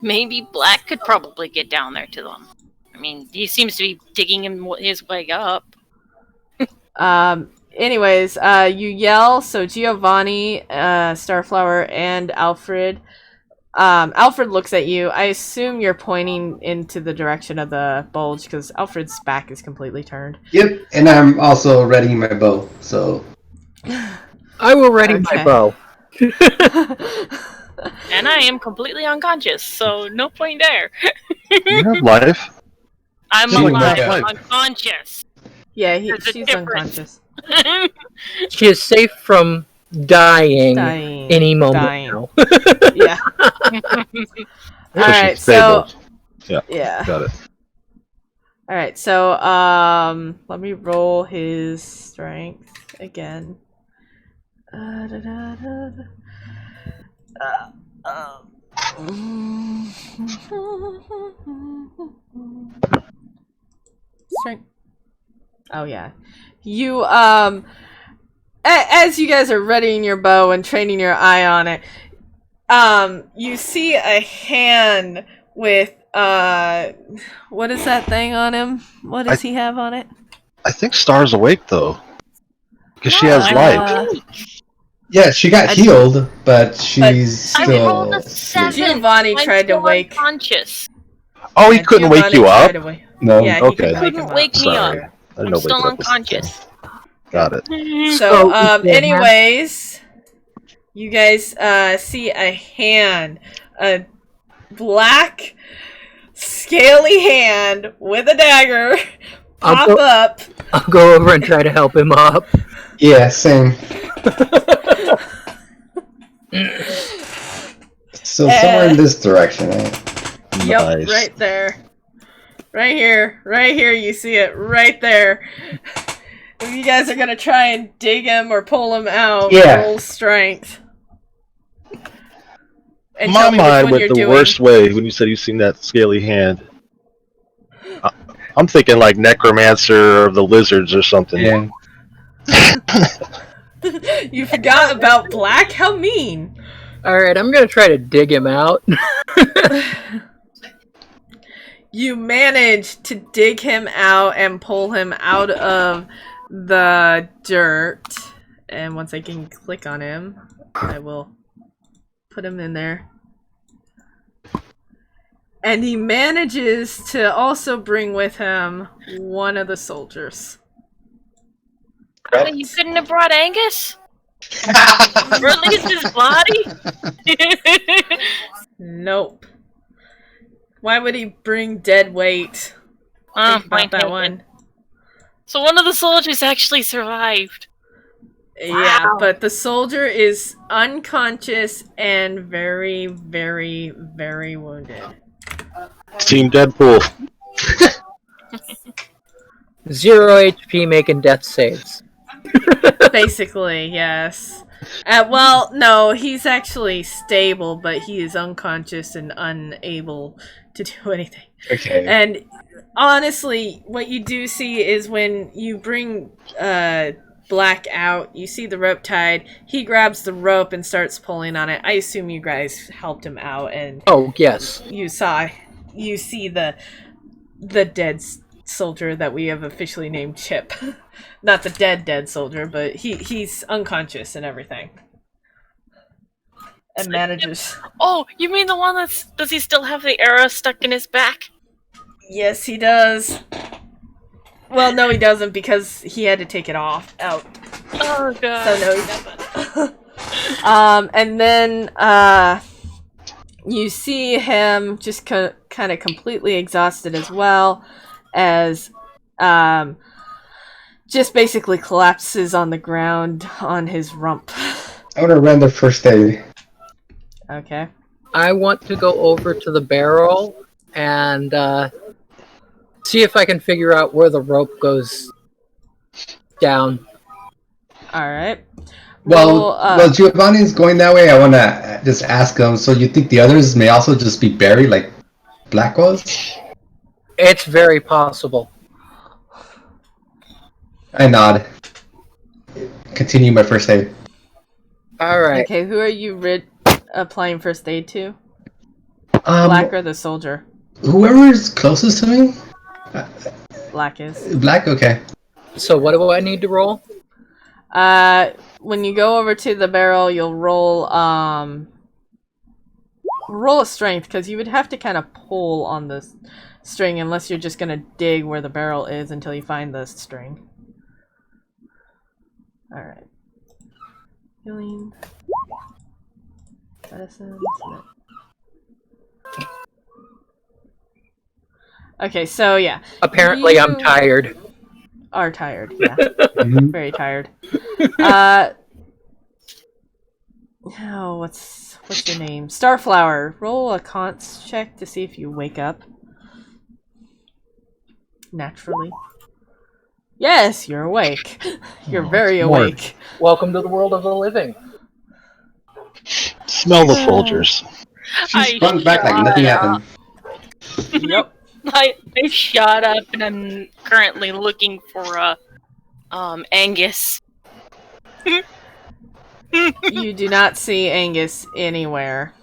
Maybe Black could probably get down there to them. I mean, he seems to be digging his way up. Anyways, you yell, so Giovanni, Starflower, and Alfred. Alfred looks at you. I assume you're pointing into the direction of the bulge, because Alfred's back is completely turned. Yep, and I'm also readying my bow, so... I will ready my bow. And I am completely unconscious, so no point there. You have life. I'm She's alive, alive. unconscious. Yeah, There's a she's difference. unconscious. She is safe from dying any moment now. Yeah. Alright, so... Yeah, got it. Alright, so, let me roll his strength again. Strength. Oh yeah. You as you guys are readying your bow and training your eye on it, you see a hand with what is that thing on him? What does he have on it? I think Star's awake though, because she has life. Yeah, she got healed, but she's I still... rolled a 7. Giovanni I'm tried to still wake. Unconscious. Oh, he couldn't wake you up? No. Yeah, he Okay. couldn't Wake me Sorry. up. I didn't I'm know still wake up was the unconscious. thing. Got it. So, anyways, you guys see a hand, a black, scaly hand with a dagger pop up. I'll go over and try to help him up. Yeah, same. So somewhere in this direction, right? Yep, Nice. right there. Right here, you see it, right there. If you guys are gonna try and dig him or pull him out, roll strength. And My tell me which mind one went you're the doing. worst way when you said you've seen that scaly hand. I'm thinking like Necromancer or the Lizards or something. Yeah. You forgot about Black? How mean! Alright, I'm gonna try to dig him out. You manage to dig him out and pull him out of the dirt. And once I can click on him, I will put him in there. And he manages to also bring with him one of the soldiers. Wait, you couldn't have brought Angus? Release his body? Nope. Why would he bring dead weight? Think about that one. So one of the soldiers actually survived. Yeah, Wow. but the soldier is unconscious and very, very, very wounded. Team Deadpool. 0 HP making death saves. Basically, yes. Well, no, he's actually stable, but he is unconscious and unable to do anything. Okay. And honestly, what you do see is when you bring Black out, you see the rope tied. He grabs the rope and starts pulling on it. I assume you guys helped him out, and Oh, yes. you see the dead soldier that we have officially named Chip. Not the dead soldier, but he's unconscious and everything. And manages. Oh, you mean the one does he still have the arrow stuck in his back? Yes, he does. Well, no, he doesn't because he had to take it out. Oh god. So no, he doesn't. And then you see him just kind of completely exhausted as well, as just basically collapses on the ground on his rump. I want to run the first aid. Okay. I want to go over to the barrel and see if I can figure out where the rope goes down. All right. Well, Giovanni's going that way. I want to just ask him. So you think the others may also just be buried like Black was? It's very possible. I nod. Continue my first aid. All right. Okay, who are you applying first aid to? Black or the soldier? Whoever is closest to me. Black is. Black, okay. So what do I need to roll? When you go over to the barrel, you'll roll a strength, because you would have to kind of pull on the string unless you're just gonna dig where the barrel is until you find the string. All right. Healing. Medicine. Okay, so yeah. Apparently, I'm tired. Are tired, yeah. Very tired. Oh, what's your name? Starflower. Roll a cons check to see if you wake up. Naturally. Yes, you're awake. You're very awake. Welcome to the world of the living. Smell the folgers. She sprung back like nothing happened. Yep. I shot up and I'm currently looking for Angus. You do not see Angus anywhere.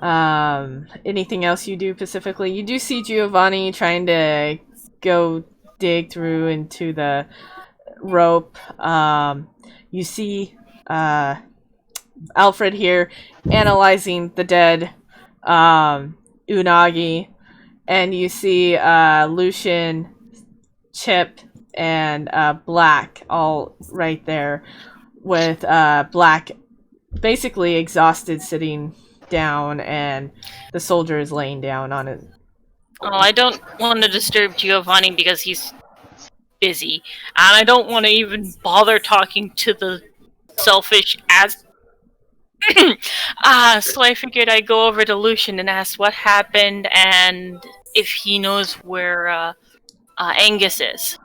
Anything else you do specifically? You do see Giovanni trying to go dig through into the rope. You see Alfred here analyzing the dead Unagi, and you see Lucian, Chip, and Black all right there, with Black basically exhausted, sitting down, and the soldier is laying down on it. Oh, I don't want to disturb Giovanni because he's busy, and I don't want to even bother talking to the selfish ass. So I figured I'd go over to Lucian and ask what happened and if he knows where Angus is.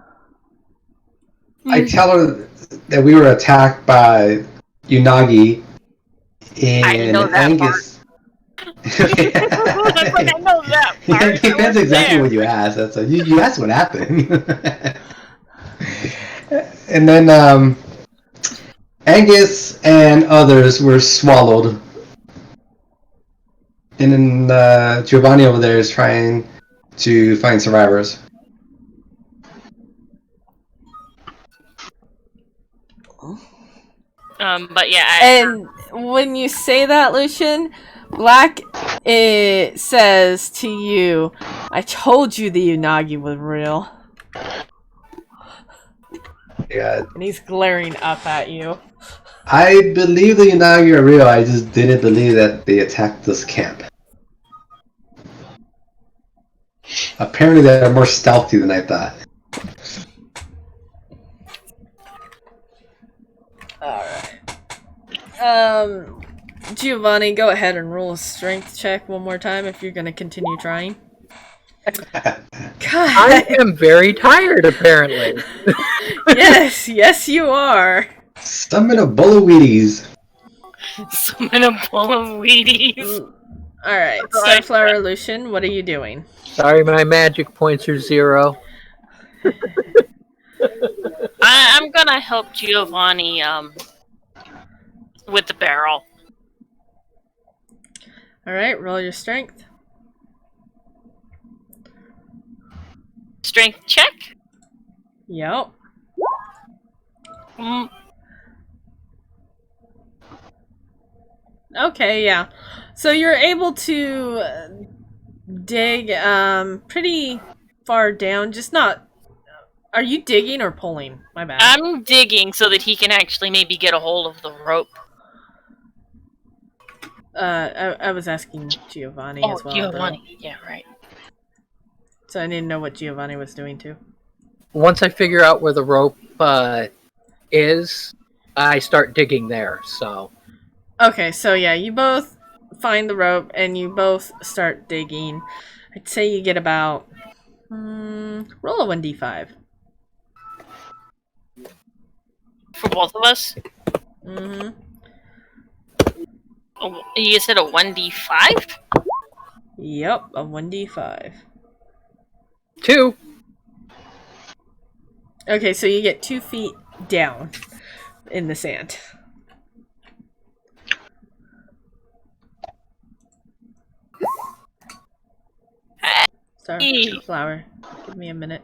I tell her that we were attacked by Unagi, and I know that Angus. It's like I know that part. That's exactly what you asked. That's you asked what happened. And then Angus and others were swallowed, and then Giovanni over there is trying to find survivors. But yeah. And when you say that, Lucian, Black says to you, "I told you the Unagi was real." Yeah, And he's glaring up at you. I believe the Unagi are real. I just didn't believe that they attacked this camp. Apparently, they're more stealthy than I thought. Alright. Giovanni, go ahead and roll a strength check one more time if you're going to continue trying. I am very tired, apparently. yes, you are. Summon a bowl of Wheaties. Summon a bowl of Wheaties. Alright, Starflower Lucian, what are you doing? Sorry, my magic points are 0. I'm gonna help Giovanni with the barrel. Alright, roll your strength. Strength check. Yep. Mm, Okay, yeah. So you're able to dig pretty far down, just not... Are you digging or pulling? My bad. I'm digging so that he can actually maybe get a hold of the rope. I was asking Giovanni as well. Giovanni. Yeah, right. So I didn't know what Giovanni was doing too. Once I figure out where the rope is, I start digging there. So Okay, so yeah, you both find the rope and you both start digging. I'd say you get about... roll a 1d5. For both of us? Mm-hmm. Oh, you said a 1d5? Yep, a 1d5. 2. Okay, so you get 2 feet down in the sand. Starflower, give me a minute.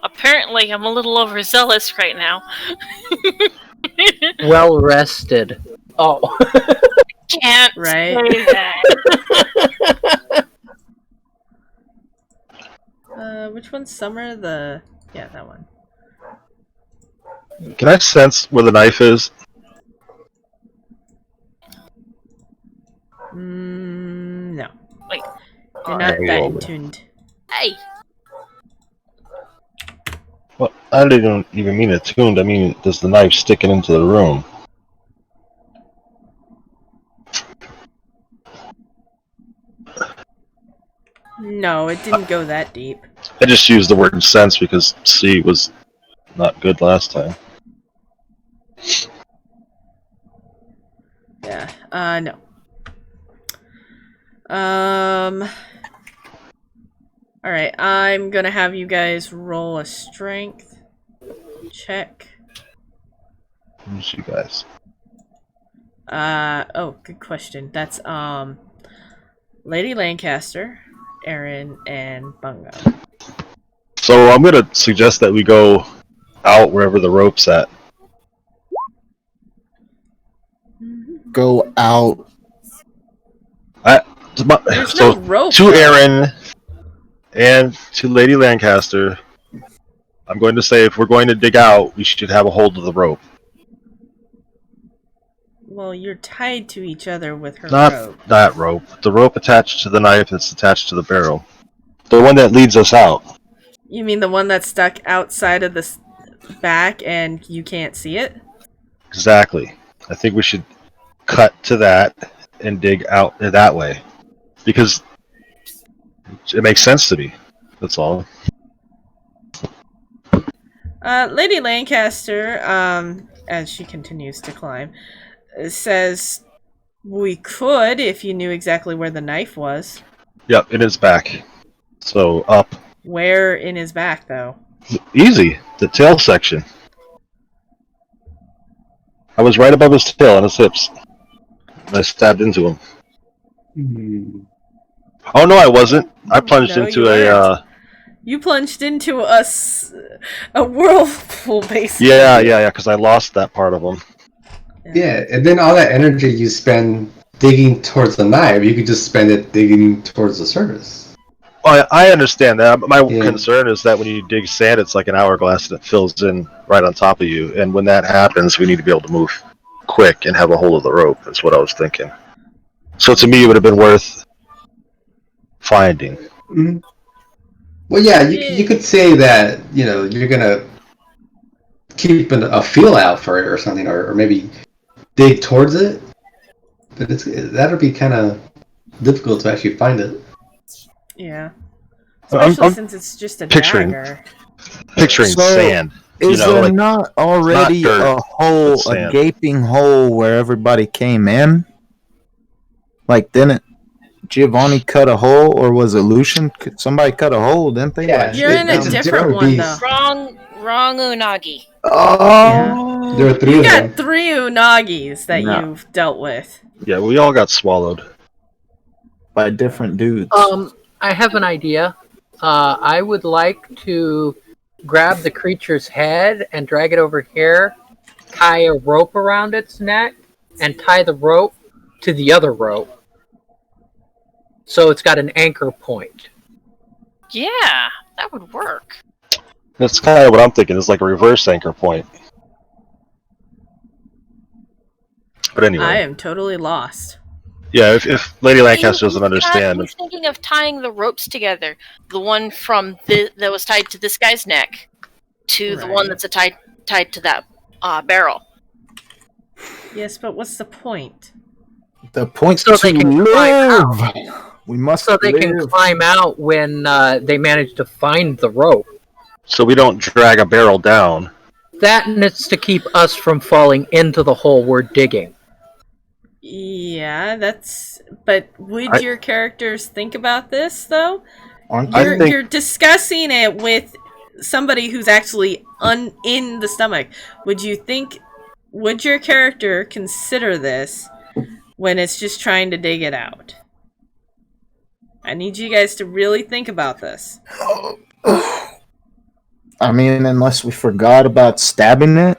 Apparently, I'm a little overzealous right now. Well rested. Oh. Can't Right. say that. Which one's Summer? Yeah, that one. Can I sense where the knife is? No. Wait. You're not Alright, that roll. tuned. Hey! Well, I didn't even mean attuned. I mean, does the knife sticking into the room? No, it didn't go that deep. I just used the word sense because C was not good last time. Yeah. No. Alright, I'm gonna have you guys roll a strength check. Who's you guys? Oh, good question. That's, Lady Lancaster, Aaron, and Bungo. So I'm gonna suggest that we go out wherever the rope's at. Go out. There's So no rope. to Aaron and to Lady Lancaster, I'm going to say if we're going to dig out, we should have a hold of the rope. Well, you're tied to each other with her Not rope. that rope. The rope attached to the knife that's attached to the barrel. The one that leads us out. You mean the one that's stuck outside of the back and you can't see it? Exactly. I think we should cut to that and dig out that way. Because it makes sense to me. That's all. Lady Lancaster, as she continues to climb, says we could if you knew exactly where the knife was. Yep, in his back. So up. Where in his back, though? Easy. The tail section. I was right above his tail on his hips. And I stabbed into him. Oh no, I wasn't. I plunged No, into you weren't. a. You plunged into a whirlpool, basically. Yeah, because I lost that part of him. Yeah, and then all that energy you spend digging towards the knife, you could just spend it digging towards the surface. Well, I understand that. My Yeah. concern is that when you dig sand, it's like an hourglass that fills in right on top of you. And when that happens, we need to be able to move quick and have a hold of the rope. That's what I was thinking. So to me, it would have been worth finding. Mm-hmm. Well, yeah, you could say that, you're going to keep a feel out for it or something, or maybe dig towards it. But that'll be kind of difficult to actually find it. Yeah. I'm Especially since it's just a picturing- dagger. picturing So, sand. Is You know, there like not already dirt, a hole, but a sand. gaping hole where everybody came in? Like, didn't Giovanni cut a hole, or was it Lucian? Somebody cut a hole, didn't they? Yeah, Like, You're in a it's a different different one, beast. though. Wrong Unagi. Oh, There were three You of got them. 3 Unagis that No. you've dealt with. Yeah, we all got swallowed. by different dudes. I have an idea. I would like to grab the creature's head and drag it over here, tie a rope around its neck, and tie the rope to the other rope. So it's got an anchor point. Yeah, that would work. That's kind of what I'm thinking. It's like a reverse anchor point. But anyway, I am totally lost. yeah. If Lady Lancaster doesn't understand, He's thinking of tying the ropes together. The one from that was tied to this guy's neck to the one Right. that's tied to that barrel. Yes, but what's the point? The point's So to they can climb live. We must So they can live. climb out when they manage to find the rope. so we don't drag a barrel down. That needs to keep us from falling into the hole we're digging. Yeah, that's. But would your characters think about this though? Aren't I they? think- You're discussing it with somebody who's actually in the stomach. Would you think? Would your character consider this when it's just trying to dig it out? I need you guys to really think about this. I mean, unless we forgot about stabbing it,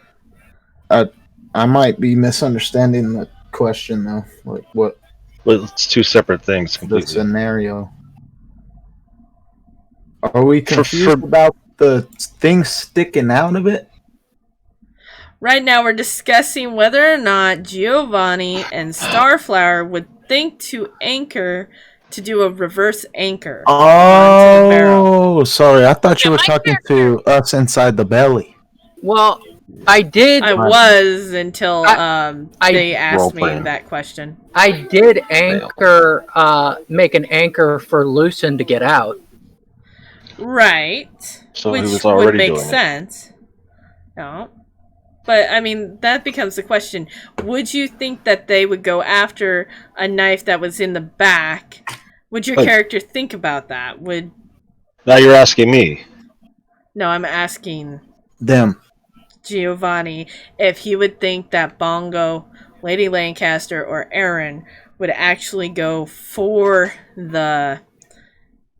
I might be misunderstanding the question though. Like what But it's two separate things the completely. scenario? Are we For- confused about the thing sticking out of it? Right now, we're discussing whether or not Giovanni and Starflower would think to anchor to do a reverse anchor onto the barrel. Oh, sorry. I thought you Yeah, were my talking to us inside the belly. Well, I did. I was until I they asked me Role-playing. that question. I did anchor, make an anchor for Lucen to get out. Right. So he which was would already make doing it. sense. No. But, I mean, that becomes the question. Would you think that they would go after a knife that was in the back? Would your Like- character think about that? Now you're asking me. No, I'm asking Them. Giovanni if he would think that Bongo, Lady Lancaster, or Aaron would actually go for the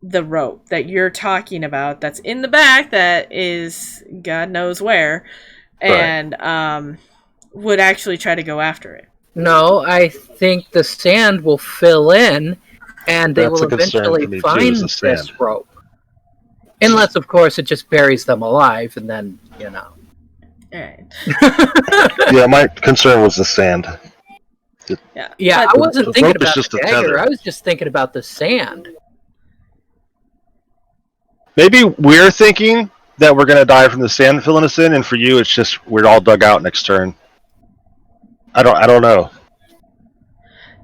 rope that you're talking about that's in the back that is God knows where, and would actually try to go after it. No, I think the sand will fill in, and they That's will a concern eventually for me, too, find is the sand. this rope. Unless, of course, it just buries them alive, and then, you know. Alright. Yeah, my concern was the sand. Yeah. Yeah, But- I wasn't The thinking rope is about just the a dagger. tether. I was just thinking about the sand. Maybe we're thinking that we're gonna die from the sand filling us in, and for you, it's just we're all dug out next turn. I don't know.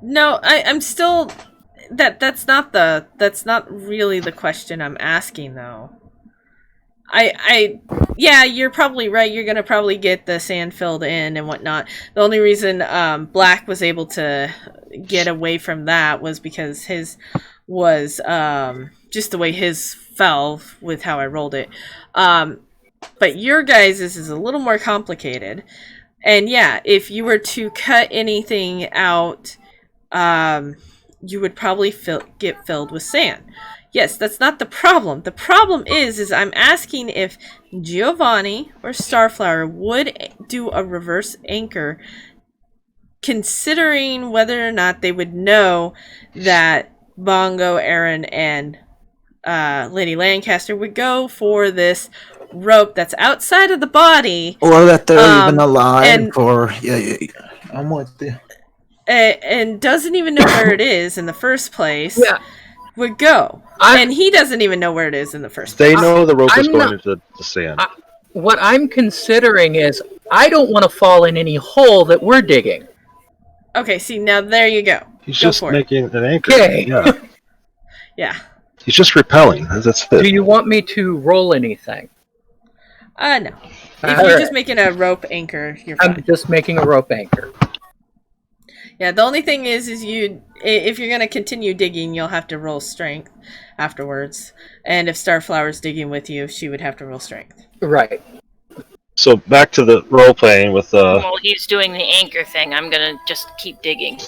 No, I'm still that's not really the question I'm asking though. Yeah, you're probably right. You're gonna probably get the sand filled in and whatnot. The only reason Black was able to get away from that was because his was just the way his fell with how I rolled it. But your guys' is a little more complicated. And yeah, if you were to cut anything out, you would probably get filled with sand. Yes, that's not the problem. The problem is I'm asking if Giovanni or Starflower would do a reverse anchor, considering whether or not they would know that Bongo, Aaron, and Lady Lancaster would go for this rope that's outside of the body. Or that they're even and- alive, or yeah. I'm with you. And doesn't even know where it is in the first place, Yeah. would go. And he doesn't even know where it is in the first place. They know the rope is I'm going not- into the sand. What I'm considering is I don't want to fall in any hole that we're digging. Okay, see, now there you go. He's Go just for it. making an anchor. Okay. Yeah. Yeah. He's just repelling. That's Do it. you want me to roll anything? No. If you're Alright. just making a rope anchor, you're I'm fine. just making a rope anchor. Yeah, the only thing is if you're gonna continue digging, you'll have to roll strength afterwards. And if Starflower's digging with you, she would have to roll strength. Right. So back to the role playing with While he's doing the anchor thing, I'm gonna just keep digging.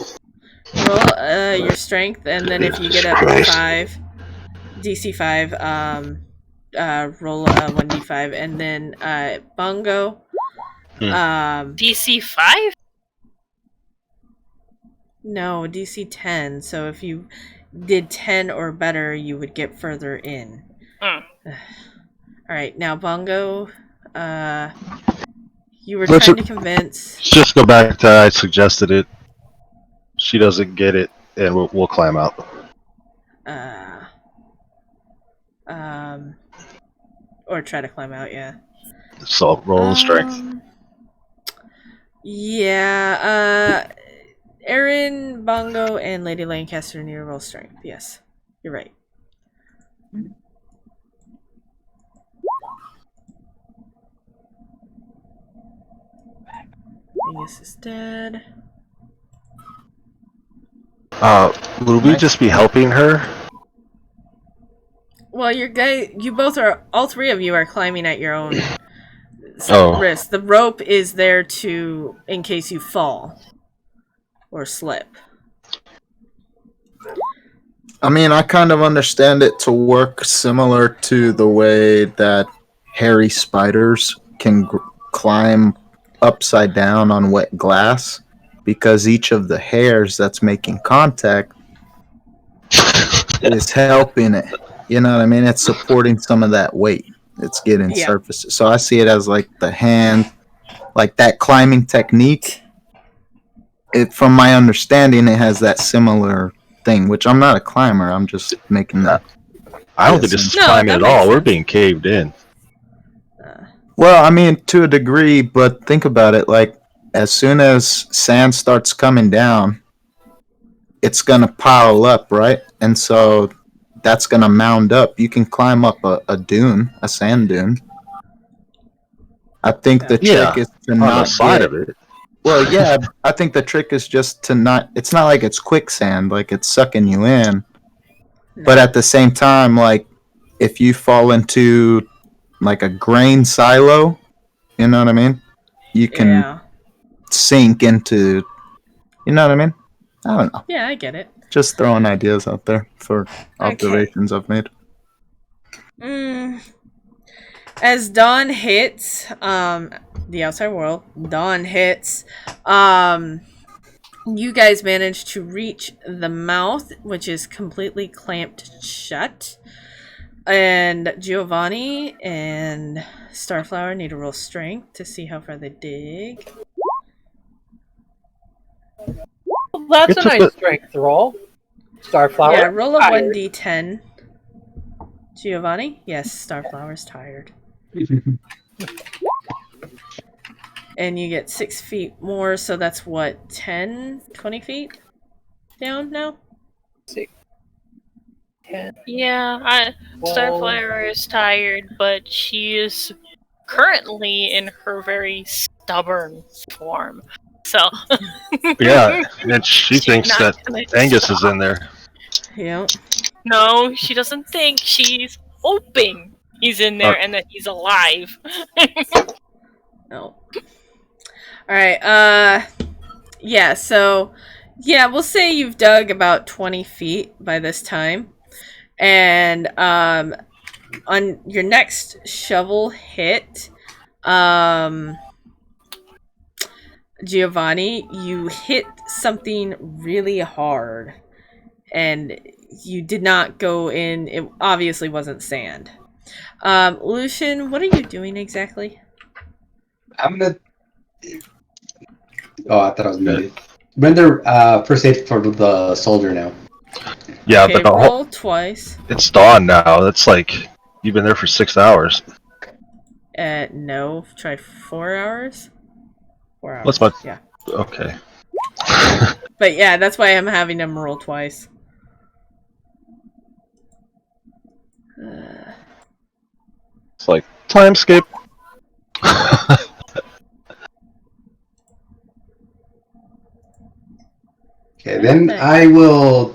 Roll your strength, and then if you get up to Christ. 5, DC 5, roll a 1d5, and then Bongo. DC 5? No, DC 10. So if you did 10 or better, you would get further in. Mm. Alright, now Bongo, you were Let's trying to convince... just go back to I suggested it. She doesn't get it, and we'll climb out. Or try to climb out, yeah. So roll strength. Yeah, Aaron, Bongo, and Lady Lancaster need to roll strength. Yes, you're right. Angus is dead. Would we just be helping her? Well, you both are, all three of you are climbing at your own Oh. risk. The rope is there in case you fall or slip. I mean, I kind of understand it to work similar to the way that hairy spiders can climb upside down on wet glass, because each of the hairs that's making contact is helping it. You know what I mean? It's supporting some of that weight. It's getting surfaces. So I see it as like the hand, like that climbing technique. From my understanding, it has that similar thing, which I'm not a climber. I'm just making that. I don't think this is climbing at all. We're being caved in. Well, I mean, to a degree, but think about it. Like, as soon as sand starts coming down, it's going to pile up, right? And so that's going to mound up. You can climb up a dune, a sand dune. I think the trick is to on not the side get, of it. Well, yeah, I think the trick is just to not. It's not like it's quicksand, like it's sucking you in. No. But at the same time, like if you fall into like a grain silo, you know what I mean? You can sink into. You know what I mean? I don't know. Yeah, I get it. Just throwing ideas out there for observations I've made. As dawn hits, the outside world, dawn hits, you guys manage to reach the mouth, which is completely clamped shut. And Giovanni and Starflower need to roll strength to see how far they dig. Well, that's a nice strength roll. Starflower. Yeah, roll a 1d10. Giovanni? Yes, Starflower's tired. And you get 6 feet more, so that's what, 10, 20 feet down now? 6, 10. Yeah, Starflower is tired, but she is currently in her very stubborn form. So yeah, and she thinks that Angus is in there. Yeah. No, she doesn't think. She's hoping he's in there and that he's alive. No. Alright, yeah, so, yeah, we'll say you've dug about 20 feet by this time. And, on your next shovel hit, Giovanni, you hit something really hard. And you did not go in, it obviously wasn't sand. Lucian, what are you doing exactly? I'm gonna... Oh, I thought I was muted. Render first aid for the soldier now. Yeah, okay, but roll twice. It's dawn now. That's like, you've been there for 6 hours. No, try 4 hours. 4 hours. What's my... Yeah. Okay. But yeah, that's why I'm having him roll twice. It's like time skip. Okay, then Okay. I will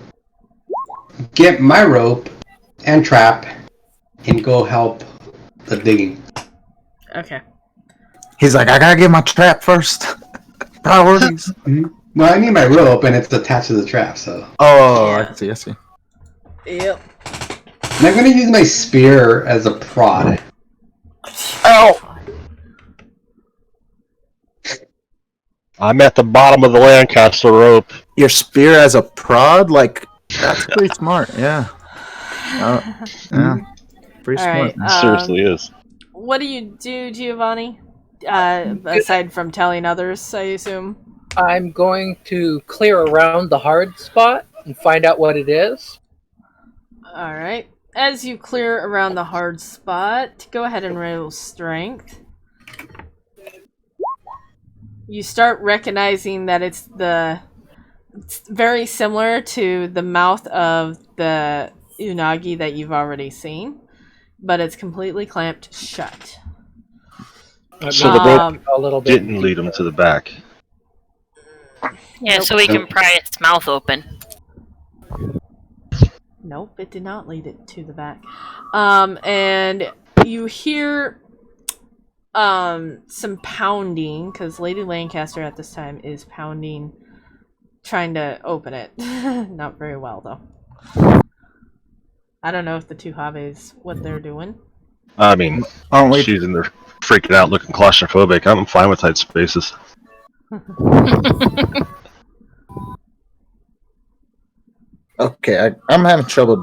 get my rope and trap and go help the digging. Okay. He's like, I gotta get my trap first. Priorities. Well, I need my rope and it's attached to the trap, so. Oh, Yeah. I see, I see. Yep. And I'm gonna use my spear as a prod. Ow! I'm at the bottom of the Lancaster rope. Your spear as a prod? Like, that's pretty smart, yeah. Yeah. Pretty All smart. right. Seriously is. What do you do, Giovanni? Aside from telling others, I assume. I'm going to clear around the hard spot and find out what it is. All right. As you clear around the hard spot, go ahead and roll strength. You start recognizing that it's very similar to the mouth of the unagi that you've already seen, but it's completely clamped shut. So the rope A little bit. didn't lead him to the back. Yeah, so we can pry its mouth open. Nope, it did not lead it to the back. And you hear some pounding, because Lady Lancaster at this time is pounding, trying to open it. Not very well, though. I don't know if the two Haves, what they're doing. I mean, Aren't we? she's in there freaking out, looking claustrophobic. I'm fine with tight spaces. Okay, I'm having trouble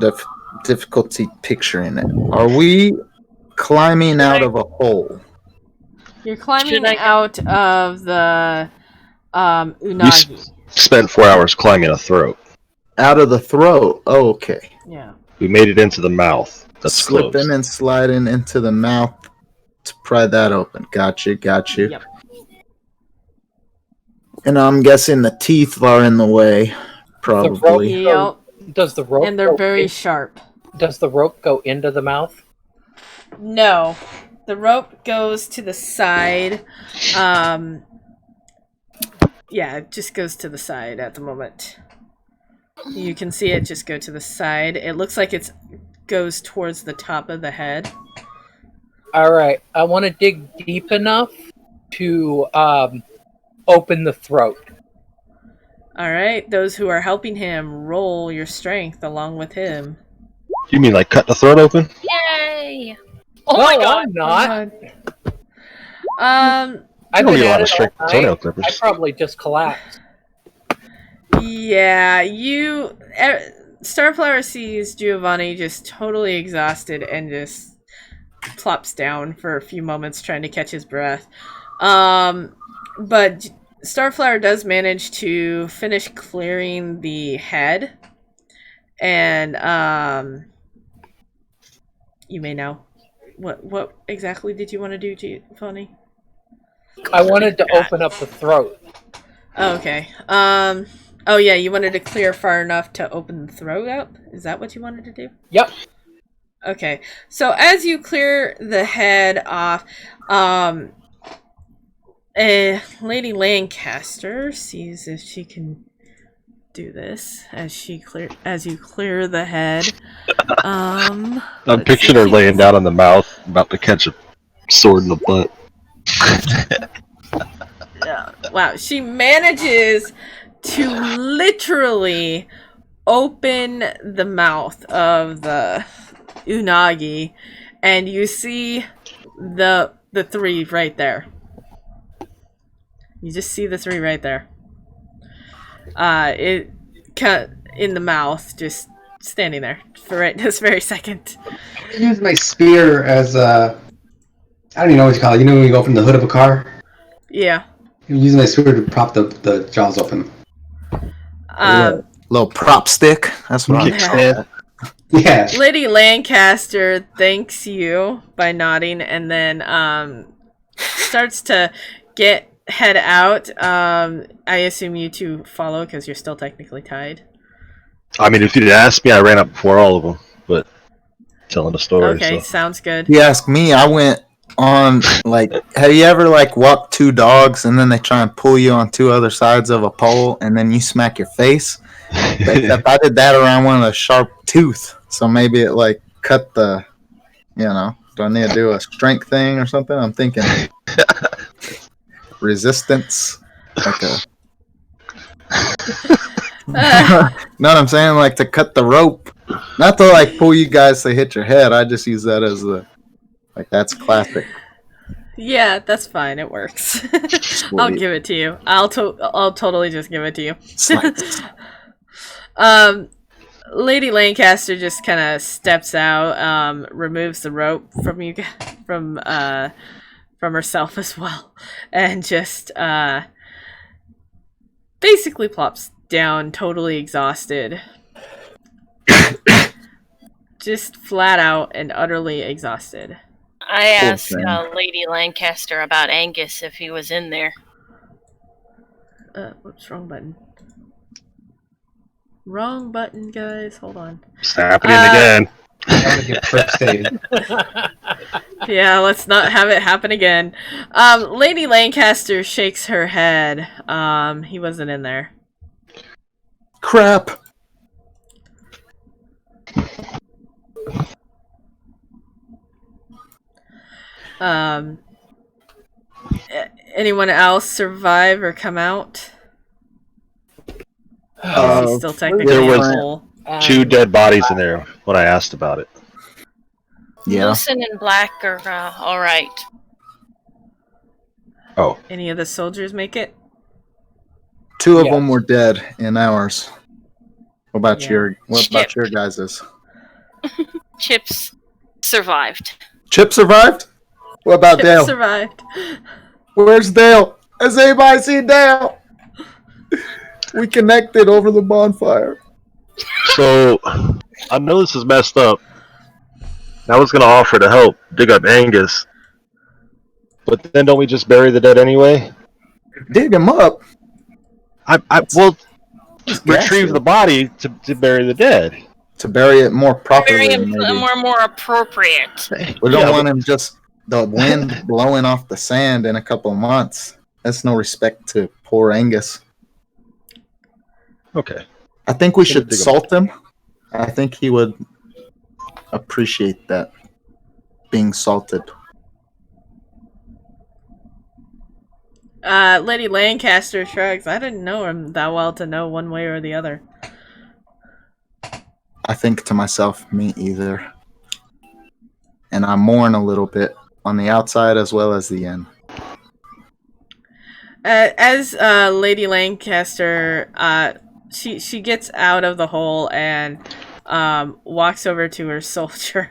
difficulty picturing it. Are we climbing out of a hole? You're climbing Should I- out of the unagi. Spent 4 hours climbing a throat. Out of the throat. Oh, okay. Yeah. We made it into the mouth. That's Slipping closed. and sliding into the mouth to pry that open. Got you. Yep. And I'm guessing the teeth are in the way, probably. Yep. Does the rope And they're go very in- sharp. Does the rope go into the mouth? No. The rope goes to the side. Yeah, it just goes to the side at the moment. You can see it just go to the side. It looks like it goes towards the top of the head. Alright, I want to dig deep enough to open the throat. Alright, those who are helping him, roll your strength along with him. You mean like cut the throat open? Yay! Oh No, my god! I'm not. I've don't been need a lot at of it strength all for toenail night. clippers. I probably just collapsed. Yeah, Starflower sees Giovanni just totally exhausted and just plops down for a few moments trying to catch his breath. But Starflower does manage to finish clearing the head, and you may know what exactly did you want to do, Giovanni? I wanted to open up the throat. Oh, okay. Oh yeah, you wanted to clear far enough to open the throat up? Is that what you wanted to do? Yep. Okay. So as you clear the head off, Lady Lancaster sees if she can do this as you clear the head. I'm let's picturing see her if laying down on the mouth, about to catch a sword in the butt. Wow, she manages to literally open the mouth of the unagi, and you see the three right there. You just see the three right there. It cut in the mouth, just standing there for right this very second. I use my spear as a... I don't even know what you call it. You know when you open the hood of a car? Yeah. I'm using my spear to prop the jaws open. Little prop stick. That's what I'm Kickstand. Yeah. Lady Lancaster thanks you by nodding, and then starts to head out. I assume you two follow because you're still technically tied. I mean, if you'd asked me, I ran up before all of them, but telling the story. Okay, So. sounds good. You ask me, I went on, like, have you ever, like, walked two dogs and then they try and pull you on two other sides of a pole and then you smack your face? Except I did that around one of the sharp tooth. So maybe it, like, cut the, do I need to do a strength thing or something? I'm thinking resistance. Like a. Know what I'm saying? Like to cut the rope. Not to like pull you guys to hit your head. I just use that as that's classic. Yeah, that's fine. It works. I'll give it to you. I'll totally just give it to you. Lady Lancaster just kind of steps out, removes the rope from herself as well, and just basically plops down, totally exhausted, just flat out and utterly exhausted. I asked Lady Lancaster about Angus if he was in there. Whoops, wrong button. Wrong button, guys. Hold on. It's happening again. I'm gonna get quick save. Yeah, let's not have it happen again. Lady Lancaster shakes her head. He wasn't in there. Crap. Anyone else survive or come out? He's still technically there in was the hole. 2 dead bodies in there when I asked about it. Yeah. Lucen and Black are all right. Oh. Any of the soldiers make it? 2 of them were dead in ours. What about your guys's? Chips survived. Chip survived? What about Chip Dale? survived. Where's Dale? Has anybody seen Dale? We connected over the bonfire. So, I know this is messed up. I was going to offer to help dig up Angus. But then don't we just bury the dead anyway? Dig him up? Well, retrieve the body to bury the dead. To bury it more properly. Very more appropriate. We don't want him just the wind blowing off the sand in a couple of months. That's no respect to poor Angus. Okay. I think we should salt him. I think he would appreciate that, being salted. Lady Lancaster shrugs. I didn't know him that well to know one way or the other. I think to myself, me either. And I mourn a little bit on the outside as well as the end. As Lady Lancaster, she gets out of the hole and walks over to her soldier.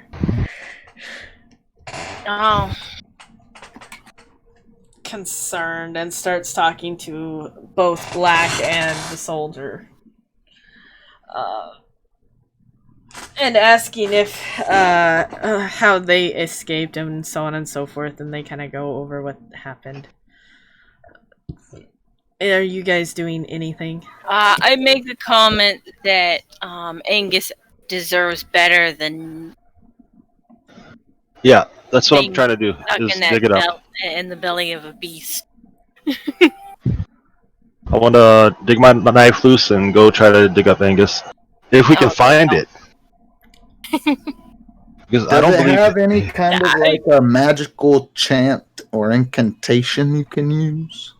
Oh. Concerned, and starts talking to both Black and the soldier. And asking if how they escaped and so on and so forth, and they kind of go over what happened. Are you guys doing anything? I make the comment that Angus deserves better than. Yeah, that's what I'm trying to do. Is dig it up. In the belly of a beast. I want to dig my knife loose and go try to dig up Angus, if we can find it. Because I don't believe have any kind of like a magical chant or incantation you can use.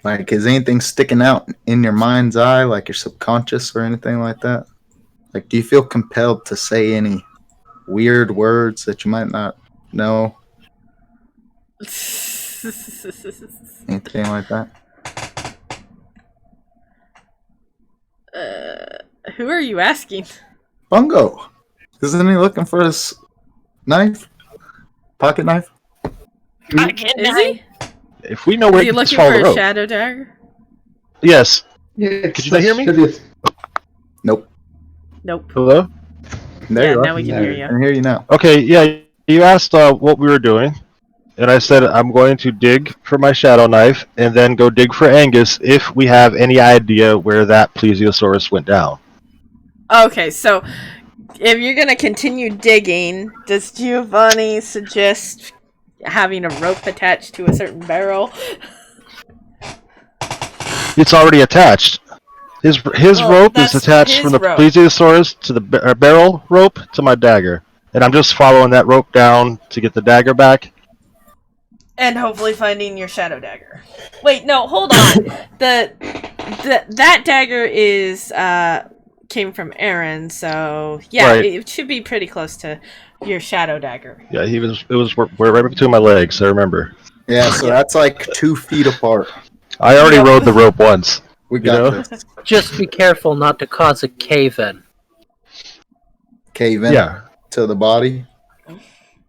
Like, is anything sticking out in your mind's eye, like your subconscious or anything like that? Like, do you feel compelled to say any weird words that you might not know? Anything like that? Who are you asking? Bungo. Isn't he looking for his knife? Pocket knife? Is he? If we know where Are you looking for a shadow dagger? Yes. Yeah, Could you not hear me? Nope. Nope. Hello? There you are. Now we can hear you. I can hear you now. Okay, yeah, you asked what we were doing, and I said I'm going to dig for my shadow knife and then go dig for Angus if we have any idea where that plesiosaurus went down. Okay, so if you're gonna continue digging, does Giovanni suggest having a rope attached to a certain barrel? It's already attached. His Well, rope is that's attached his from the rope. plesiosaurus to the barrel rope to my dagger, and I'm just following that rope down to get the dagger back. And hopefully finding your shadow dagger. Wait, no, hold on. That dagger is came from Aaron, so yeah, Right. it should be pretty close to your shadow dagger. Yeah, it was right between my legs. I remember. Yeah, so that's like 2 feet apart. I already Yep. rode the rope once. We You got know? this. Just be careful not to cause a cave-in. Cave in Yeah. to the body.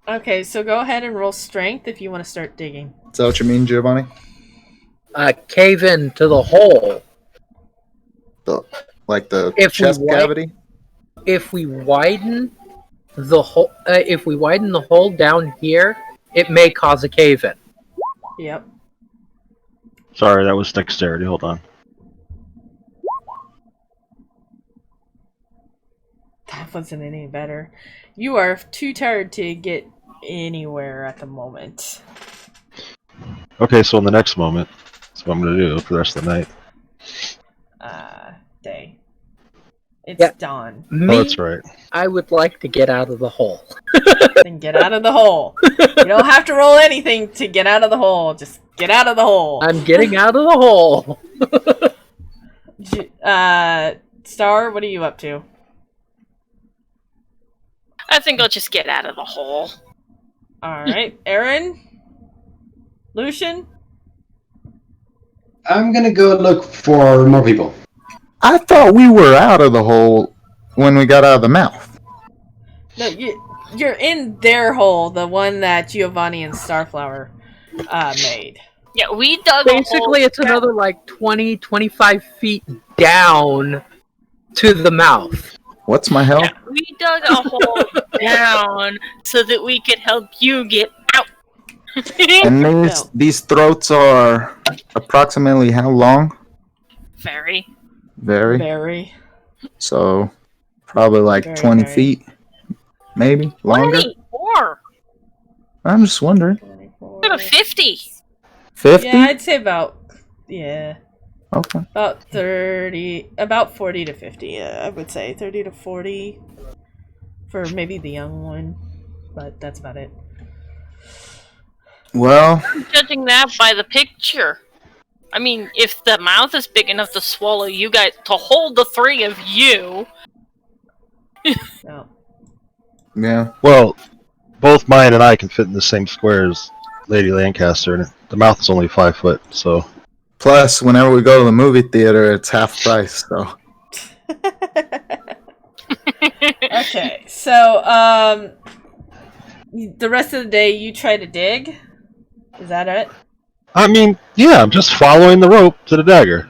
Okay, so go ahead and roll strength if you want to start digging. Is that what you mean, Giovanni? Cave in to the hole. Like the If we chest wi- cavity? If we widen the hole down here, it may cause a cave-in. Yep. Sorry, that was dexterity. Hold on. That wasn't any better. You are too tired to get anywhere at the moment. Okay, so in the next moment, that's what I'm gonna do for the rest of the night. Day. It's Yeah. dawn. Me, Oh, that's right. I would like to get out of the hole. Then get out of the hole. You don't have to roll anything to get out of the hole. Just get out of the hole. I'm getting out of the hole. Star, what are you up to? I think I'll just get out of the hole. Alright. Aaron? Lucian? I'm gonna go look for more people. I thought we were out of the hole when we got out of the mouth. No, you're in their hole, the one that Giovanni and Starflower made. Yeah, we dug a hole. Basically, it's another like 20, 25 feet down to the mouth. What's my health? Yeah, we dug a hole down so that we could help you get out. And these throats are approximately how long? Very. Very. Very. So, probably like Very, 20 very. feet. Maybe longer. 24. I'm just wondering. 24. What about 50? 50? Yeah, I'd say about, Okay. about 30, about 40 to 50, I would say. 30 to 40 for maybe the young one, but that's about it. Well, Judging that by the picture. I mean, if the mouth is big enough to swallow you guys, to hold the three of you. No. yeah. Well, both mine and I can fit in the same square as Lady Lancaster, and the mouth is only 5 foot, so. Plus, whenever we go to the movie theater, it's half price, so. Okay, so, the rest of the day you try to dig? Is that it? I mean, yeah, I'm just following the rope to the dagger.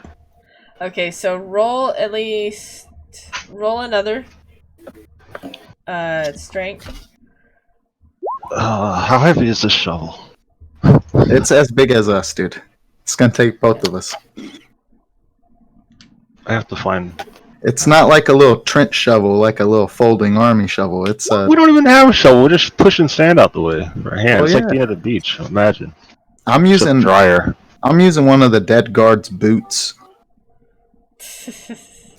Okay, so roll another strength. How heavy is this shovel? It's as big as us, dude. It's gonna take both of us. I have to find. It's not like a little trench shovel, like a little folding army shovel. It's We don't even have a shovel. We're just pushing sand out the way with our hands. Oh, It's like yeah. the end of the beach. Imagine. I'm It's a using dryer. one of the dead guard's boots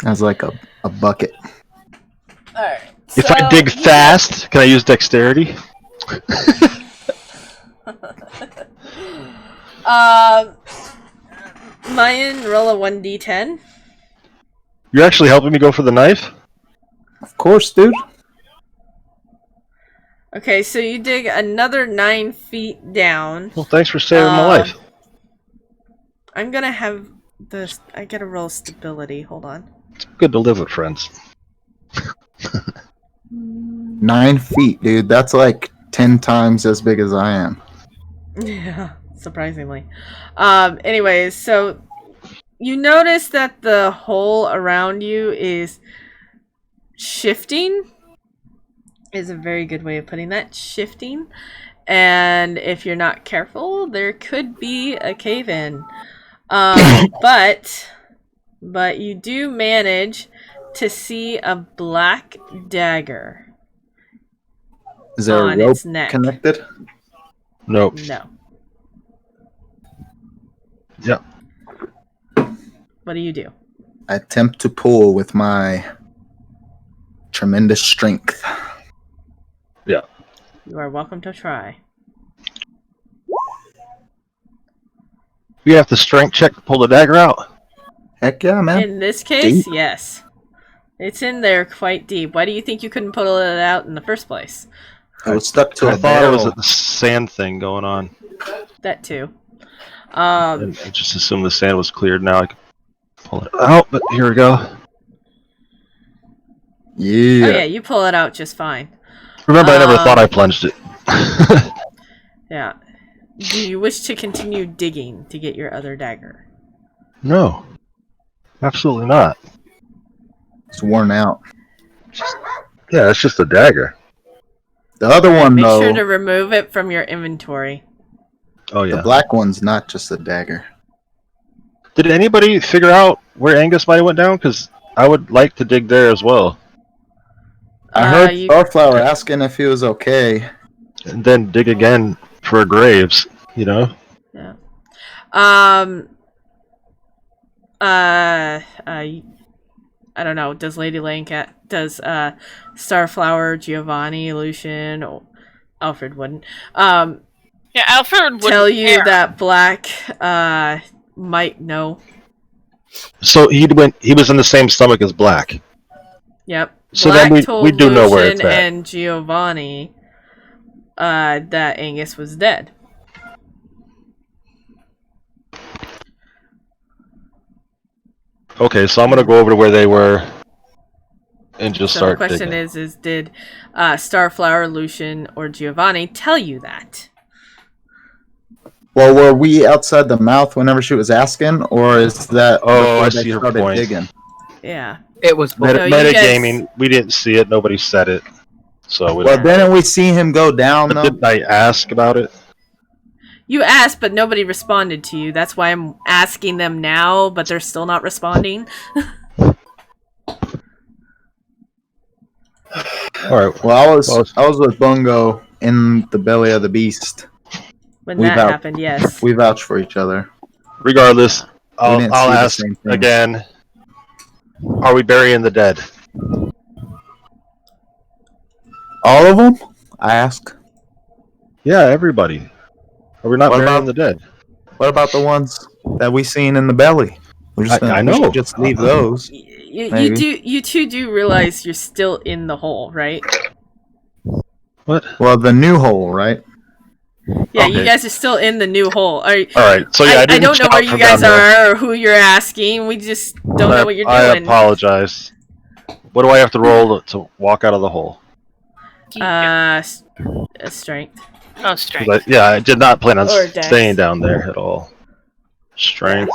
as like a bucket. Alright. If I dig fast, can I use dexterity? Mayan, roll a 1d10. You're actually helping me go for the knife? Of course, dude. Okay, so you dig another 9 feet down. Well, thanks for saving my life. I'm gonna have this. I gotta roll stability. Hold on. It's good to live with friends. 9 feet, dude. That's like 10 times as big as I am. Yeah, surprisingly. Anyways, so you notice that the hole around you is shifting. Is a very good way of putting that. Shifting. And if you're not careful, there could be a cave-in. But you do manage to see a black dagger Is there on a rope its neck. connected? Nope. No. Yep. What do you do? I attempt to pull with my tremendous strength. Yeah. You are welcome to try. We have to strength check to pull the dagger out. Heck yeah, man. In this case, Deep? yes. It's in there quite deep. Why do you think you couldn't pull it out in the first place? It was stuck to I a thought it was barrel. the sand thing going on. That too. And I just assumed the sand was cleared. Now I can pull it out, but here we go. Yeah. Oh yeah, you pull it out just fine. Remember, I never thought I plunged it. Yeah. Do you wish to continue digging to get your other dagger? No. Absolutely not. It's worn out. Yeah, it's just a dagger. The other one, Make though, sure to remove it from your inventory. Oh, yeah. the black one's not just a dagger. Did anybody figure out where Angus might have went down? Because I would like to dig there as well. I heard Starflower asking if he was okay. And then dig again for graves, you know? Yeah. I don't know. Does Lady Langcat, does Starflower, Giovanni, Lucian, Alfred wouldn't. Yeah, Alfred would tell you that Black might know. So he was in the same stomach as Black. Yep. So Black then told we do know where Lucian it's at. and Giovanni that Angus was dead. Okay, so I'm gonna go over to where they were and just So start the question digging. is did Starflower, Lucian, or Giovanni tell you that? Well, were we outside the mouth whenever she was asking, or is that Oh, before I they see her started point. digging? Yeah. It was No, you Metagaming, we didn't see it, nobody said it. So we Well, don't. didn't we see him go down, But though? didn't I ask about it? You asked, but nobody responded to you. That's why I'm asking them now, but they're still not responding. Alright. Well, I was with Bungo in the belly of the beast. When We that vouch- happened, yes. We vouch for each other. Regardless, I'll didn't see the ask same thing. again. Are we burying the dead? All of them? I ask. Yeah, everybody. Are we not What burying about- the dead? What about the ones that we seen in the belly? We're just I we know. should just leave those. Maybe. You two do realize you're still in the hole, right? What? Well, the new hole, right? Yeah, Okay. you guys are still in the new hole. Alright, so yeah, I I didn't don't know shout where you from guys down there. are or who you're asking. We just don't know what you're I doing. apologize. What do I have to roll to walk out of the hole? Strength. Oh, strength. 'Cause I did not plan on Or dex. staying down there at all. Strength.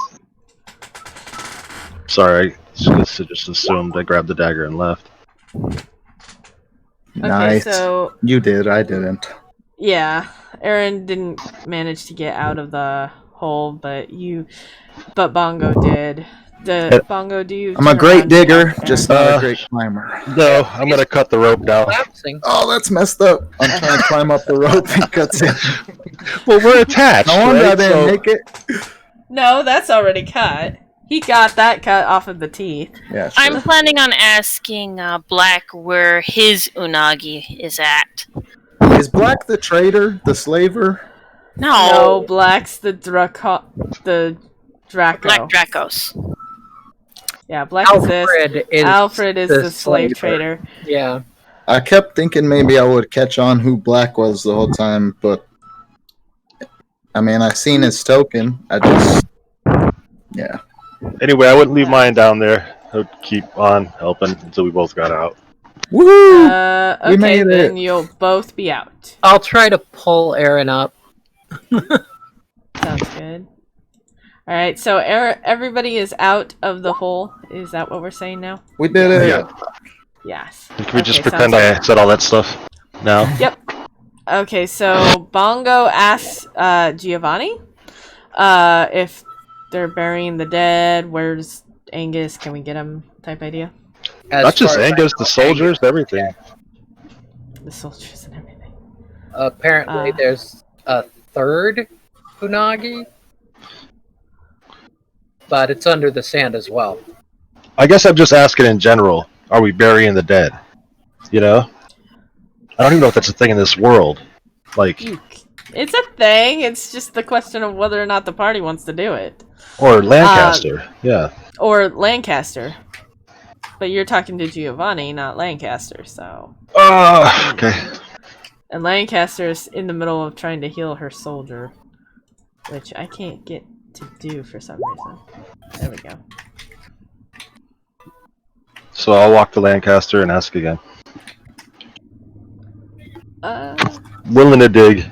Sorry, I just assumed I grabbed the dagger and left. Nice. so- You did. I didn't. Yeah, Aaron didn't manage to get out of the hole, but Bongo did. Bongo, do you? I'm a turn great around digger, and walk just Aaron? not a great climber. No, I'm gonna cut the rope down. collapsing. Oh, that's messed up. I'm trying to climb up the rope and cuts it. Well, we're attached. No wonder I right? didn't So- make it. No, that's already cut. He got that cut off of the teeth. Yeah, sure. I'm planning on asking Black where his unagi is at. Is Black the traitor, the slaver? No, Black's the Draco. Black Dracos. Yeah, Black is this. Alfred is the slave trader. Yeah. I kept thinking maybe I would catch on who Black was the whole time, but I mean, I seen his token. Yeah. Anyway, I wouldn't leave mine down there. I would keep on helping until we both got out. Woohoo! We Okay, made then it. you'll both be out. I'll try to pull Aaron up. Sounds good. All right, so everybody is out of the hole. Is that what we're saying now? We did it. Yeah. Yes. Can we just Okay, pretend sounds I said all that stuff now? Yep. Okay, so Bongo asks Giovanni if they're burying the dead. Where's Angus? Can we get him? Type idea. Not just far as I Angus, the know, soldiers, everything. The soldiers and everything. Apparently, there's a third Unagi, but it's under the sand as well. I guess I'm just asking in general. Are we burying the dead? You know? I don't even know if that's a thing in this world. Like, It's a thing. It's just the question of whether or not the party wants to do it. or Lancaster. Yeah. Or Lancaster. But you're talking to Giovanni, not Lancaster, so. Okay. And Lancaster's in the middle of trying to heal her soldier, which I can't get to do for some reason. There we go. So I'll walk to Lancaster and ask again. Willing to dig.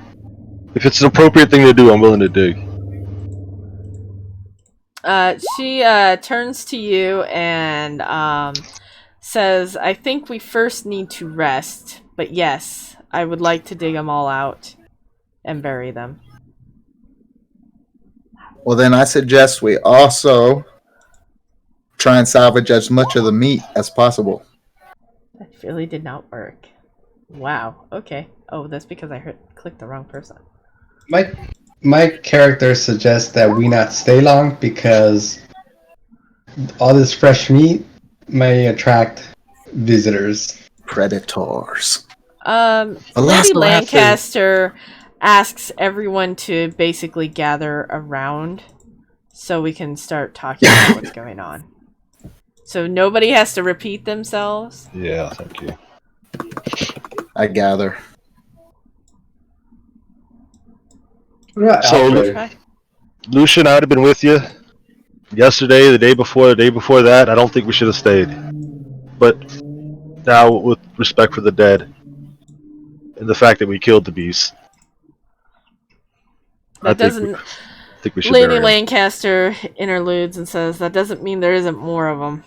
If it's an appropriate thing to do, I'm willing to dig. She turns to you and says, I think we first need to rest, but yes, I would like to dig them all out and bury them. Well, then I suggest we also try and salvage as much of the meat as possible. That really did not work. Wow, okay. Oh, that's because I clicked the wrong person. My character suggests that we not stay long because all this fresh meat may attract visitors. Predators. Lady Lancaster asks everyone to basically gather around so we can start talking about what's going on. So nobody has to repeat themselves. Yeah, thank you. I gather. So, Lucian, I would have been with you yesterday, the day before that. I don't think we should have stayed. But now, with respect for the dead and the fact that we killed the beast, I think we should Lady bury him. Lancaster interludes and says, that doesn't mean there isn't more of them.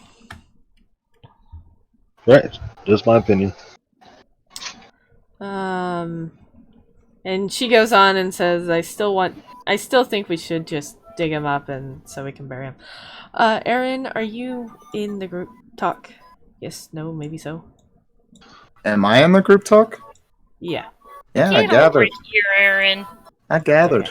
Right, just my opinion. And she goes on and says, I still think we should just dig him up and so we can bury him. Aaron, are you in the group talk? Yes, no, maybe so. Am I in the group talk? Yeah. Yeah, I Get gathered. over here, Aaron. I gathered.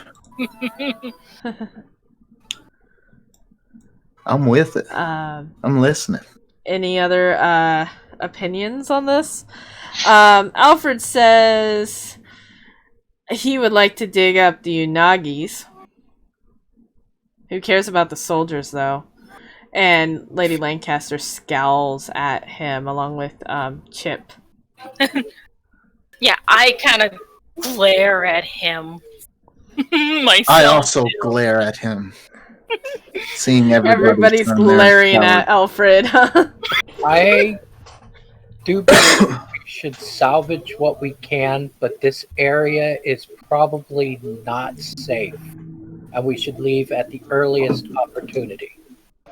I'm with it. I'm listening. Any other opinions on this? Alfred says he would like to dig up the Unagis. Who cares about the soldiers, though? And Lady Lancaster scowls at him along with Chip. Yeah, I kind of glare at him. Myself. I also glare at him. Seeing Everybody's glaring at Alfred. I do believe we should salvage what we can, but this area is probably not safe, and we should leave at the earliest opportunity.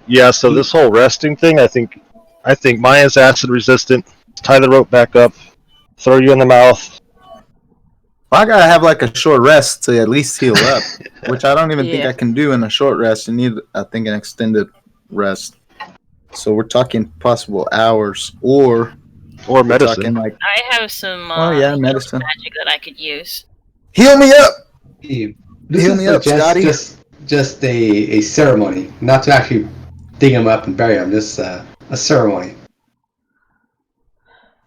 Yeah, so this whole resting thing, I think Maya's acid resistant. Tie the rope back up, throw you in the mouth. I gotta have like a short rest to at least heal up, which I don't even think I can do in a short rest. You need, I think, an extended rest. So we're talking possible hours, or medicine. Like, I have some medicine magic that I could use. Heal me up. This is just a ceremony, not to actually dig him up and bury him. Just a ceremony.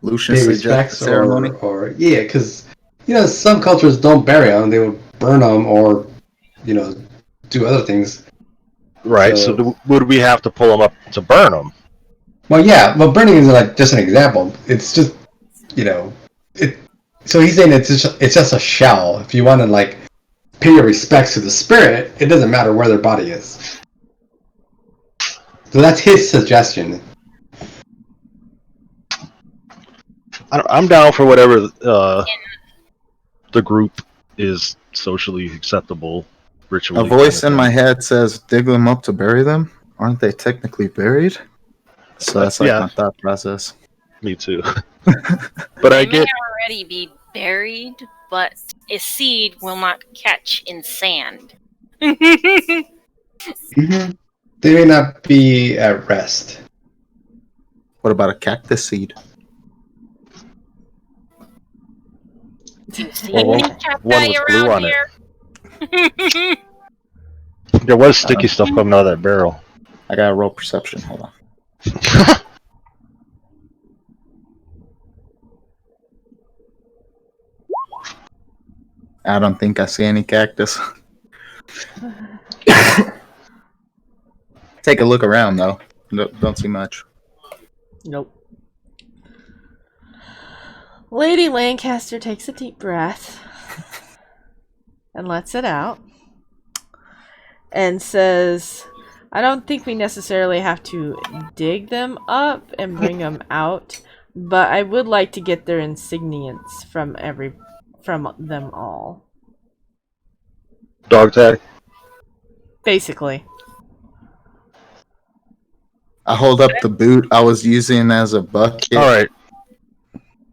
Lucian Pay suggests respects ceremony, or yeah, because some cultures don't bury them; they would burn them or do other things. Right. So would we have to pull them up to burn them? Well, yeah. Well, burning is like just an example. It's just it. So he's saying it's just a shell. If you want to pay your respects to the spirit, it doesn't matter where their body is. So that's his suggestion. I'm down for whatever the group is socially acceptable, ritually. A voice in my head says, dig them up to bury them? Aren't they technically buried? So that's my thought process. Me too. But they may already be buried, but a seed will not catch in sand. Mm-hmm. They may not be at rest. What about a cactus seed? Do you see Well, any one cacti with glue around on it. here? There was sticky stuff coming out of that barrel. I got a roll perception. Hold on. I don't think I see any cactus. Take a look around, though. Don't see much. Nope. Lady Lancaster takes a deep breath and lets it out and says, I don't think we necessarily have to dig them up and bring them out, but I would like to get their insignias from them all. Dog tag. Basically. I hold up the boot I was using as a bucket. All right.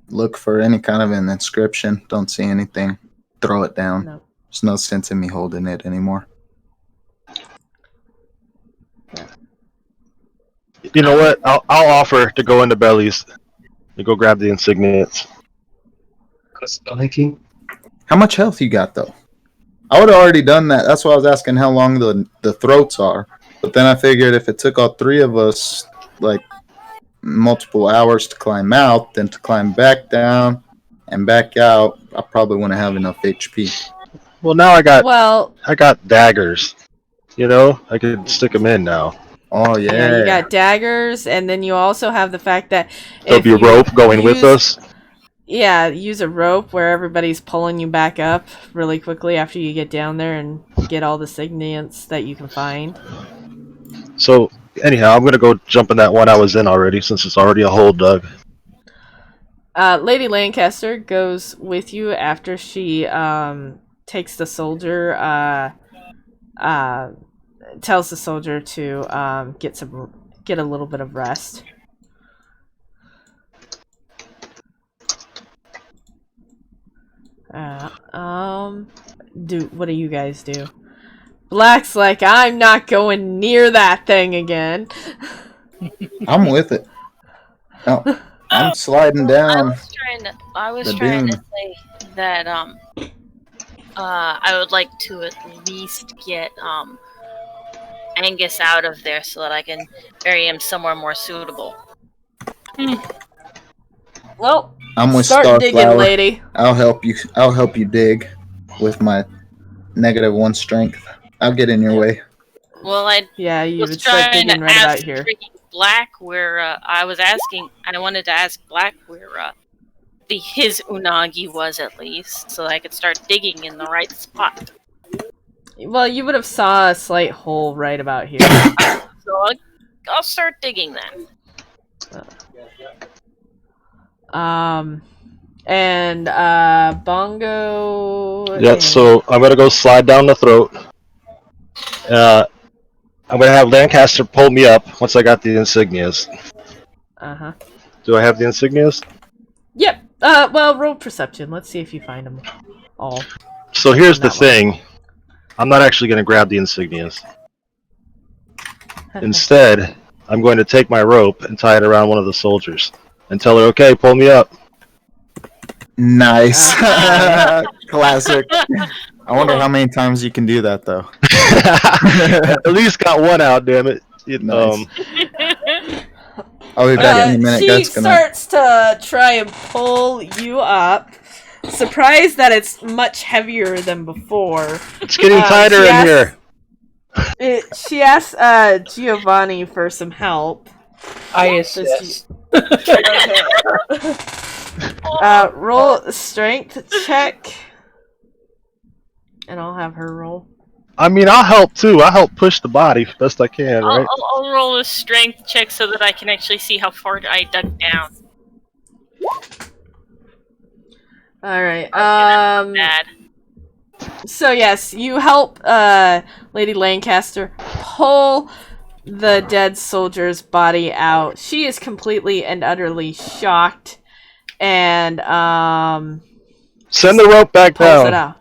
Look for any kind of an inscription. Don't see anything. Throw it down. No. There's no sense in me holding it anymore. You know what? I'll offer to go into Belly's to go grab the insignias. How much health you got, though? I would have already done that. That's why I was asking how long the throats are. But then I figured if it took all three of us, like, multiple hours to climb out, then to climb back down and back out, I probably wouldn't have enough HP. Well, now I got Well, daggers. You know, I can stick them in now. Oh, yeah. you got daggers, and then you also have the fact that There'll be a rope going with us. Yeah, use a rope where everybody's pulling you back up really quickly after you get down there and get all the signets that you can find. So, anyhow, I'm going to go jump in that one I was in already, since it's already a hole dug. Lady Lancaster goes with you after she takes the soldier, tells the soldier to get a little bit of rest. What do you guys do? Black's like, I'm not going near that thing again. I'm with it. Oh, I'm sliding down. I was the trying to dune. say that I would like to at least get Angus out of there so that I can bury him somewhere more suitable. Well, I'm with start digging, Starflower. lady. I'll help you. I'll help you dig with my -1 strength. I'll get in your way. Well, I You was would start trying digging to right about ask here. freaking Black where I wanted to ask Black where his unagi was at least, so that I could start digging in the right spot. Well, you would have saw a slight hole right about here. So I'll start digging then. And Bongo. Yeah, so I'm going to go slide down the throat. I'm going to have Lancaster pull me up once I got the insignias. Uh-huh. Do I have the insignias? Yep. Well, roll perception. Let's see if you find them all. So here's the thing. I'm not actually going to grab the insignias. Instead, I'm going to take my rope and tie it around one of the soldiers and tell her, okay, pull me up. Nice. Classic. I wonder how many times you can do that, though. At least got one out, damn it. Nice. I'll be back in a minute. She Guys, starts to try and pull you up. Surprised that it's much heavier than before. It's getting tighter in here. She asks Giovanni for some help. I assist. Roll a strength check. And I'll have her roll. I mean, I'll help too. I'll help push the body best I can, right? I'll roll a strength check so that I can actually see how far I dug down. Alright, Bad. so yes, you help Lady Lancaster pull the dead soldier's body out. She is completely and utterly shocked and send the rope back pulls down. it out.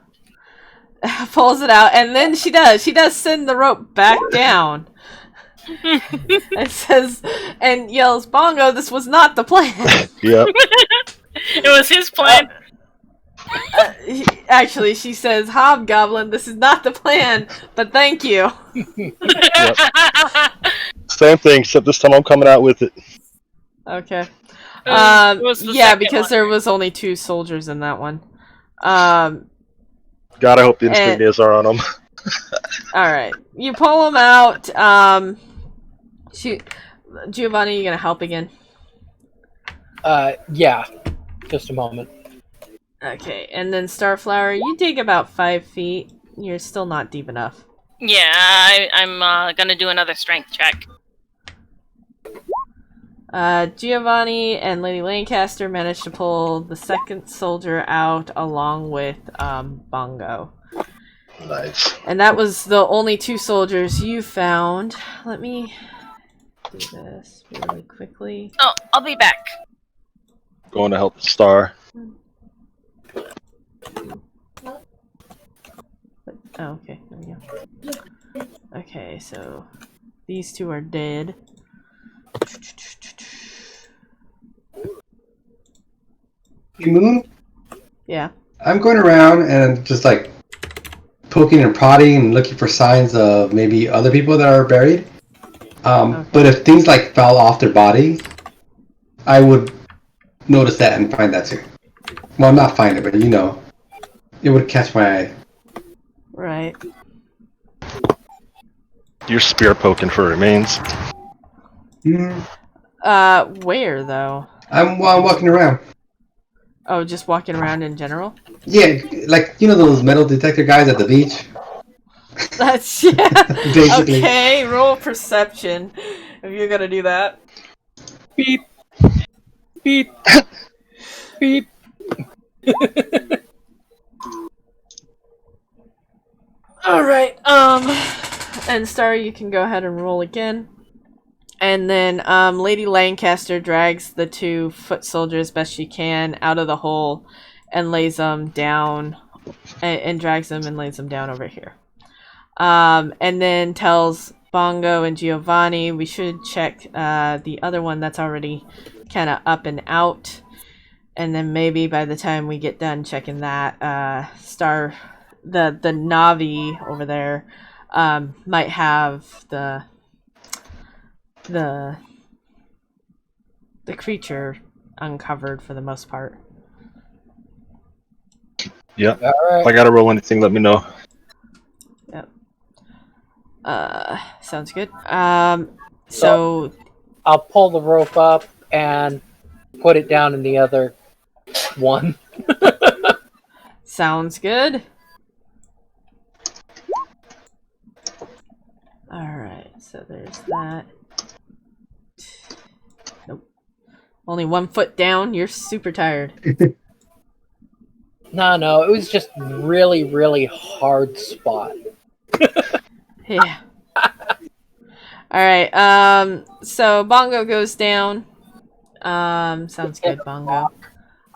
Pulls it out, and then she does send the rope back down. It says, and yells, Bongo, this was not the plan. Yep. It was his plan. Actually, she says, Hobgoblin, this is not the plan, but thank you. Same thing, except this time I'm coming out with it. Okay. It was the Yeah, second because one. there was only 2 soldiers in that one. God, I hope the And- insignias are on them. Alright. You pull them out. Giovanni, you gonna help again? Yeah. Just a moment. Okay, and then Starflower, you dig about 5 feet. You're still not deep enough. Yeah, I'm gonna do another strength check. Giovanni and Lady Lancaster managed to pull the second soldier out along with Bongo. Nice. And that was the only 2 soldiers you found. Let me do this really quickly. Oh, I'll be back. Going to help the star. Oh, okay, there we go. Okay, so these 2 are dead. Hey, Moon, Yeah. I'm going around and just like poking and prodding and looking for signs of maybe other people that are buried. Okay. But if things like fell off their body, I would notice that and find that too. Well, not find it, but you know, it would catch my eye. Right. You're spear poking for remains. Where though? While I'm walking around. Oh, just walking around in general? Yeah, like you know those metal detector guys at the beach. That's yeah. Basically. Okay, roll perception if you're gonna do that. Beep. Beep. Beep. Alright, and Star, you can go ahead and roll again. And then Lady Lancaster drags the 2 foot soldiers best she can out of the hole and lays them down and drags them and lays them down over here. And then tells Bongo and Giovanni we should check the other one that's already kind of up and out. And then maybe by the time we get done checking that, Star, the Navi over there, might have the creature uncovered for the most part. Yep. All right. If I gotta roll anything, let me know. Yep. Sounds good. So I'll pull the rope up and put it down in the other one. sounds good. Alright, so there's that. Nope. Only 1 foot down, you're super tired. No, it was just really, really hard spot. Yeah. Alright, so Bongo goes down. Sounds good, Bongo.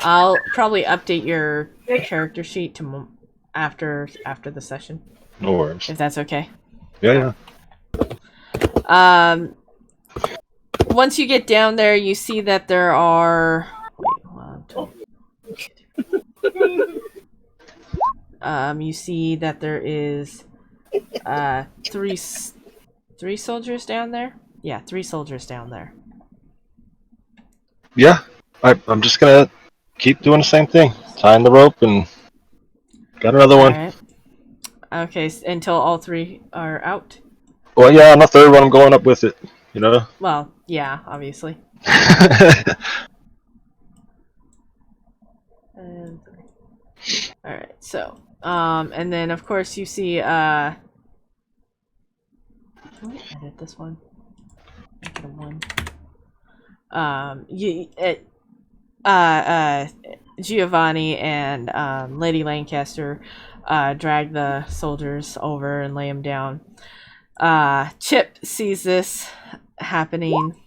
I'll probably update your character sheet to after the session, No worries. if that's okay. Yeah. Once you get down there, you see that there are. Wait, hold on. You see that there is three soldiers down there. Yeah, 3 soldiers down there. Yeah. I'm just gonna keep doing the same thing. Tying the rope and got another one. All right. Okay, until all 3 are out. Well, yeah, on the third one, I'm going up with it. You know. Well, yeah, obviously. And all right, so and then of course you see let me edit this one. Make it a 1. Giovanni and Lady Lancaster drag the soldiers over and lay them down. Chip sees this happening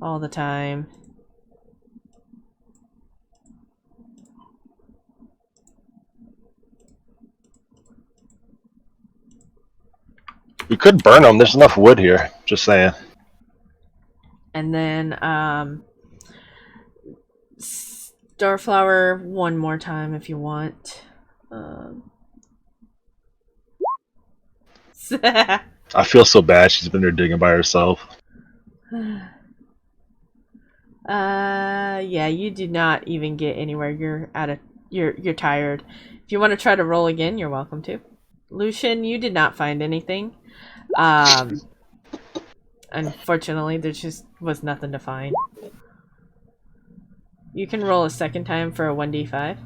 all the time. We could burn them. There's enough wood here. Just saying. And then Starflower one more time if you want. I feel so bad. She's been there digging by herself. Yeah, you did not even get anywhere. You're tired. If you want to try to roll again, you're welcome to. Lucian, you did not find anything. Unfortunately, there just was nothing to find. You can roll a second time for a 1d5.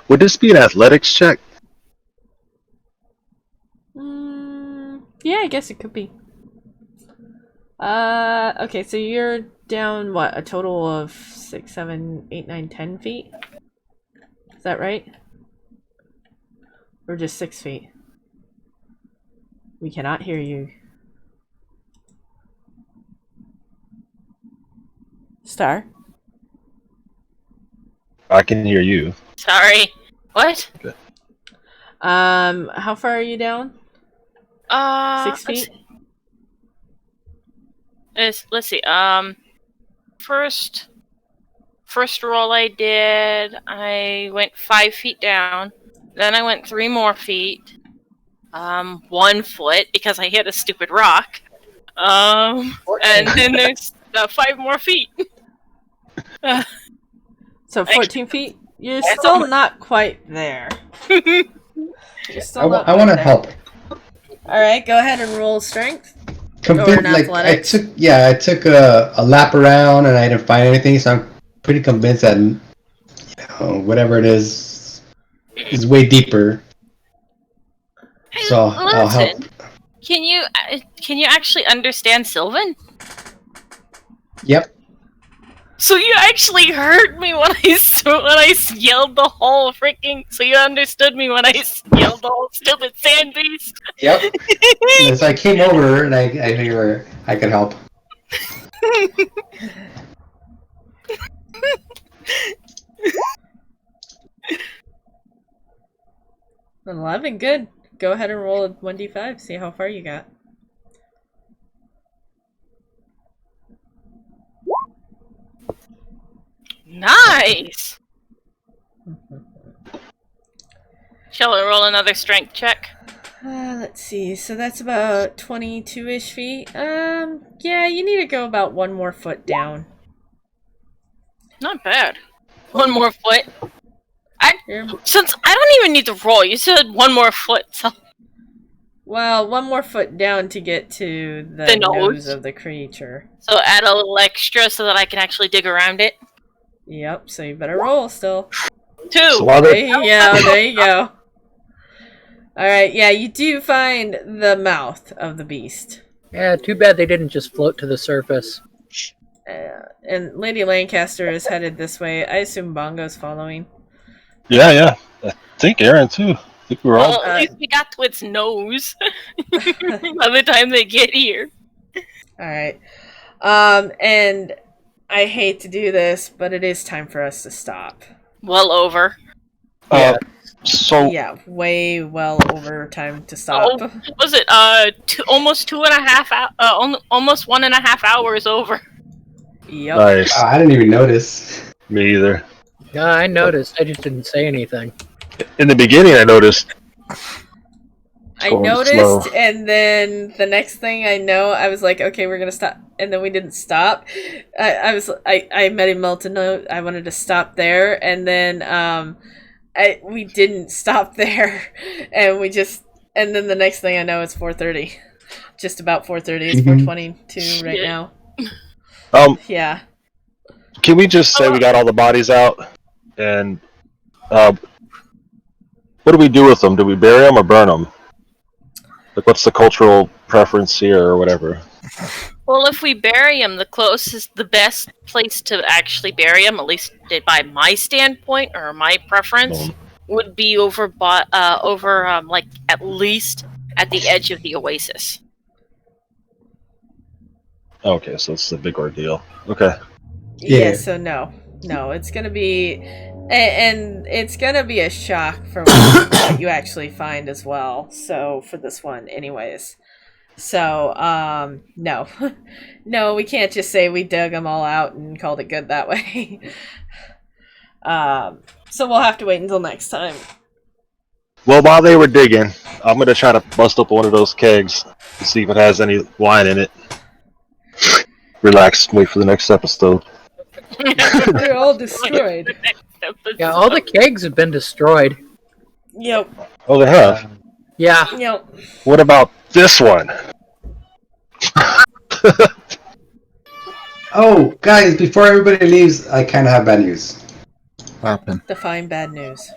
Would this be an athletics check? Yeah, I guess it could be. Okay, so you're down, what, a total of 6, 7, 8, 9, 10 feet? Is that right? Or just 6 feet? We cannot hear you. Star? I can hear you. Sorry. What? Okay. How far are you down? 6 feet? Let's see. First roll I did, I went 5 feet down. Then I went 3 more feet. 1 foot because I hit a stupid rock. And then there's 5 more feet. So 14 feet? You're still not quite there. I want to help. Alright, go ahead and roll strength. Convinced, like I took a lap around and I didn't find anything, so I'm pretty convinced that whatever it is way deeper. Hey, So I'll help. Can you actually understand Sylvan? Yep. So you actually heard me when I yelled the whole freaking. So you understood me when I yelled the whole stupid sand beast. Yep. So I came over and I figured I could help. 11, good. Go ahead and roll a 1d5, see how far you got. Nice! Shall I roll another strength check? Let's see, so that's about 22-ish feet. Yeah, you need to go about 1 more foot down. Not bad. 1 more foot. You're- Since I don't even need to roll, you said 1 more foot, so... Well, 1 more foot down to get to the nose of the creature. So add a little extra so that I can actually dig around it. Yep, so you better roll still. 2! There you go. Alright, yeah, you do find the mouth of the beast. Yeah, too bad they didn't just float to the surface. And Lady Lancaster is headed this way. I assume Bongo's following. Yeah. I think Aaron too. I think we're all. Well, at least we got to its nose by the time they get here. Alright. And I hate to do this, but it is time for us to stop. Well over. So yeah, way well over time to stop. Oh, was it almost 2.5 almost 1.5 hours over? Yep. Nice. I didn't even notice. Me either. Yeah, I noticed. I just didn't say anything. In the beginning, I noticed. I noticed, and then the next thing I know, I was like, okay, we're gonna stop, and then we didn't stop. I made him melt a note. I wanted to stop there, and then we didn't stop there, and then the next thing I know, it's 4:30, just about 4:30. It's 4:22 right now. Yeah. Can we just say we got all the bodies out, and what do we do with them? Do we bury them or burn them? Like, what's the cultural preference here, or whatever? Well, if we bury them, the best place to actually bury them, at least by my standpoint or my preference, would be over like at least at the edge of the oasis. Okay, so it's a big ordeal. Okay. Yeah. So no, it's gonna be And it's gonna be a shock for what you actually find as well. So for this one, anyways. So no, no, we can't just say we dug them all out and called it good that way. So we'll have to wait until next time. Well, while they were digging, I'm gonna try to bust up one of those kegs to see if it has any wine in it. Relax, wait for the next episode. They're all destroyed. Yeah, all the kegs have been destroyed. Yep. Oh, they have? Yeah. Yep. What about this one? Oh, guys, before everybody leaves, I kind of have bad news. What happened? Define bad news.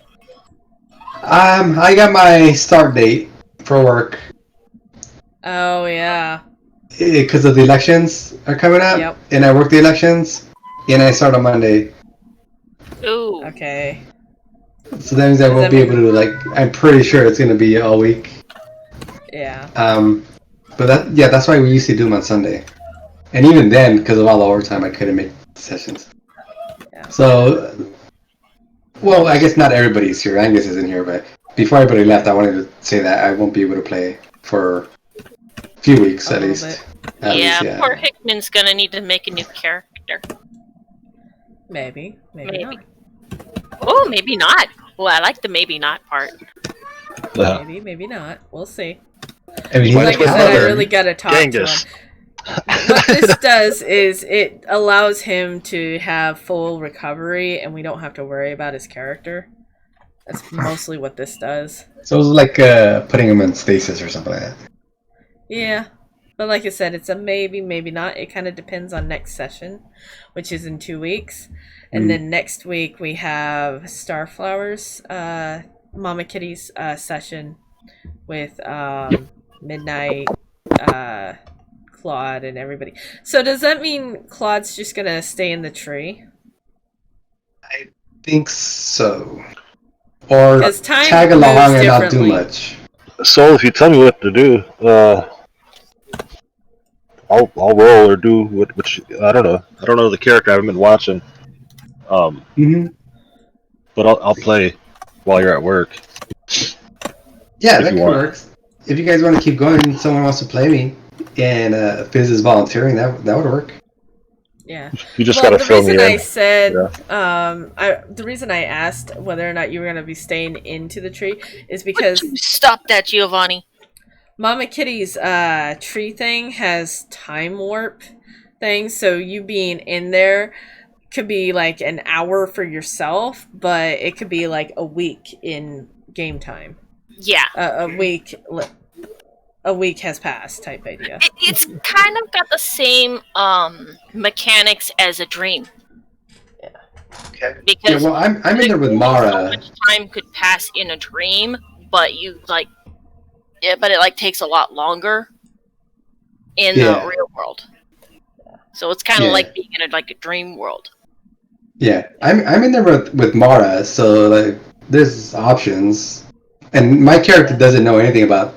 I got my start date for work Oh yeah. because of the elections are coming up, Yep. and I work the elections, and I start on Monday. Ooh. Okay. So that means I won't be able to, like, I'm pretty sure it's going to be all week. Yeah. But that's why we used to do them on Sunday. And even then, because of all the overtime, I couldn't make sessions. Yeah. So, well, I guess not everybody's here. Angus isn't here, but before everybody left, I wanted to say that I won't be able to play for a few weeks A at little least. bit. At Yeah, least, poor Hickman's gonna need to make a new character. Maybe. Maybe. Maybe. Not. Oh, maybe not. Well, I like the maybe not part. Yeah. Maybe. Maybe not. We'll see. I mean, Might Like as I well said, I learn. really gotta talk Genghis. to him. What this does is it allows him to have full recovery, and we don't have to worry about his character. That's mostly what this does. so it was like putting him in stasis or something like that. Yeah. But like I said, it's a maybe, maybe not. It kind of depends on next session, which is in 2 weeks. And then next week we have Starflowers, Mama Kitty's session with Midnight, Claude, and everybody. So does that mean Claude's just gonna stay in the tree? I think so. Or 'Cause time tag along moves and not do differently. much. So if you tell me what to do, I'll roll or do which I don't know. I don't know the character. I haven't been watching. Mm-hmm. But I'll play while you're at work. Yeah, If that you want. works. If you guys want to keep going and someone wants to play me, and Fizz is volunteering, that would work. Yeah. You just Well, gotta the fill me reason I in. said, Yeah. the reason I asked whether or not you were gonna be staying into the tree is because Would you stop that, Giovanni? Mama Kitty's tree thing has time warp things, so you being in there could be like an hour for yourself, but it could be like a week in game time. Yeah. A week has passed type idea. It's kind of got the same mechanics as a dream. Okay. Yeah, Because well, I'm in there with so Mara. much time could pass in a dream, but you like, yeah, but it like takes a lot longer in Yeah. the real world. So it's kind of Yeah. like being in a dream world. Yeah, I'm in there with Mara, so like there's options, and my character doesn't know anything about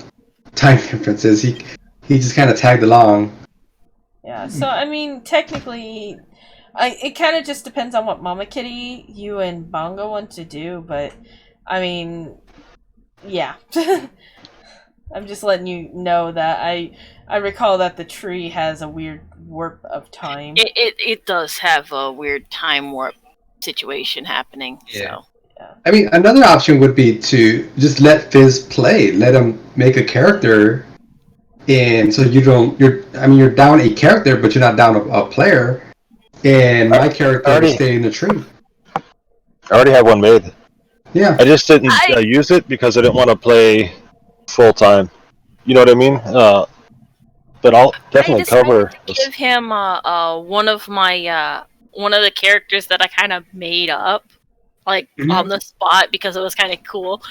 time differences. He just kind of tagged along. Yeah, so I mean, technically, it kind of just depends on what Mama Kitty, you and Bongo want to do, but I mean, yeah. I'm just letting you know that I recall that the tree has a weird warp of time. It does have a weird time warp situation happening. Yeah. So I mean, another option would be to just let Fizz play, let him make a character, and so you're down a character, but you're not down a player. And my character would stay in the tree. I already have one made. Yeah. I just didn't use it because I didn't want to play full time. You know what I mean? But I'll definitely I decided cover. to give him one of the characters that I kind of made up, like on the spot because it was kind of cool.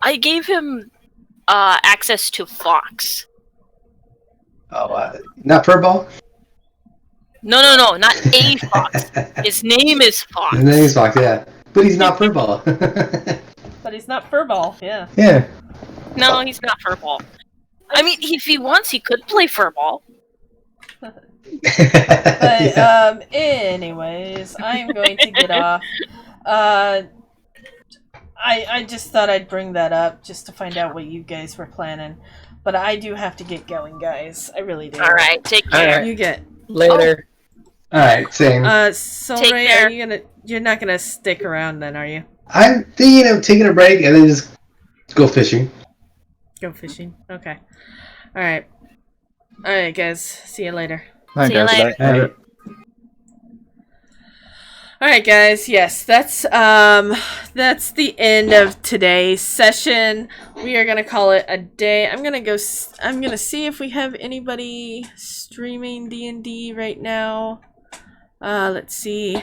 I gave him access to Fox. Oh, not Furball? No, not a Fox. His name is Fox. His name is Fox, yeah. But he's not Furball. But he's not Furball, yeah. Yeah. No, he's not Furball. I mean, if he wants, he could play Furball. But anyways, I'm going to get off. I just thought I'd bring that up just to find out what you guys were planning. But I do have to get going, guys. I really do. All right, take care. Alright. You get. Later. Alright, same. So Take Ray, care. you're not gonna stick around then, are you? I'm thinking of taking a break and then just go fishing. Go fishing. Okay. Alright. Alright, guys. See you later. Hi, See you guys. later. Alright. Alright, guys. Yes, that's the end of today's session. We are gonna call it a day. I'm gonna see if we have anybody streaming D&D right now. Let's see.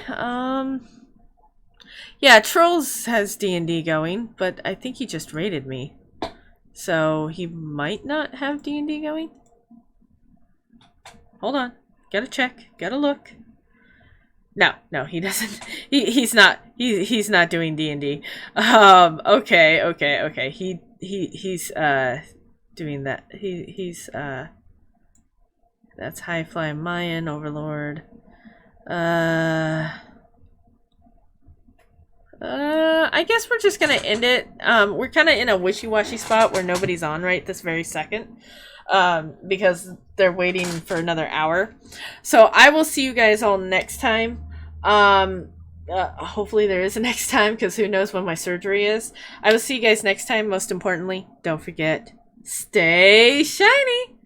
Yeah, Trolls has D&D going, but I think he just raided me. So he might not have D&D going. Hold on. Gotta check. Gotta look. No, he doesn't. He's not doing D&D. Okay. He's doing that. He's that's High Flying Mayan Overlord. I guess we're just gonna end it. We're kind of in a wishy-washy spot where nobody's on right this very second. Because they're waiting for another hour. So I will see you guys all next time. Hopefully there is a next time, because who knows when my surgery is. I will see you guys next time. Most importantly, don't forget, stay shiny!